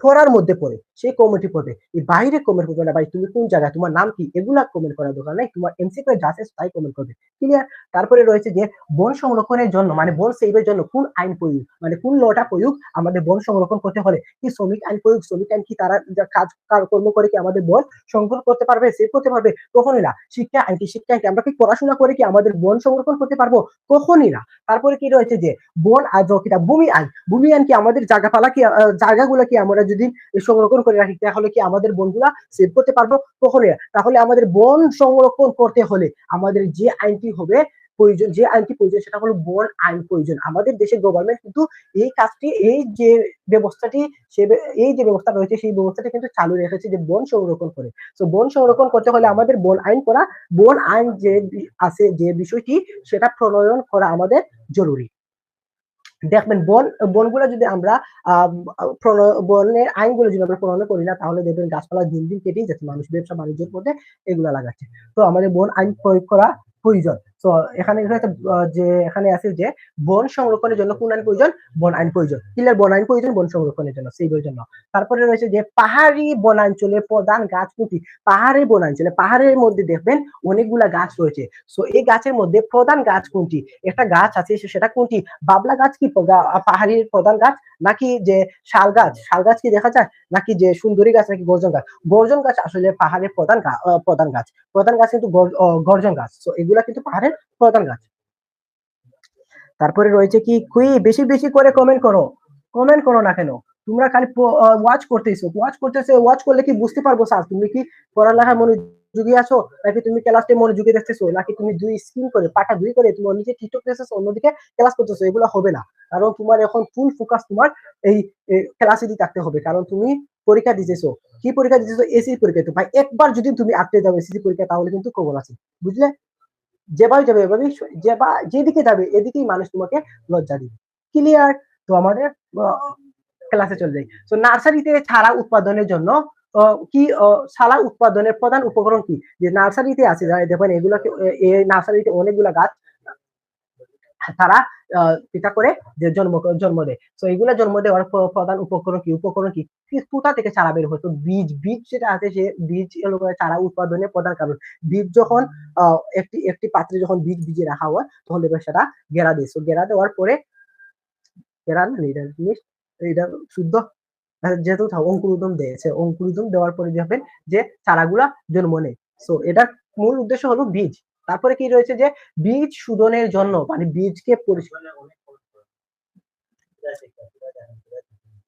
ফরার মধ্যে পড়ে সেই কমেন্টটি পড়বে, এই বাইরে কমেন্ট করবে না। ভাই তুমি কোন জায়গায়, তোমার নাম কি, এগুলা কমেন্ট করার দরকার নাই, তোমার এমসিকিউ যা আছে তাই কমেন্ট করবে। ক্লিয়ার? তারপরে রয়েছে যে বন সংরক্ষণের জন্য মানে বন সেভের জন্য কোন আইন প্রয়োগ, মানে কোন লটা প্রয়োগ আমাদের বন সংরক্ষণ করতে হলে, কি শ্রমিক আইন প্রয়োগ, শ্রমিক আইন কি তারা কাজ কর্ম করে কি আমাদের বন সংরক্ষণ করতে পারবে, সেভ করতে পারবে? কখনই না। শিক্ষা আইনটি, শিক্ষা আইনটি আমরা কি পড়াশোনা করে কি আমাদের বন সংরক্ষণ করতে পারবো? কখনই না। তারপরে কি রয়েছে যে বন আর কিটা ভূমি আইন, ভূমি আইন কি আমাদের জায়গাপালা কি জায়গাগুলো কি আমরা যদি সংরক্ষণ করে রাখি তাহলে কি আমাদের বনগুলা সেভ করতে পারবো? কখনই না। তাহলে আমাদের বন সংরক্ষণ করতে হলে আমাদের যে আইনটি হবে প্রয়োজন, যে আইনটি প্রয়োজন সেটা হলো বন আইন প্রয়োজন। আমাদের দেশের গভর্নমেন্ট কিন্তু এই কাজটি, এই যে ব্যবস্থাটি, এই যে ব্যবস্থা রয়েছে সেই ব্যবস্থাটি কিন্তু চালু রেখেছে যে বন সংরক্ষণ করে। তো বন সংরক্ষণ করতে হলে আমাদের বন আইন করা, বন আইন যে আছে যে বিষয়টি সেটা প্রণয়ন করা আমাদের জরুরি। দেখবেন বনগুলো যদি আমরা বনের আইনগুলো যদি আমরা প্রণয়ন করি না তাহলে দেখবেন গাছপালা দিন দিন কেটেই যাচ্ছে, মানুষ ব্যবসা বাণিজ্যের মধ্যে এগুলা লাগাচ্ছে। তো আমাদের বন আইন প্রয়োগ করা প্রয়োজন। তো এখানে যে এখানে আছে যে বন সংরক্ষণের জন্য কোন আইন প্রয়োজন? বন আইন প্রয়োজন। ক্লিয়ার? বন আইন প্রয়োজন বন সংরক্ষণের জন্য, সেই জন্য। তারপরে রয়েছে যে পাহাড়ি বনাঞ্চলে প্রধান গাছ কোনটি? পাহাড়ি বনাঞ্চলে, পাহাড়ের মধ্যে দেখবেন অনেকগুলা গাছ রয়েছে। সো এই গাছের মধ্যে প্রধান গাছ কোনটি? একটা গাছ আছে সেটা কোনটি? বাবলা গাছ কি পাহাড়ির প্রধান গাছ, নাকি যে শাল গাছ? শাল গাছ কি দেখা যায়? নাকি যে সুন্দরী গাছ, নাকি গর্জন গাছ? গর্জন গাছ আসলে পাহাড়ের প্রধান গাছ। প্রধান গাছ কিন্তু গর্জন গাছ। তো এগুলা কিন্তু পাহাড়ের প্রধান গাছ। তারপরে রয়েছে কি বেশি বেশি করে কমেন্ট করো, কমেন্ট করো না কেন? তোমরা খালি ওয়াচ ওয়াচ করলে কি বুঝতে পারবো স্যার তুমি কি পড়ালেখায় মনোযোগী আছো, নাকি তুমি ক্লাসে মনোযোগী দেখতেছো, নাকি তুমি দুই স্ক্রিন করে পাটা দুই করে তুমি অন্যদিকে টিকটক দেখতেছো অন্যদিকে ক্লাস করতেছো? এগুলো হবে না, কারণ তোমার এখন ফুল ফোকাস তোমার এই ক্লাসে দিয়ে থাকতে হবে, কারণ তুমি পরীক্ষা দিতেছো। কি পরীক্ষা দিতেছো? এসি পরীক্ষা। তো ভাই একবার যদি তুমি আটকে যাও এসএসসি পরীক্ষা তাহলে কিন্তু খবর আছে, বুঝলে? যেভাবে যাবে এভাবেই, যেদিকে যাবে এদিকেই মানুষ তোমাকে লজ্জা দিবে। ক্লিয়ার? তো আমাদের ক্লাসে চলে যাই। তো নার্সারিতে চারা উৎপাদনের জন্য কি চারা উৎপাদনের প্রধান উপকরণ কি? যে নার্সারিতে আছে দেখবেন এগুলাকে, এই নার্সারিতে অনেকগুলা গাছ তারা এটা করে যে জন্ম দেয়। তো এগুলা জন্ম দেওয়ার প্রধান উপকরণ কি? কোথা থেকে চারা বের হয়? তো বীজ যেটা আছে সে বীজ চারা উৎপাদনের প্রধান কারণ। বীজ যখন একটি পাত্রে যখন বীজ ভিজিয়ে রাখা হয় তখন দেখবেন সেটা গেরা দেয়। গেরা দেওয়ার পরে গেরা না এটা জিনিস, এটা শুদ্ধ যেহেতু অঙ্কুরোদম দিয়েছে, অঙ্কুরোদম দেওয়ার পরে দেখবেন যে চারাগুলা জন্ম নেয়। সো এটার মূল উদ্দেশ্য হলো বীজ। তারপরে কি রয়েছে যে বীজ শোধনের জন্য মানে বীজকে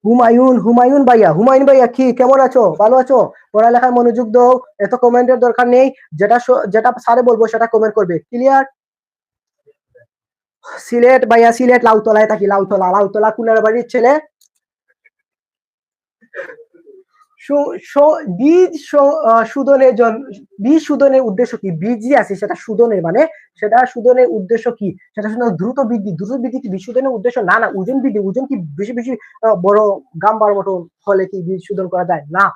হুমায়ুন ভাইয়া কি কেমন আছো? ভালো আছো? পড়ালেখায় মনোযোগ দাও, এত কমেন্টের দরকার নেই, যেটা স্যারে বলবো সেটা কমেন্ট করবে। ক্লিয়ার? সিলেট ভাইয়া, সিলেট লাউতলায় থাকি, লাউতলা কুলার বাড়ির ছেলে। শোধনের জন্য বীজ শোধনের উদ্দেশ্য কি? বীজ যে আছে সেটা শোধনের মানে সেটা শোধনের উদ্দেশ্য কি? সেটা শুধু দ্রুত বৃদ্ধি, কি বীজ শোধনের উদ্দেশ্য? না, ওজন বৃদ্ধি। ওজন কি বেশি বেশি বড় গাম্বার মতো হলে কি বীজ শোধন করা যায়? না।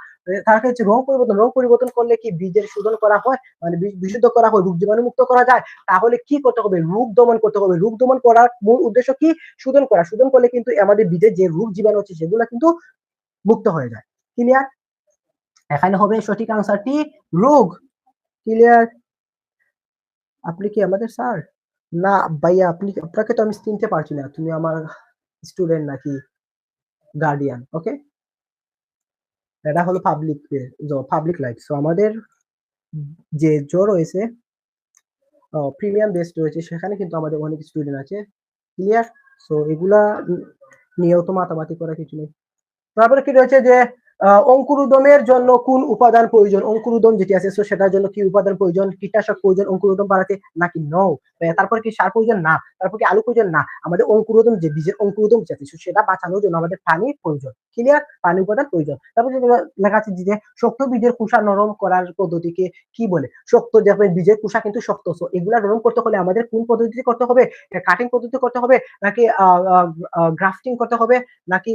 তার হচ্ছে রং পরিবর্তন। রং পরিবর্তন করলে কি বীজের শোধন করা হয়, মানে বীজ বিশুদ্ধ করা হয়, রোগ জীবাণু মুক্ত করা যায়? তাহলে কি করতে হবে? রোগ দমন করতে হবে। রোগ দমন করার মূল উদ্দেশ্য কি? শোধন করা। শোধন করলে কিন্তু আমাদের বীজের যে রোগ জীবাণু আছে সেগুলো কিন্তু মুক্ত হয়ে যায়। ক্লিয়ার? এখানে হবে সঠিক আনসারটি রোগ। ক্লিয়ার? আপনি কি আমাদের স্যার? না ভাইয়া, আপনাকে তো আমি চিনতে পারছি না। তুমি আমার স্টুডেন্ট নাকি গার্ডিয়ান? ওকে, এটা হলো পাবলিক লাইফ। সো আমাদের যে রয়েছে প্রিমিয়াম বেসড রয়েছে, সেখানে কিন্তু আমাদের অনেক স্টুডেন্ট আছে। ক্লিয়ার? সো এগুলা নিয়েও তো মাতামাতি করা কিছু নেই। তারপরে কি রয়েছে যে অঙ্কুরোদমের জন্য কোন উপাদান প্রয়োজন? অঙ্কুরোদম যেটি আছে সেটার জন্য কি উপাদান প্রয়োজন? কীটনাশক প্রয়োজন অঙ্কুরোদম বাড়াতে নাকি নো? তারপর কি সার প্রয়োজন? না। তারপর কি আলু প্রয়োজন? না। আমাদের অঙ্কুরোদম যে বীজের অঙ্কুরোদম যেটি সেটা বাঁচানোর জন্য আমাদের পানি প্রয়োজন। ক্লিয়ার? পানি উপাদান প্রয়োজন। তারপর লেখা আছে যে শক্ত বীজের খোসা নরম করার পদ্ধতিকে কি বলে? শক্ত যখন বীজের খোসা কিন্তু শক্ত, এগুলা নরম করতে হলে আমাদের কোন পদ্ধতিতে করতে হবে? কাটিং পদ্ধতি করতে হবে নাকি গ্রাফটিং করতে হবে নাকি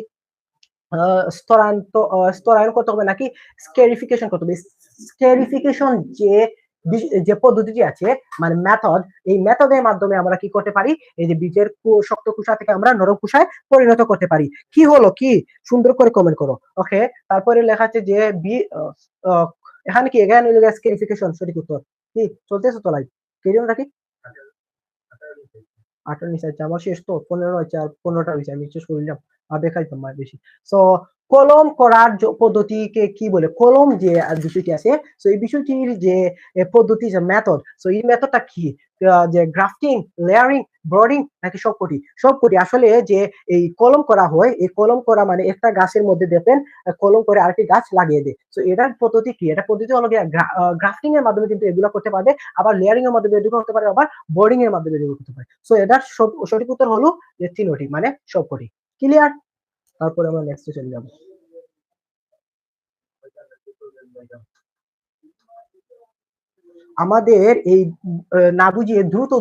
স্তরায়ন করতে হবে নাকি স্কেরিফিকেশন করতে হবে? স্কেরিফিকেশন যে পদ্ধতিটি আছে, মানে মেথড, এই মেথডের মাধ্যমে আমরা কি করতে পারি? এই যে বীজের শক্ত খোসা থেকে আমরা নরম খোসায় পরিণত করতে পারি। কি হলো কি? সুন্দর করে কমেন্ট করো। ওকে, তারপরে লেখা আছে যে এখানে কি এখানে স্কেরিফিকেশন সঠিক উত্তর। কি চলতেছে তো লাইভ? কেরিয়ন নাকি 18 নিচে আছে, আমার শেষ তো 15 হয়েছে আর 15টা হয়েছে, আমি শেষ করলাম আর দেখাইতাম বেশি। সো কলম করার পদ্ধতিকে কি বলে? কলম যে বিষয়টি আছে, সো এই বিষয়টির যে পদ্ধতি, যে মেথড, সো এই মেথডটা কি? যে গ্রাফটিং, লেয়ারিং, ব্রডিং নাকি সবকটি? সবকটি। আসলে যে এই কলম করা হয়, এই কলম করা মানে একটা গাছের মধ্যে দেখবেন কলম করে আরেকটি গাছ লাগিয়ে দেয়। সো এটার পদ্ধতি কি? এটা পদ্ধতি হলো গ্রাফটিং এর মাধ্যমে কিন্তু এগুলো করতে পারবে, আবার লেয়ারিং এর মাধ্যমে এগুলো করতে পারে, আবার বোর্ডিং এর মাধ্যমে এগুলো করতে পারে। সো এটার সঠিক উত্তর হলো যে তিনটি, মানে সবকটি। ক্লিয়ার? তারপরে আমরা নেক্সটে চলে যাব। আমাদের এই না বুঝিয়ে দ্রুত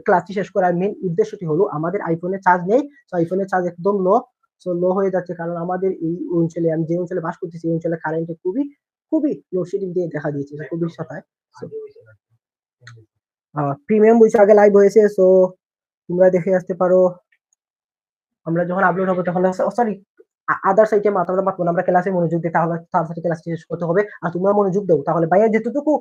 ক্লাসটি শেষ করার মেইন উদ্দেশ্যটি হলো আমাদের আইফোনে চার্জ নেই। তো আইফোনে চার্জ একদম লো হয়ে যাচ্ছে, কারণ আমাদের এই অঞ্চলে, আমি যে অঞ্চলে বাস করতেছি, এই অঞ্চলে কারেন্টে খুবই লোডশেডিং দিয়ে দেখা দিয়েছে, খুবই সাথায়। প্রিমিয়াম বইছে আগে লাইভ হয়েছে, সো তোমরা দেখে আসতে পারো। আমরা যখন আপলোড হবে তখন সরি আদার্স আইটেম আমরা পাবো না, আমরা ক্লাসে মনোযোগ দিই, তাহলে তাড়াতাড়ি ক্লাস শেষ করতে হবে। আর তোমরা মনোযোগ দাও, তাহলে ভাইয়া যেটুকু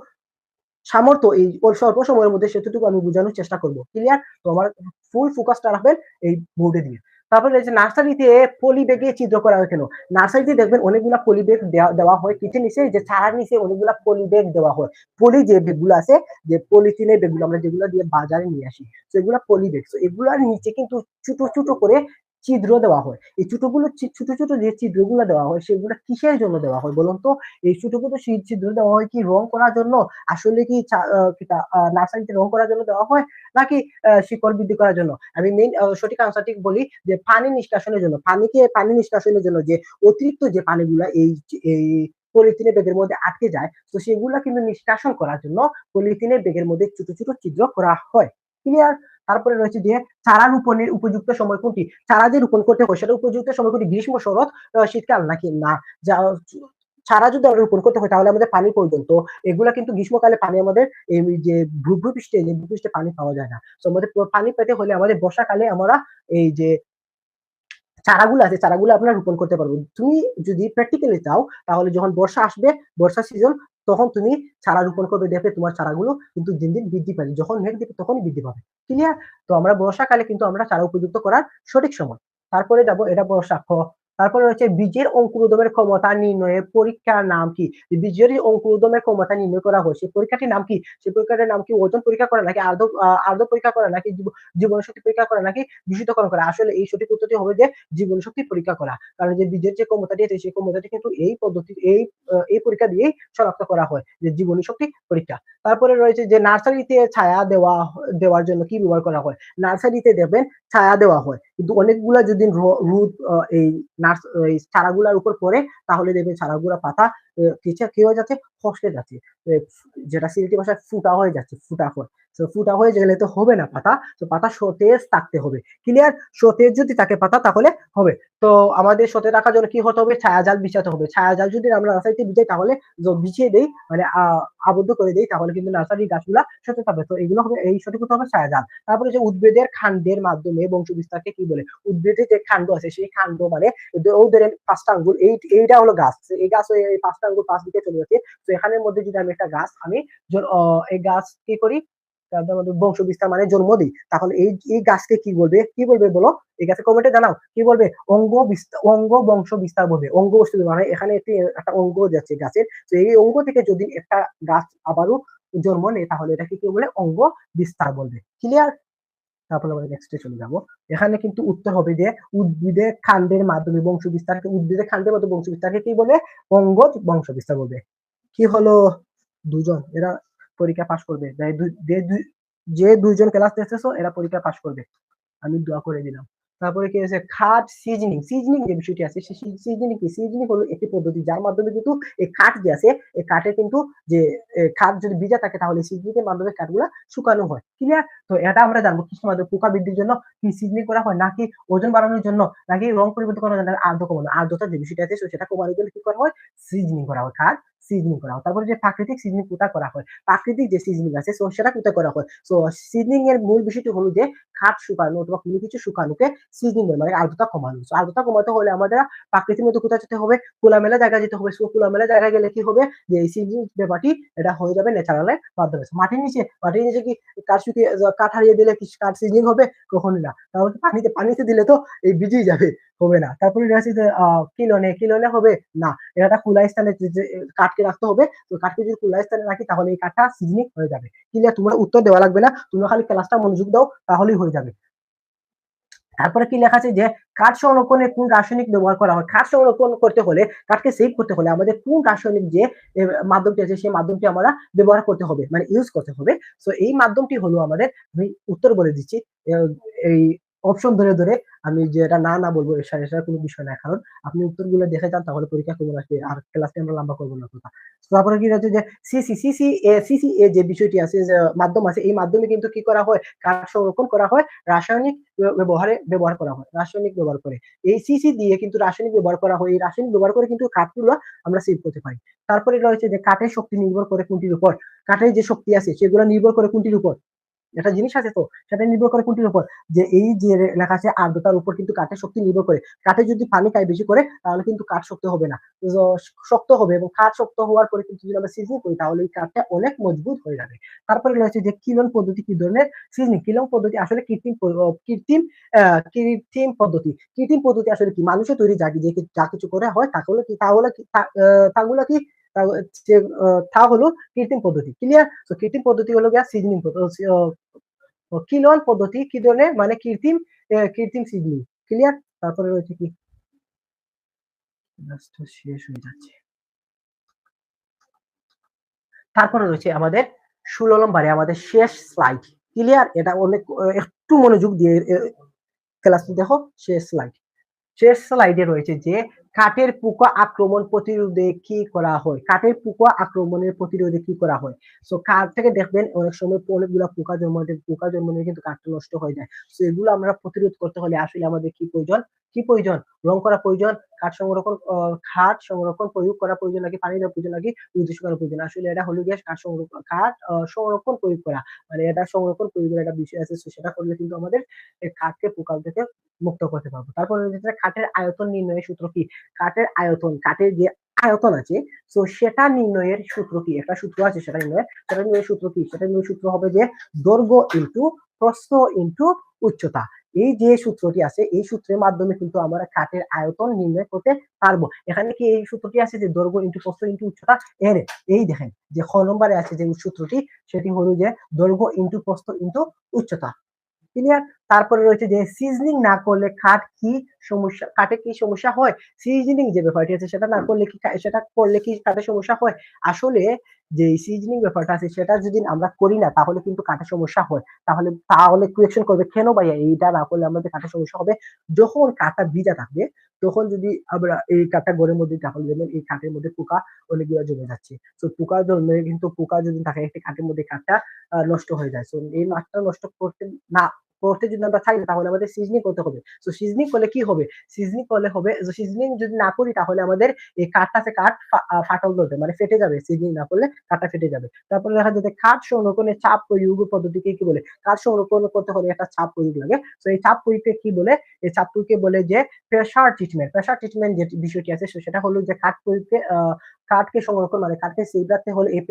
সামর্থ্য এই স্বল্প সময়ের মধ্যে সেটুকু আমি বোঝানোর চেষ্টা করবো। ক্লিয়ার? তো আমার ফুল ফোকাসটা রাখবেন এই বোর্ডে দিয়ে। তারপরে এই যে নার্সারিতে পলি ব্যাগে ছিদ্র করা হয় কেন? নার্সারিতে দেখবেন অনেকগুলা পলি ব্যাগ দেওয়া হয়, কিচের নিচে যে চারার নিচে অনেকগুলা পলি ব্যাগ দেওয়া হয়। পলি যে ব্যাগগুলো আছে, যে পলিথিনের ব্যাগগুলো আমরা যেগুলো দিয়ে বাজারে নিয়ে আসি, সেগুলা পলি ব্যাগ। এগুলার নিচে কিন্তু ছোট ছোট করে ছিদ্র দেওয়া হয়। এই ছোট ছোট যে ছিদ্রগুলো দেওয়া হয় সেগুলো কিসের জন্য দেওয়া হয় বলুন তো? এই ছোট ছোট ছিদ্র দেওয়া হয় কি রং করার জন্য? আসলে কি নার্সারিতে রং করার জন্য দেওয়া হয় নাকি শিকড় বৃদ্ধি করার জন্য? আমি মেইন সঠিক আনসারটি বলি যে পানি নিষ্কাশনের জন্য। পানি নিষ্কাশনের জন্য যে অতিরিক্ত যে পানিগুলা এই পলিথিনের ব্যাগের মধ্যে আটকে যায়, তো সেগুলা কিন্তু নিষ্কাশন করার জন্য পলিথিনের ব্যাগের মধ্যে ছোট ছোট ছিদ্র করা হয়। ক্লিয়ার? তারপরে রয়েছে যে চারা রোপণের উপযুক্ত সময় কোনটি? চারা যে রোপণ করতে হয় সেটা উপযুক্ত সময় কোনটি? গ্রীষ্ম, শরৎ, শীতকাল নাকি না? চারা যদি আমরা রোপণ করতে হয় তাহলে আমাদের পানি প্রয়োজন। তো এগুলা কিন্তু গ্রীষ্মকালে পানি আমাদের এই যে ভূপৃষ্ঠে পানি পাওয়া যায় না। তো আমাদের পানি পেতে হলে আমাদের বর্ষাকালে আমরা এই যে চারাগুলো আছে, চারাগুলো আপনারা রোপণ করতে পারবেন। তুমি যদি প্র্যাকটিক্যালি চাও তাহলে যখন বর্ষা আসবে, বর্ষা সিজন, তখন তুমি চারা রোপণ করবে, দেখবে তোমার চারাগুলো কিন্তু দিন দিন বৃদ্ধি পাবে। যখন মেঘ দিবে তখনই বৃদ্ধি পাবে। ক্লিয়ার? তো আমরা বর্ষাকালে কিন্তু আমরা চারা উপযুক্ত করার সঠিক সময়। তারপরে যাব, এটা বর্ষা খ। তারপরে হচ্ছে বীজের অঙ্কুরোদমের ক্ষমতা নির্ণয়ের পরীক্ষার নাম কি? বীজের অঙ্কুরোদমের ক্ষমতা নির্ণয় করা হয় সেই পরীক্ষাটির নাম কি? সেই পরীক্ষাটির নাম কি? ওজন পরীক্ষা করা নাকি আর্দ্র পরীক্ষা করা নাকি জীবনশক্তি পরীক্ষা করা নাকি বিশুদ্ধকরণ করা? আসলে এই সঠিক উত্তরটি হবে যে জীবনশক্তি পরীক্ষা করা। কারণ যে বীজের যে ক্ষমতাটি আছে সেই ক্ষমতাটি কিন্তু এই পরীক্ষা দিয়েই শনাক্ত করা হয়, যে জীবনী শক্তি পরীক্ষা। তারপরে রয়েছে যে নার্সারিতে ছায়া দেওয়ার জন্য কি ব্যবহার করা হয়? নার্সারিতে দেখবেন ছায়া দেওয়া হয়। কিন্তু অনেকগুলা যদি রোদ এই নার্স এই চারাগুলার উপর পড়ে তাহলে দেখবেন চারাগুলা পাতা কি হয়ে যাচ্ছে, ফসকে যাচ্ছে, যেটা সিলেটি ভাষায় ফুটা হয়ে যাচ্ছে, ফুটা হয়। তো ফুটা হয়ে গেলে তো হবে না পাতা, তো পাতা সতেজ থাকতে হবে। ক্লিয়ার? সতেজ যদি থাকে পাতা তাহলে হবে। তো আমাদের সতেজ রাখার জন্য কি হতে হবে, ছায়া জাল বিছাতে হবে। ছায়া জাল যদি আমরা নার্সারিতে বিছাই তাহলে বিছিয়ে দেই, মানে আবদ্ধ করে দেই, তাহলে কিন্তু নার্সারি গাছগুলা সতেজ থাকবে। তো এগুলো হবে, এই সঠিক হতে হবে ছায়া জাল। তারপরে যে উদ্ভিদের কাণ্ডের মাধ্যমে বংশ বিস্তারকে কি বলে, উদ্ভিদের যে কাণ্ড আছে সেই কাণ্ড মানে ওদের পাঁচটা আঙ্গুল, এইটা হলো গাছ, এই গাছ এই পাঁচটা আঙ্গুল পাঁচ দিকে চলে যাচ্ছে। তো এখানের মধ্যে যদি আমি একটা গাছ আমি এই গাছ কি করি, তাদের মধ্যে বংশ বিস্তার মানে জন্ম দিই, তাহলে এই গাছকে কি বলবে, কি বলবে বলো, এই গাছে কমেন্টে জানাও কি বলবে, অঙ্গ বংশ বিস্তার বলবে। অঙ্গ বস্তু মানে এখানে একটা অঙ্গ যাচ্ছে গাছের, তো এই অঙ্গ থেকে যদি একটা গাছ আবারও জন্ম নেয় তাহলে এটাকে কি বলে, অঙ্গ বিস্তার বলবে। ক্লিয়ার? তারপরে আমরা নেক্সটে চলে যাব। এখানে কিন্তু উত্তর হবে যে উদ্ভিদের কাণ্ডের মাধ্যমে বংশ বিস্তারকে, উদ্ভিদের কাণ্ডের মাধ্যমে বংশ বিস্তারকে কি বলে, অঙ্গ বংশ বিস্তার বলবে। কি হলো, দুজন এরা পরীক্ষা পাশ করবে, যে দুইজন ক্লাস দেখতেছো এরা পরীক্ষা পাশ করবে, আমি দোয়া করে দিলাম। তারপরে কি আছে, খাট সিজনিং, সিজনিং যে বিষয়টি আছে, সিজনিং কি, সিজনিং হলো একটি পদ্ধতি যার মাধ্যমে কিন্তু এই কাঠ যে আছে, এই কাঠে কিন্তু যে খাট যদি ভিজা থাকে তাহলে সিজনিং এর মাধ্যমে কাঠগুলা শুকানো হয়। ক্লিয়ার? তো এটা আমরা জানবো কিসের মাধ্যমে, পোকা বৃদ্ধির জন্য কি সিজনিং করা হয়, নাকি ওজন বাড়ানোর জন্য, নাকি রং পরিবর্তন করার জন্য, আর্দ্র কমানো, আর্দ্রতা যে বিষয়টা আছে সেটা কমানোর জন্য কি করা হয়, সিজনিং করা হয়, খাট সিজনিং করা হয়। তারপরে যে প্রাকৃতিক সিজনিং কোথায় করা হয়, প্রাকৃতিক যে সিজনিং আছে সেটা কোথায় করা হয়, তো সিজনিং এর মূল বিষয়টি হলো যে খাট শুকানো অথবা কোনো কিছু শুকানোকে সিজনিং বলে, মানে আর্দ্রতা কমানো। আর্দ্রতা কমাতে হলে আমাদের প্রাকৃতিক মধ্যে কোথায় যেতে হবে, খোলামেলা জায়গায় যেতে হবে। খোলামেলা জায়গায় গেলে কি হবে, যে এই সিজনিং ব্যাপারটি এটা হয়ে যাবে ন্যাচারালের মাধ্যমে। মাটির নিচে কি কাঠ শুকিয়ে কাঠ হারিয়ে দিলে কি কাঠ সিজনিং হবে, কখনোই না। তাহলে পানিতে দিলে তো এই ভিজেই যাবে, হবে না। তারপরে রয়েছে যে কিলনে হবে না, এটা খোলা স্থানে কাঠকে রাখতে হবে। তো কাঠকে যদি খোলা স্থানে রাখি তাহলে এই কাঠটা সিজনিং হয়ে যাবে। ক্লিয়ার? তোমরা উত্তর দেওয়া লাগবে না, তোমরা খালি ক্লাসটা মনোযোগ দাও তাহলেই হয়ে যাবে। তারপরে কি লেখা আছে যে কাঠ সংরক্ষণে কোন রাসায়নিক ব্যবহার করা হয়, কাঠ সংরক্ষণ করতে হলে, কাঠকে সেভ করতে হলে আমাদের কোন রাসায়নিক যে মাধ্যমটি আছে সেই মাধ্যমটি আমরা ব্যবহার করতে হবে, মানে ইউজ করতে হবে। তো এই মাধ্যমটি হলো আমাদের, আমি উত্তর বলে দিচ্ছি, এই অপশন ধরে ধরে আমি যেটা না বলবো সেটা কোনো বিষয় না, কারণ আপনি উত্তরগুলো দেখে যান তাহলে পরীক্ষা কেমন আসবে, আর ক্লাসে আমরা লম্বা করবো না কথা। তারপরে কি হচ্ছে যে সিসিএ যে বিষয়টি আছে, যে মাধ্যম আছে, এই মাধ্যমে কিন্তু কি করা হয়, কাঠ সংরক্ষণ করা হয়, রাসায়নিক ব্যবহার করা হয়, রাসায়নিক ব্যবহার করে। এই সিসি দিয়ে কিন্তু রাসায়নিক ব্যবহার করা হয়, এই রাসায়নিক ব্যবহার করে কিন্তু কাঠগুলো আমরা সেভ করতে পারি। তারপরে রয়েছে যে কাঠের শক্তি নির্ভর করে কোনটির উপর, কাঠের যে শক্তি আছে সেগুলো নির্ভর করে কোনটির উপর, একটা জিনিস আছে তো সেটা নির্ভর করে কোনটির উপর, যে এই যে লেখা আছে আর্দ্রতার উপর কিন্তু কাঠের শক্তি নির্ভর করে। কাঠে যদি পানি খায় বেশি করে তাহলে কিন্তু কাঠ শক্ত হবে না, শক্ত হবে, এবং কাঠ শক্ত হওয়ার পরে কিন্তু যদি আমরা সিজনিং করি তাহলে এই কাঠটা অনেক মজবুত হয়ে যাবে। তারপরে রয়েছে যে কিলন পদ্ধতি কি ধরনের, সিজনিং কিলন পদ্ধতি আসলে কৃত্রিম পদ্ধতি। কৃত্রিম পদ্ধতি আসলে কি, মানুষের তৈরি যা কিছু করে হয় তাহলে কি, তাগুলো কি, তা হলো কৃত্রিম পদ্ধতি। ক্লিয়ার? তো কৃত্রিম পদ্ধতি হলো গিয়া সিজনিং পদ্ধতি, কিলন পদ্ধতি কি ধরনের, মানে কৃত্রিম সিজনিং। ক্লিয়ার? তারপরে রয়েছে কি, শেষ হয়ে যাচ্ছে। তারপরে রয়েছে আমাদের 16 নম্বরে আমাদের শেষ স্লাইড। ক্লিয়ার? এটা অনেক একটু মনোযোগ দিয়ে ক্লাসটি দেখো, শেষ স্লাইড। শেষ স্লাইডে রয়েছে যে কাঠের পোকা আক্রমণ প্রতিরোধে কি করা হয়, কাঠের পোকা আক্রমণের প্রতিরোধে কি করা হয়। সো কাঠ থেকে দেখবেন অনেক সময় অনেকগুলো পোকা জন্ম নিয়ে কিন্তু কাঠটা নষ্ট হয়ে যায়। সো এগুলো আমরা প্রতিরোধ করতে হলে আসলে আমাদের কি প্রয়োজন, রং করা প্রয়োজন, কাঠ সংরক্ষণ প্রয়োগ করা প্রয়োজন, নাকি পানি দেওয়া প্রয়োজন, নাকি উদ্দেশ্য করা প্রয়োজন। আসলে এটা হলো গিয়ে কাঠ সংরক্ষণ প্রয়োগ করা, মানে এটা সংরক্ষণ প্রয়োগের একটা বিষয় আছে। সেটা করলে কিন্তু আমাদের এই কাঠকে পোকা থেকে মুক্ত করতে পারবো। তারপরে রয়েছে কাঠের আয়তন নির্ণয়ের সূত্র কি, কাঠের আয়তন, কাঠের যে আয়তন আছে তো সেটা নির্ণয়ের সূত্র কি, একটা সূত্র আছে সেটা নির্ণয়ের সূত্র কি, সেটা নির্ণয়ের সূত্র হবে যে দৈর্ঘ্য ইনটু প্রস্থ ইনটু উচ্চতা। এই যে সূত্রটি আছে এই সূত্রের মাধ্যমে কিন্তু আমরা কাঠের আয়তন নির্ণয় করতে পারবো। এখানে কি এই সূত্রটি আছে যে দৈর্ঘ্য ইনটু প্রস্থ ইনটু উচ্চতা, এই দেখেন যে খ নম্বরে আছে যে সূত্রটি, সেটি হলো যে দৈর্ঘ্য ইনটু প্রস্থ ইনটু উচ্চতা। ক্লিয়ার? তারপরে রয়েছে যে সিজনিং না করলে কাঠে কি সমস্যা হয়? সিজনিং যে ব্যাপারটি আছে সেটা না করলে সেটা করলে কি কাঠে সমস্যা হয়? আসলে যে সিজনিং ব্যাপারটা আছে সেটা যদি আমরা করি না তাহলে কিন্তু কাঠে সমস্যা হয়। তাহলে কোয়েকশন করবে, "কেন ভাইয়া এইটা না করলে আমাদের কাঠে সমস্যা হবে?" যখন কাঠটা ভিজা থাকবে তখন যদি আমরা এই কাঠটা ঘরের মধ্যে তাহলে দেখবেন এই কাঠের মধ্যে পোকা অনেকগুলা জমে যাচ্ছে। সো পোকা জমলে কিন্তু পোকা যদি থাকে একটি কাঠের মধ্যে কাঠটা নষ্ট হয়ে যায়। সো এই কাঠটা নষ্ট না করতে যদি আমরা চাই তাহলে আমাদের সিজনিং করতে হবে। সো সিজনিং করলে কি হবে? সিজনিং করলে হবে সিজনিং যদি না করি তাহলে আমাদের এই কাঠ ফাটল ধরবে মানে ফেটে যাবে। সিজনিং না করলে কাঠটা ফেটে যাবে। তারপরে দেখা যাচ্ছে কাঠ সংরক্ষণের চাপ প্রয়োগ পদ্ধতিকে কি বলে? কাঠ সংরক্ষণ করতে হলে একটা চাপ প্রয়োগ লাগে। সো এই চাপ প্রয়োগকে কি বলে? এই চাপ প্রয়োগকে বলে যে প্রেশার ট্রিটমেন্ট। প্রেশার ট্রিটমেন্ট যে বিষয়টি আছে সেটা হলো যে কাঠকে সংরক্ষণ মানে কাঠকে সেভ রাখতে হলে এই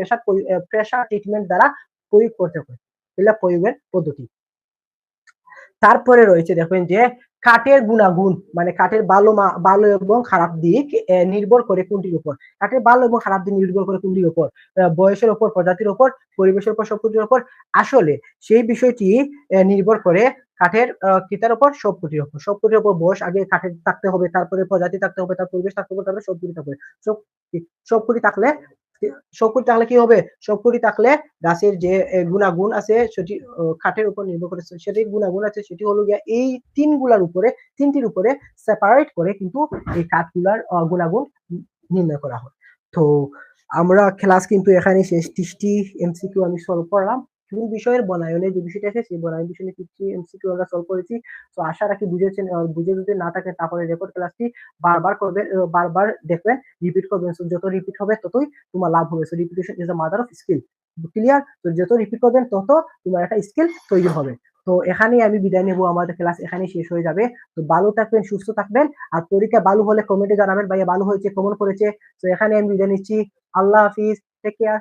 প্রেশার ট্রিটমেন্ট দ্বারা প্রয়োগ করতে হয়। এগুলা প্রয়োগের পদ্ধতি। তারপরে রয়েছে দেখবেন যে কাঠের গুণাগুণ মানে কাঠের ভালো এবং খারাপ দিক নির্ভর করে কোনটির উপর? কাঠের ভালো এবং খারাপ দিক নির্ভর করে কোনটির উপর? বয়সের উপর, প্রজাতির উপর, পরিবেশের উপর, সবকিছুর উপর। আসলে সেই বিষয়টি নির্ভর করে কাঠের কিতার উপর? সবকিছুর উপর। সবকিছুর উপর বয়স আগে কাঠের থাকতে হবে, তারপরে প্রজাতি থাকতে হবে, তার পরিবেশ থাকতে হবে, তারপরে সবকিছু থাকবে। সব সবকিছু থাকলে সবকিছু থাকলে কি হবে? সবকিছু থাকলে গাছের যে গুণাগুণ আছে সেটি কাঠের উপর নির্ভর করে সেটির গুণাগুণ আছে সেটি হলো গিয়া এই ৩টির উপরে সেপারেট করে কিন্তু এই কাঠগুলার গুণাগুণ নির্ণয় করা হয়। তো আমরা ক্লাস কিন্তু এখানেই শেষ। ৩০টি এমসিকিউ আমি সলভ করলাম। কোন বিষয়ের বনায়নে যে বিষয়টা আছে সেই বনায়ন বিষয় নিয়ে ৩০টি এমসিকিউ আমরা সলভ করেছি। তো আশা রাখি বুঝেছেন। বুঝে যদি না থাকে তাহলে রেকর্ড ক্লাসটি বারবার দেখবেন, রিপিট করবেন। সো যত রিপিট হবে ততই তোমার লাভ হবে। So repetition is the mother of skill. Clear? তো যত রিপিট করবেন তত তোমার একটা স্কিল তৈরি হবে। তো এখানেই আমি বিদায় নেব। আমাদের ক্লাস এখানেই শেষ হয়ে যাবে। তো ভালো থাকবেন, সুস্থ থাকবেন। আর পরীক্ষা ভালো হলে কমেন্টে জানাবেন ভাইয়া ভালো হয়েছে, কেমন করেছে। তো এখানে আমি বিদায় নিচ্ছি। আল্লাহ হাফিজ। Take care.